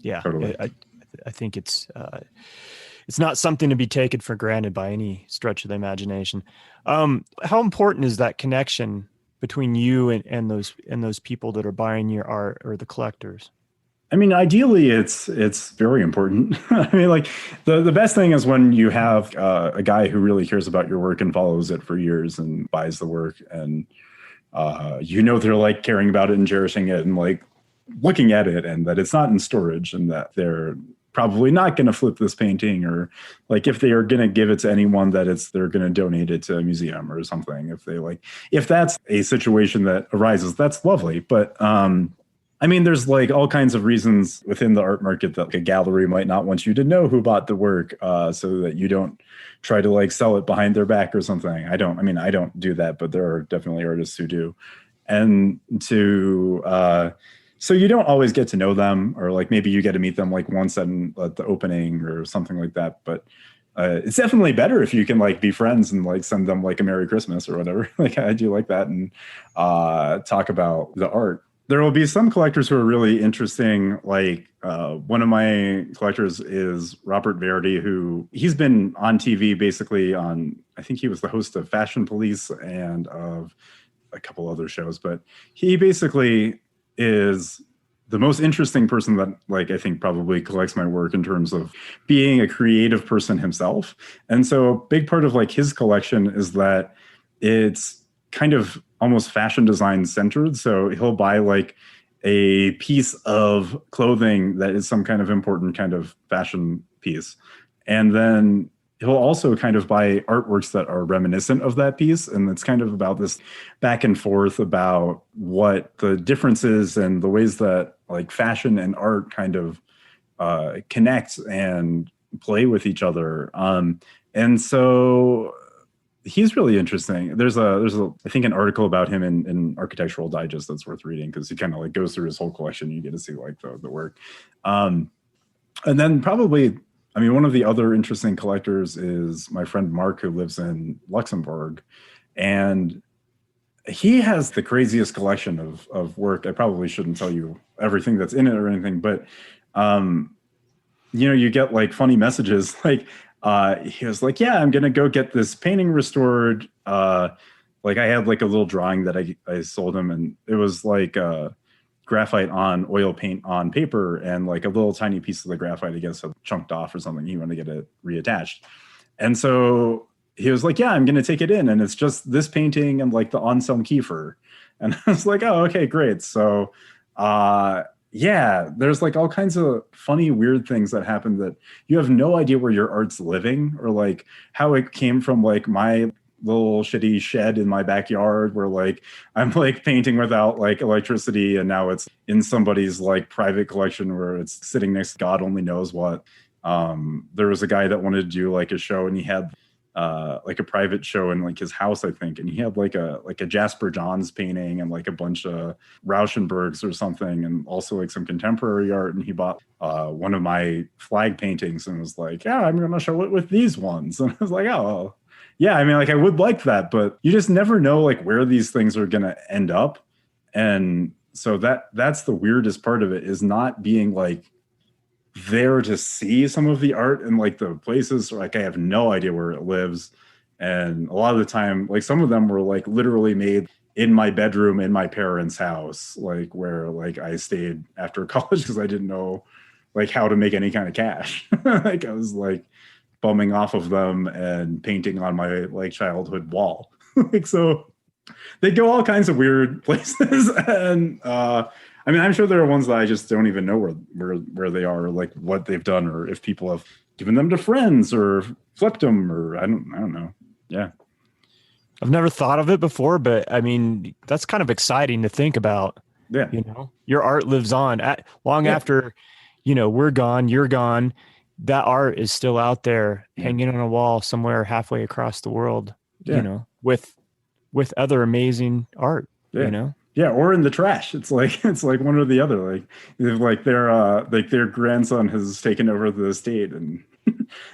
totally. I think it's not something to be taken for granted by any stretch of the imagination. How important is that connection between you and those people that are buying your art, or the collectors? I mean, ideally, it's very important. I mean, like the best thing is when you have a guy who really cares about your work and follows it for years and buys the work, and they're like caring about it and cherishing it and like looking at it, and that it's not in storage, and that they're probably not going to flip this painting, or like if they are going to give it to anyone, that they're going to donate it to a museum or something. If that's a situation that arises, that's lovely. But I mean, there's like all kinds of reasons within the art market that like a gallery might not want you to know who bought the work, so that you don't try to like sell it behind their back or something. I don't do that, but there are definitely artists who do. And so you don't always get to know them, or like maybe you get to meet them like once at the opening or something like that. But it's definitely better if you can like be friends and like send them like a Merry Christmas or whatever. Like I do like that, and talk about the art. There will be some collectors who are really interesting. Like one of my collectors is Robert Verdi, he's been on TV basically I think he was the host of Fashion Police and of a couple other shows, but he basically is the most interesting person that like I think probably collects my work in terms of being a creative person himself. And so a big part of like his collection is that it's kind of almost fashion design centered. So he'll buy like a piece of clothing that is some kind of important kind of fashion piece. And then he'll also kind of buy artworks that are reminiscent of that piece. And it's kind of about this back and forth about what the differences and the ways that like fashion and art kind of connect and play with each other. And so he's really interesting. There's I think an article about him in Architectural Digest that's worth reading, because he kind of like goes through his whole collection. You get to see like the work. And then probably, I mean, one of the other interesting collectors is my friend Mark, who lives in Luxembourg, and he has the craziest collection of work. I probably shouldn't tell you everything that's in it or anything, but you get like funny messages like, he was like, yeah, I'm going to go get this painting restored. Like I had like a little drawing that I sold him, and it was like graphite on oil paint on paper, and like a little tiny piece of the graphite, I guess, had chunked off or something. He wanted to get it reattached. And so he was like, yeah, I'm going to take it in. And it's just this painting and like the Anselm Kiefer. And I was like, oh, okay, great. So, yeah, there's like all kinds of funny, weird things that happen that you have no idea where your art's living, or like how it came from like my little shitty shed in my backyard where like I'm like painting without like electricity, and now it's in somebody's like private collection where it's sitting next to God only knows what. There was a guy that wanted to do like a show, and he had like a private show in like his house, I think, and he had like a Jasper Johns painting and like a bunch of Rauschenbergs or something, and also like some contemporary art. And he bought one of my flag paintings and was like, "Yeah, I'm gonna show it with these ones." And I was like, "Oh, well, yeah, I mean, like I would like that, but you just never know like where these things are gonna end up." And so that's the weirdest part of it, is not being like there to see some of the art and like the places. Like I have no idea where it lives, and a lot of the time like some of them were like literally made in my bedroom in my parents' house, like where like I stayed after college because I didn't know like how to make any kind of cash. Like I was like bumming off of them and painting on my like childhood wall. Like so they go all kinds of weird places. And I mean, I'm sure there are ones that I just don't even know where they are, or like what they've done, or if people have given them to friends or flipped them, or I don't know. Yeah. I've never thought of it before, but I mean, that's kind of exciting to think about. Yeah. You know, your art lives on long after, you know, we're gone, you're gone. That art is still out there hanging on a wall somewhere halfway across the world, you know, with other amazing art, you know? Yeah, or in the trash. It's like one or the other. Like their grandson has taken over the estate and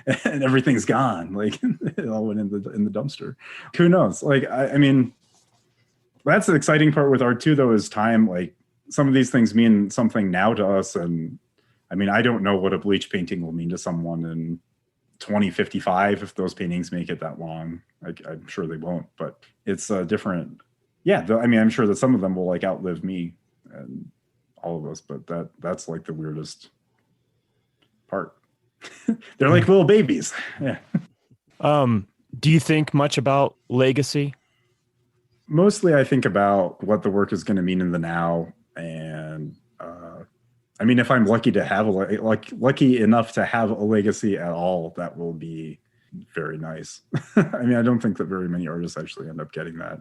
and everything's gone. Like it all went in the dumpster. Who knows? Like I mean, that's the exciting part with art too, though, is time. Like some of these things mean something now to us, and I mean, I don't know what a bleach painting will mean to someone in 2055 if those paintings make it that long. Like I'm sure they won't, but it's different. Yeah, I mean, I'm sure that some of them will like outlive me and all of us, but that's like the weirdest part. They're like little babies. Yeah. Do you think much about legacy? Mostly I think about what the work is going to mean in the now. And I mean, if I'm lucky to have lucky enough to have a legacy at all, that will be very nice. I mean, I don't think that very many artists actually end up getting that.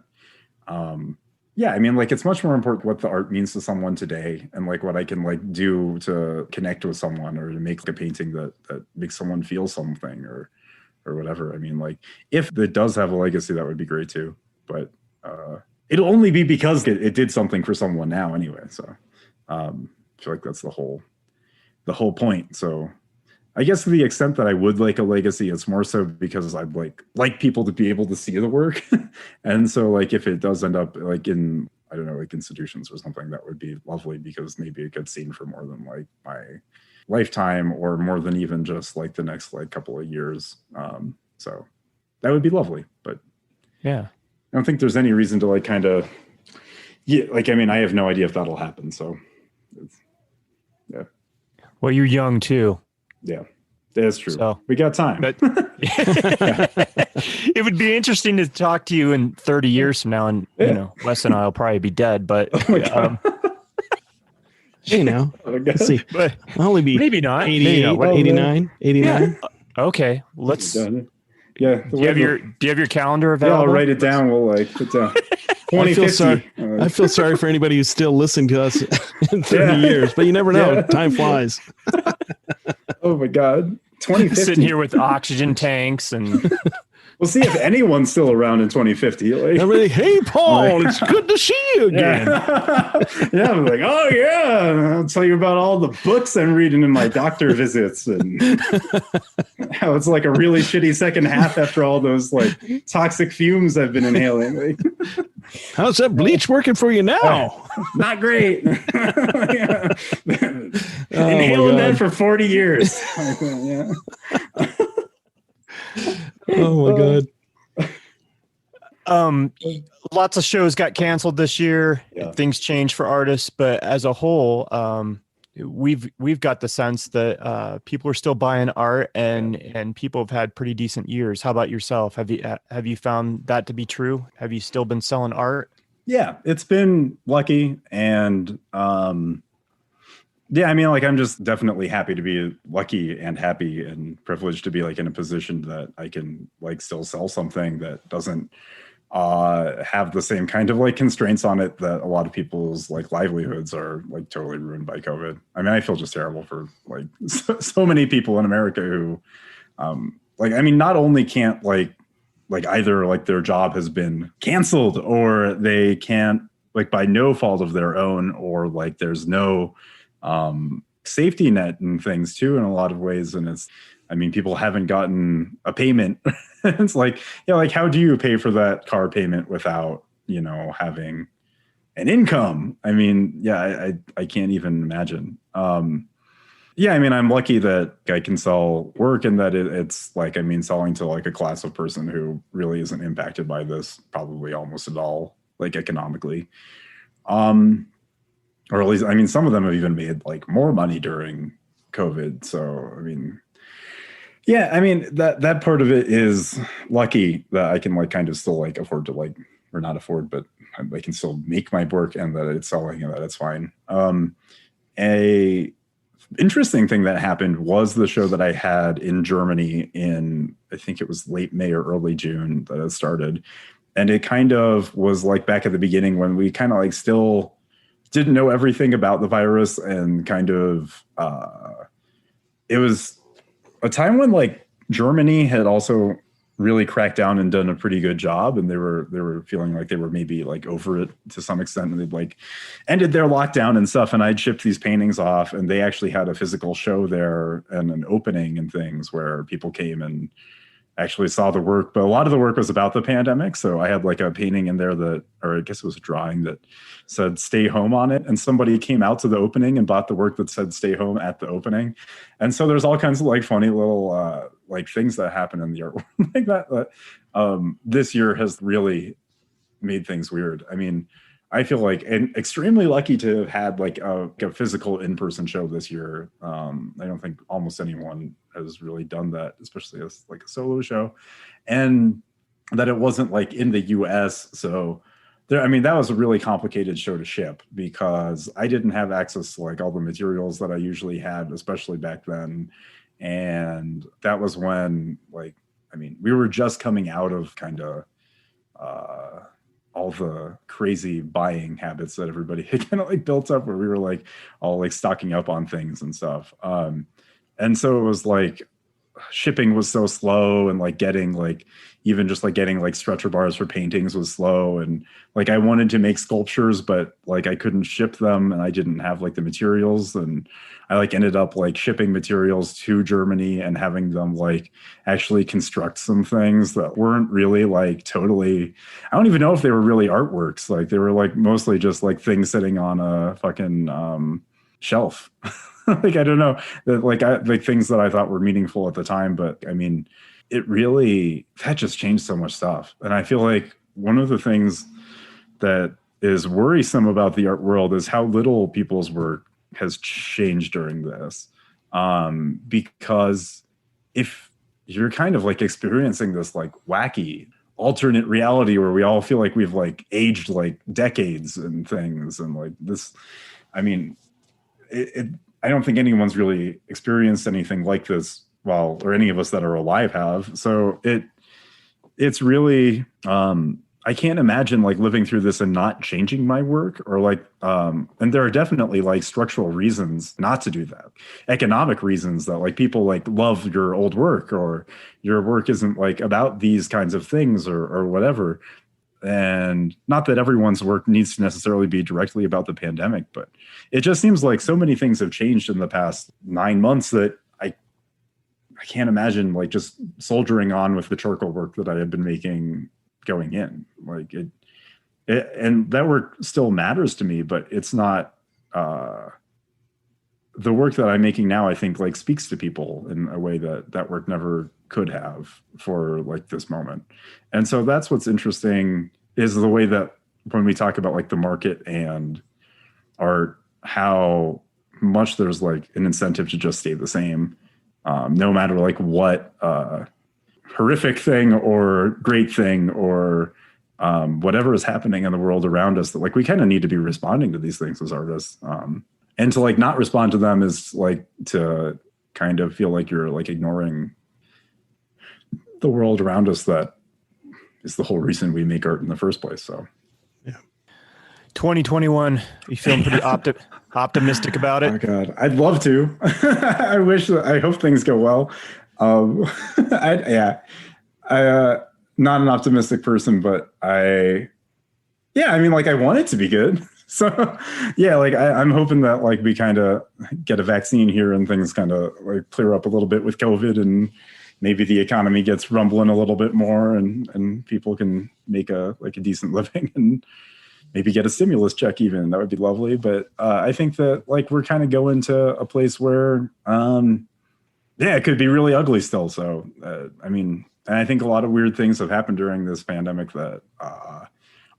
Yeah, I mean, like it's much more important what the art means to someone today, and like what I can like do to connect with someone, or to make like a painting that makes someone feel something, or whatever. I mean, like if it does have a legacy, that would be great too. But it'll only be because it did something for someone now anyway. So I feel like that's the whole point. So I guess to the extent that I would like a legacy, it's more so because I'd like people to be able to see the work. And so like if it does end up like in, I don't know, like institutions or something, that would be lovely, because maybe it gets seen for more than like my lifetime, or more than even just like the next like couple of years. So that would be lovely. But yeah, I don't think there's any reason to like kind of, yeah, like, I mean, I have no idea if that'll happen. So yeah. Well, you're young too. Yeah, that's true. So we got time. It would be interesting to talk to you in 30 years from now, and you know, Wes and I will probably be dead, but you know, let's see. But I'll only be maybe not. 88, 89. Yeah. Okay, let's. Yeah. Do you have your calendar available? Yeah, I'll write it down. We'll like put down. I feel sorry for anybody who's still listening to us in 30 years, but you never know. Time flies. Oh my God. 2050. Sitting here with oxygen tanks and we'll see if anyone's still around in 2050. Like, everybody, hey Paul, it's good to see you again. Yeah, I'm like, oh yeah, I'll tell you about all the books I'm reading in my doctor visits, and how it's like a really shitty second half after all those like toxic fumes I've been inhaling. Like, how's that bleach working for you now? Not great. Inhaling that for 40 years. Yeah. Oh my God. Lots of shows got canceled this year. Yeah. Things changed for artists, but as a whole, we've got the sense that people are still buying art, and people have had pretty decent years. How about yourself? Have you found that to be true? Have you still been selling art? Yeah, it's been lucky, and yeah, I mean, like I'm just definitely happy to be lucky and happy and privileged to be like in a position that I can like still sell something that doesn't have the same kind of like constraints on it that a lot of people's like livelihoods are like totally ruined by COVID. I mean, I feel just terrible for like so many people in America who like, I mean, not only can't like like either like their job has been canceled or they can't, like by no fault of their own, or like there's no safety net and things too in a lot of ways. And it's, I mean, people haven't gotten a payment. It's like, yeah, like how do you pay for that car payment without, you know, having an income? I mean, yeah, I can't even imagine. Yeah, I mean, I'm lucky that I can sell work and that it's like, I mean, selling to like a class of person who really isn't impacted by this probably almost at all, like economically. Or at least, I mean, some of them have even made like more money during COVID. So, I mean, yeah, I mean, that part of it is lucky that I can like kind of still like afford to like, or not afford, but I can still make my work and that it's selling and that it's fine. A interesting thing that happened was the show that I had in Germany in, I think it was late May or early June that it started. And it kind of was like back at the beginning when we kind of like still didn't know everything about the virus, and kind of, it was a time when like Germany had also really cracked down and done a pretty good job, and they were feeling like they were maybe like over it to some extent, and they'd like ended their lockdown and stuff. And I'd shipped these paintings off, and they actually had a physical show there and an opening and things where people came and actually saw the work. But a lot of the work was about the pandemic. So I had like a painting in there that, or I guess it was a drawing that said "stay home" on it. And somebody came out to the opening and bought the work that said "stay home" at the opening. And so there's all kinds of like funny little like things that happen in the art world like that. This year has really made things weird. I mean, I feel like extremely lucky to have had like a physical in-person show this year. I don't think almost anyone has really done that, especially as like a solo show, and that it wasn't like in the US. So there, I mean, that was a really complicated show to ship because I didn't have access to like all the materials that I usually had, especially back then. And that was when, like, I mean, we were just coming out of kind of all the crazy buying habits that everybody had kind of like built up, where we were like all like stocking up on things and stuff. And so it was like shipping was so slow, and like getting like even just like getting like stretcher bars for paintings was slow. And like I wanted to make sculptures, but like I couldn't ship them and I didn't have like the materials. And I like ended up like shipping materials to Germany and having them like actually construct some things that weren't really like totally, I don't even know if they were really artworks. Like they were like mostly just like things sitting on a fucking shelf. Like, I don't know, that like things that I thought were meaningful at the time. But I mean, it really, that just changed so much stuff. And I feel like one of the things that is worrisome about the art world is how little people's work has changed during this. Because if you're kind of like experiencing this like wacky alternate reality where we all feel like we've like aged like decades and things, and like this, I mean, I don't think anyone's really experienced anything like this, well, or any of us that are alive have. So it's really, I can't imagine like living through this and not changing my work, or like, and there are definitely like structural reasons not to do that. Economic reasons that like people like love your old work, or your work isn't like about these kinds of things, or whatever. And not that everyone's work needs to necessarily be directly about the pandemic, but it just seems like so many things have changed in the past 9 months that I can't imagine like just soldiering on with the charcoal work that I had been making going in. Like it and that work still matters to me, but it's not the work that I'm making now, I think like speaks to people in a way that work never could have for like this moment. And so that's what's interesting, is the way that when we talk about like the market and art, how much there's like an incentive to just stay the same, no matter like what horrific thing or great thing or whatever is happening in the world around us, that like we kind of need to be responding to these things as artists. And to like not respond to them is like to kind of feel like you're like ignoring the world around us that is the whole reason we make art in the first place. So yeah. 2021, you feeling pretty optimistic about it? Oh God, I'd love to. I hope things go well. not an optimistic person, but I mean, like I want it to be good. So yeah, like I'm hoping that like we kind of get a vaccine here and things kind of like clear up a little bit with COVID, and maybe the economy gets rumbling a little bit more, and people can make a decent living and maybe get a stimulus check even. That would be lovely. But I think that like we're kind of going to a place where it could be really ugly still. So I mean, and I think a lot of weird things have happened during this pandemic that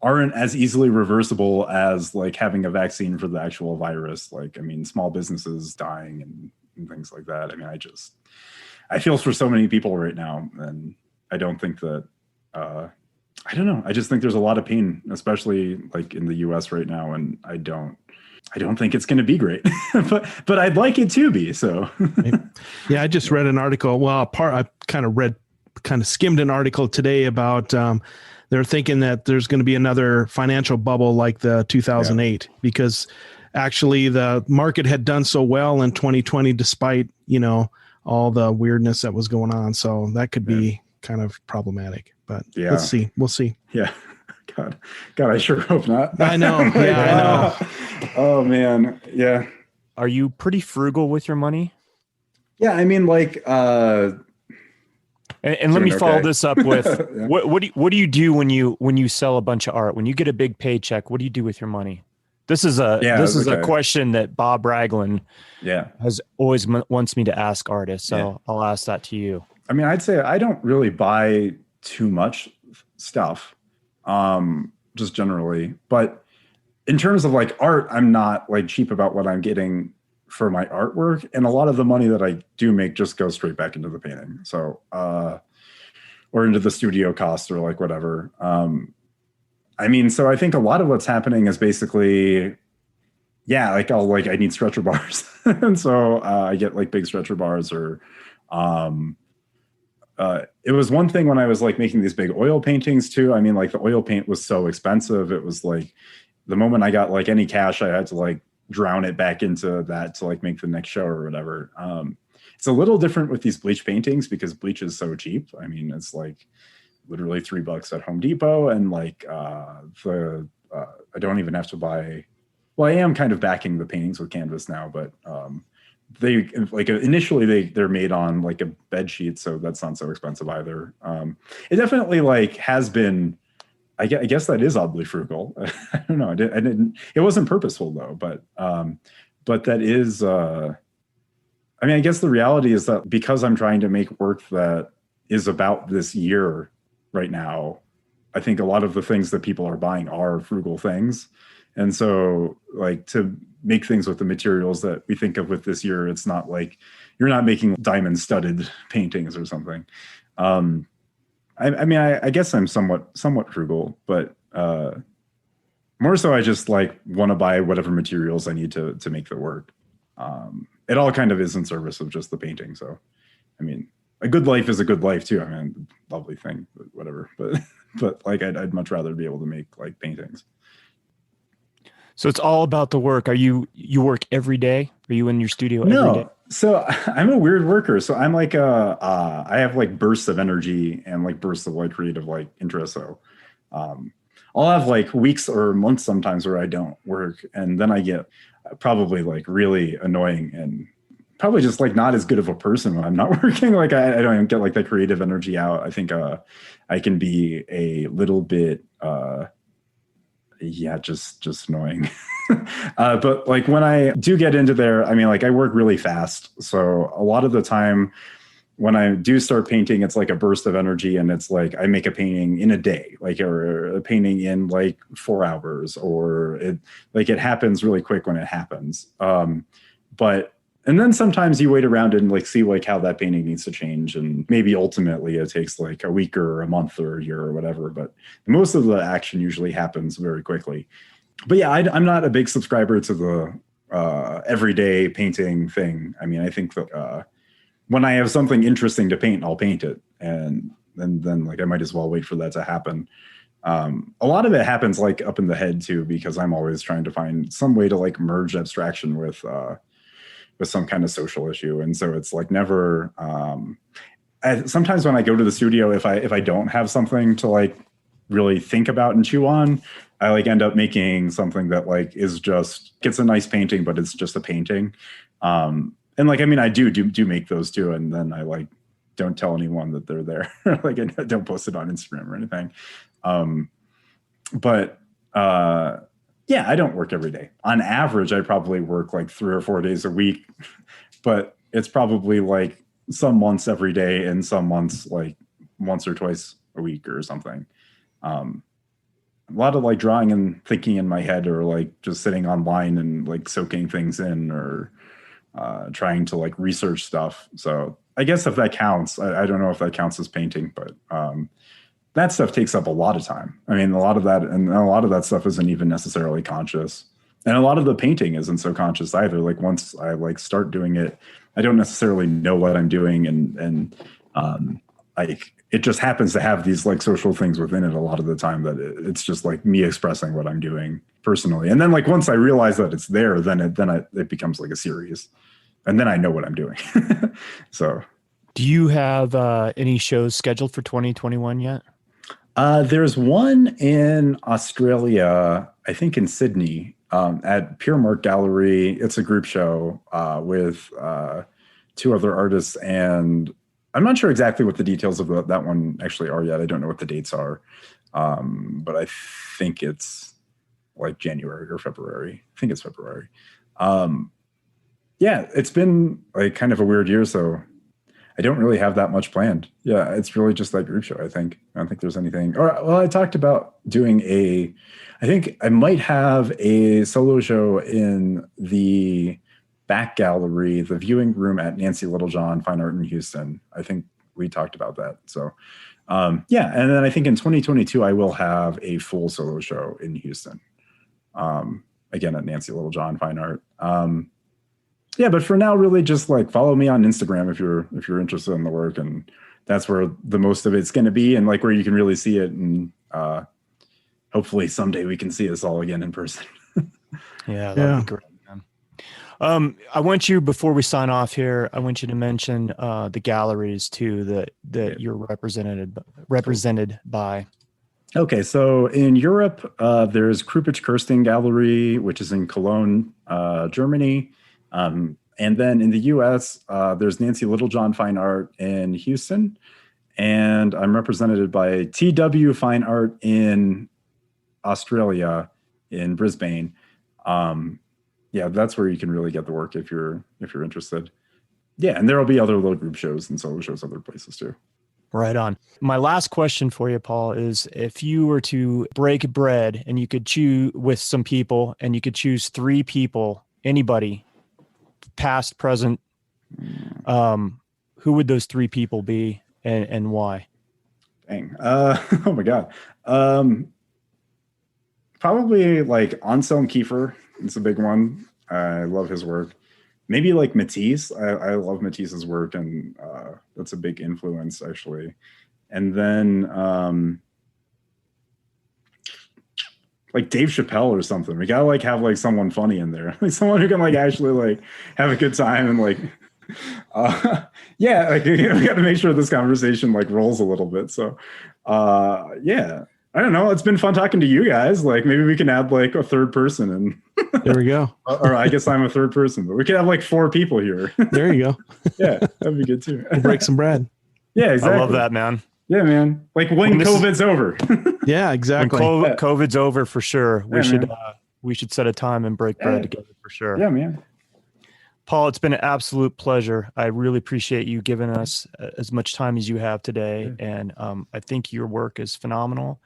aren't as easily reversible as like having a vaccine for the actual virus. Like, I mean, small businesses dying and things like that. I mean, I feel for so many people right now, and I don't think that, I don't know. I just think there's a lot of pain, especially like in the US right now. And I don't think it's going to be great, but I'd like it to be. So yeah, I just read an article. Well, I kind of skimmed an article today about, they're thinking that there's going to be another financial bubble like the 2008, because actually the market had done so well in 2020, despite, all the weirdness that was going on. So that could be kind of problematic, but let's see. We'll see. Yeah. God, I sure hope not. I know. Yeah, I know. Oh man. Yeah. Are you pretty frugal with your money? Yeah. I mean, like, and let me follow this up with what do you do when you sell a bunch of art? When you get a big paycheck, what do you do with your money? This is a question that Bob Ragland has always wants me to ask artists. So I'll ask that to you. I mean, I'd say I don't really buy too much stuff, just generally. But in terms of like art, I'm not like cheap about what I'm getting for my artwork, and a lot of the money that I do make just goes straight back into the painting. So, or into the studio cost or like whatever. I mean, so I think a lot of what's happening is basically, like I need stretcher bars. And so I get like big stretcher bars, or it was one thing when I was like making these big oil paintings too. I mean, like the oil paint was so expensive. It was like the moment I got like any cash, I had to like drown it back into that to like make the next show or whatever. It's a little different with these bleach paintings because bleach is so cheap. I mean, it's like literally $3 at Home Depot, and like I don't even have to buy. Well, I am kind of backing the paintings with canvas now, but they like initially they're made on like a bed sheet, so that's not so expensive either. It definitely like has been. I guess that is oddly frugal. I don't know. I didn't. It wasn't purposeful though, but that is. I mean, I guess the reality is that because I'm trying to make work that is about this year right now, I think a lot of the things that people are buying are frugal things, and so like to make things with the materials that we think of with this year, it's not like you're not making diamond studded paintings or something. I mean, I guess I'm somewhat frugal, but more so I just like want to buy whatever materials I need to make the work. It all kind of is in service of just the painting. So, I mean, a good life is a good life too. I mean, lovely thing, but whatever. But like, I'd much rather be able to make like paintings. So it's all about the work. You work every day? Are you in your studio every day? So I'm a weird worker. So I'm like I have like bursts of energy and like bursts of like creative like interest. So I'll have like weeks or months sometimes where I don't work, and then I get probably like really annoying and probably just like not as good of a person when I'm not working. Like I don't even get like that creative energy out. I think I can be a little bit just annoying. But like when I do get into there, I mean, like I work really fast. So a lot of the time when I do start painting, it's like a burst of energy, and it's like I make a painting in a day, like or a painting in like 4 hours, or it happens really quick when it happens. And then sometimes you wait around and like see like how that painting needs to change, and maybe ultimately it takes like a week or a month or a year or whatever. But most of the action usually happens very quickly. But yeah, I'm not a big subscriber to the everyday painting thing. I mean, I think that when I have something interesting to paint, I'll paint it, and then like I might as well wait for that to happen. A lot of it happens like up in the head too, because I'm always trying to find some way to like merge abstraction with some kind of social issue. And so it's like never, sometimes when I go to the studio, if I don't have something to like really think about and chew on, I like end up making something that like is just gets a nice painting, but it's just a painting. And like, I mean, I do make those too. And then I like, don't tell anyone that they're there. Like I don't post it on Instagram or anything. Yeah, I don't work every day. On average, I probably work like 3 or 4 days a week, but it's probably like some months every day and some months like once or twice a week or something. A lot of like drawing and thinking in my head, or like just sitting online and like soaking things in, or trying to like research stuff. So I guess if that counts, I don't know if that counts as painting, but that stuff takes up a lot of time. I mean, a lot of that stuff isn't even necessarily conscious. And a lot of the painting isn't so conscious either. Like once I like start doing it, I don't necessarily know what I'm doing. And like, it just happens to have these like social things within it a lot of the time, that it's just like me expressing what I'm doing personally. And then like, once I realize that it's there, then it becomes like a series, and then I know what I'm doing. So. Do you have any shows scheduled for 2021 yet? There's one in Australia, I think in Sydney, at Pure Mark Gallery. It's a group show with 2 other artists, and I'm not sure exactly what the details of that one actually are yet. I don't know what the dates are, but I think it's like January or February. I think it's February. Yeah, it's been like kind of a weird year, so I don't really have that much planned. Yeah, it's really just that group show, I think. I don't think there's anything. Or, well, I talked about doing I think I might have a solo show in the back gallery, the viewing room at Nancy Littlejohn Fine Art in Houston. I think we talked about that. So, yeah. And then I think in 2022, I will have a full solo show in Houston. Again, at Nancy Littlejohn Fine Art. Yeah, but for now, really just like follow me on Instagram if you're interested in the work, and that's where the most of it's going to be, and like where you can really see it, and hopefully someday we can see us all again in person. Yeah, that'd be great, man. I want you, before we sign off here, I want you to mention the galleries too that you're represented by. Okay, so in Europe, there's Krupic Kersting Gallery, which is in Cologne, Germany. And then in the US, there's Nancy Littlejohn Fine Art in Houston, and I'm represented by TWFINEART in Australia, in Brisbane. Yeah, that's where you can really get the work if you're interested. Yeah, and there will be other little group shows and solo shows other places too. Right on. My last question for you, Paul, is if you were to break bread and you could choose with some people, and you could choose 3 people, anybody, past, present, who would those 3 people be, and why? Dang. Oh my God. Probably like Anselm Kiefer. It's a big one. I love his work. Maybe like Matisse. I love Matisse's work, and that's a big influence actually. And then like Dave Chappelle or something. We gotta like have like someone funny in there, like someone who can like actually like have a good time, and like yeah, like we got to make sure this conversation like rolls a little bit. So yeah, I don't know. It's been fun talking to you guys. Like maybe we can add like a third person, and there we go. Or I guess I'm a third person, but we could have like 4 people here. There you go. Yeah, that'd be good too. We'll break some bread. Yeah, exactly. I love that, man. Yeah, man. Like when COVID's over. Yeah, exactly. When COVID's over, for sure. Yeah, We should set a time and break bread together for sure. Yeah, man. Paul, it's been an absolute pleasure. I really appreciate you giving us as much time as you have today. And I think your work is phenomenal.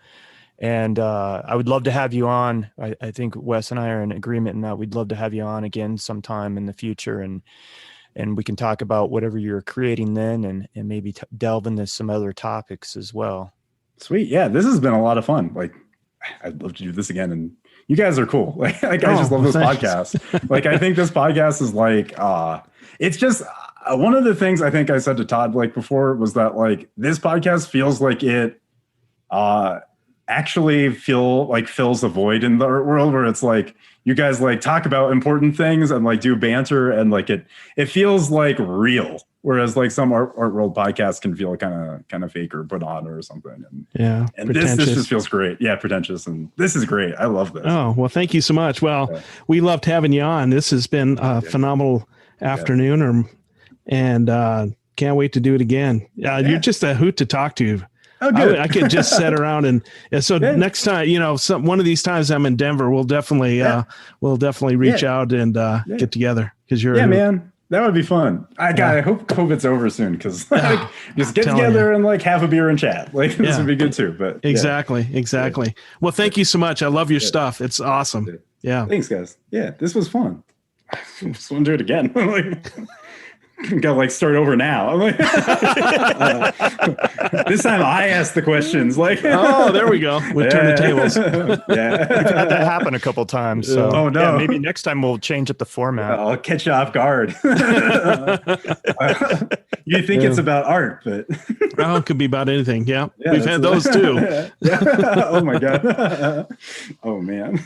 And I would love to have you on. I think Wes and I are in agreement in that we'd love to have you on again sometime in the future. And we can talk about whatever you're creating then, and maybe delve into some other topics as well. Sweet. Yeah, this has been a lot of fun. Like, I'd love to do this again. And you guys are cool. Like I just love this podcast. Like, I think this podcast is like, it's just one of the things I think I said to Todd like before was that like this podcast feels like actually feel like fills a void in the art world where it's like you guys like talk about important things and like do banter and like it feels like real. Whereas like some art world podcasts can feel kind of fake or put on or something. And this just feels great. Yeah, pretentious. And this is great. I love this. Oh, well, thank you so much. Well, we loved having you on. This has been a phenomenal afternoon and can't wait to do it again. You're just a hoot to talk to. Oh, good. I could just sit around and so next time, one of these times I'm in Denver, we'll definitely reach out and get together because you're man. That would be fun. I hope COVID's over soon because like, just get together and like have a beer and chat. Like this would be good too. But exactly. Well, thank you so much. I love your stuff. It's awesome. Yeah. Thanks, guys. Yeah, this was fun. I just want to do it again. Gotta like start over now. This time I asked the questions. Like, oh, there we go. We'll turn the tables. We've had that happen a couple times. So oh no, maybe next time we'll change up the format. I'll catch you off guard. You think it's about art, but it could be about anything. Yeah we've had those too. Oh my god. Oh man.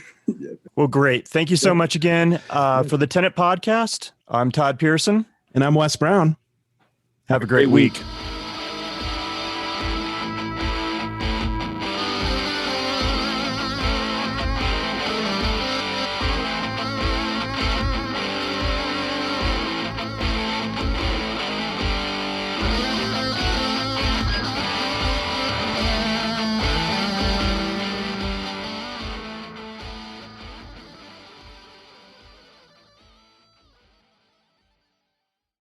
Well, great. Thank you so much again for the Tenet Podcast. I'm Todd Pearson. And I'm Wes Brown. Have a great week.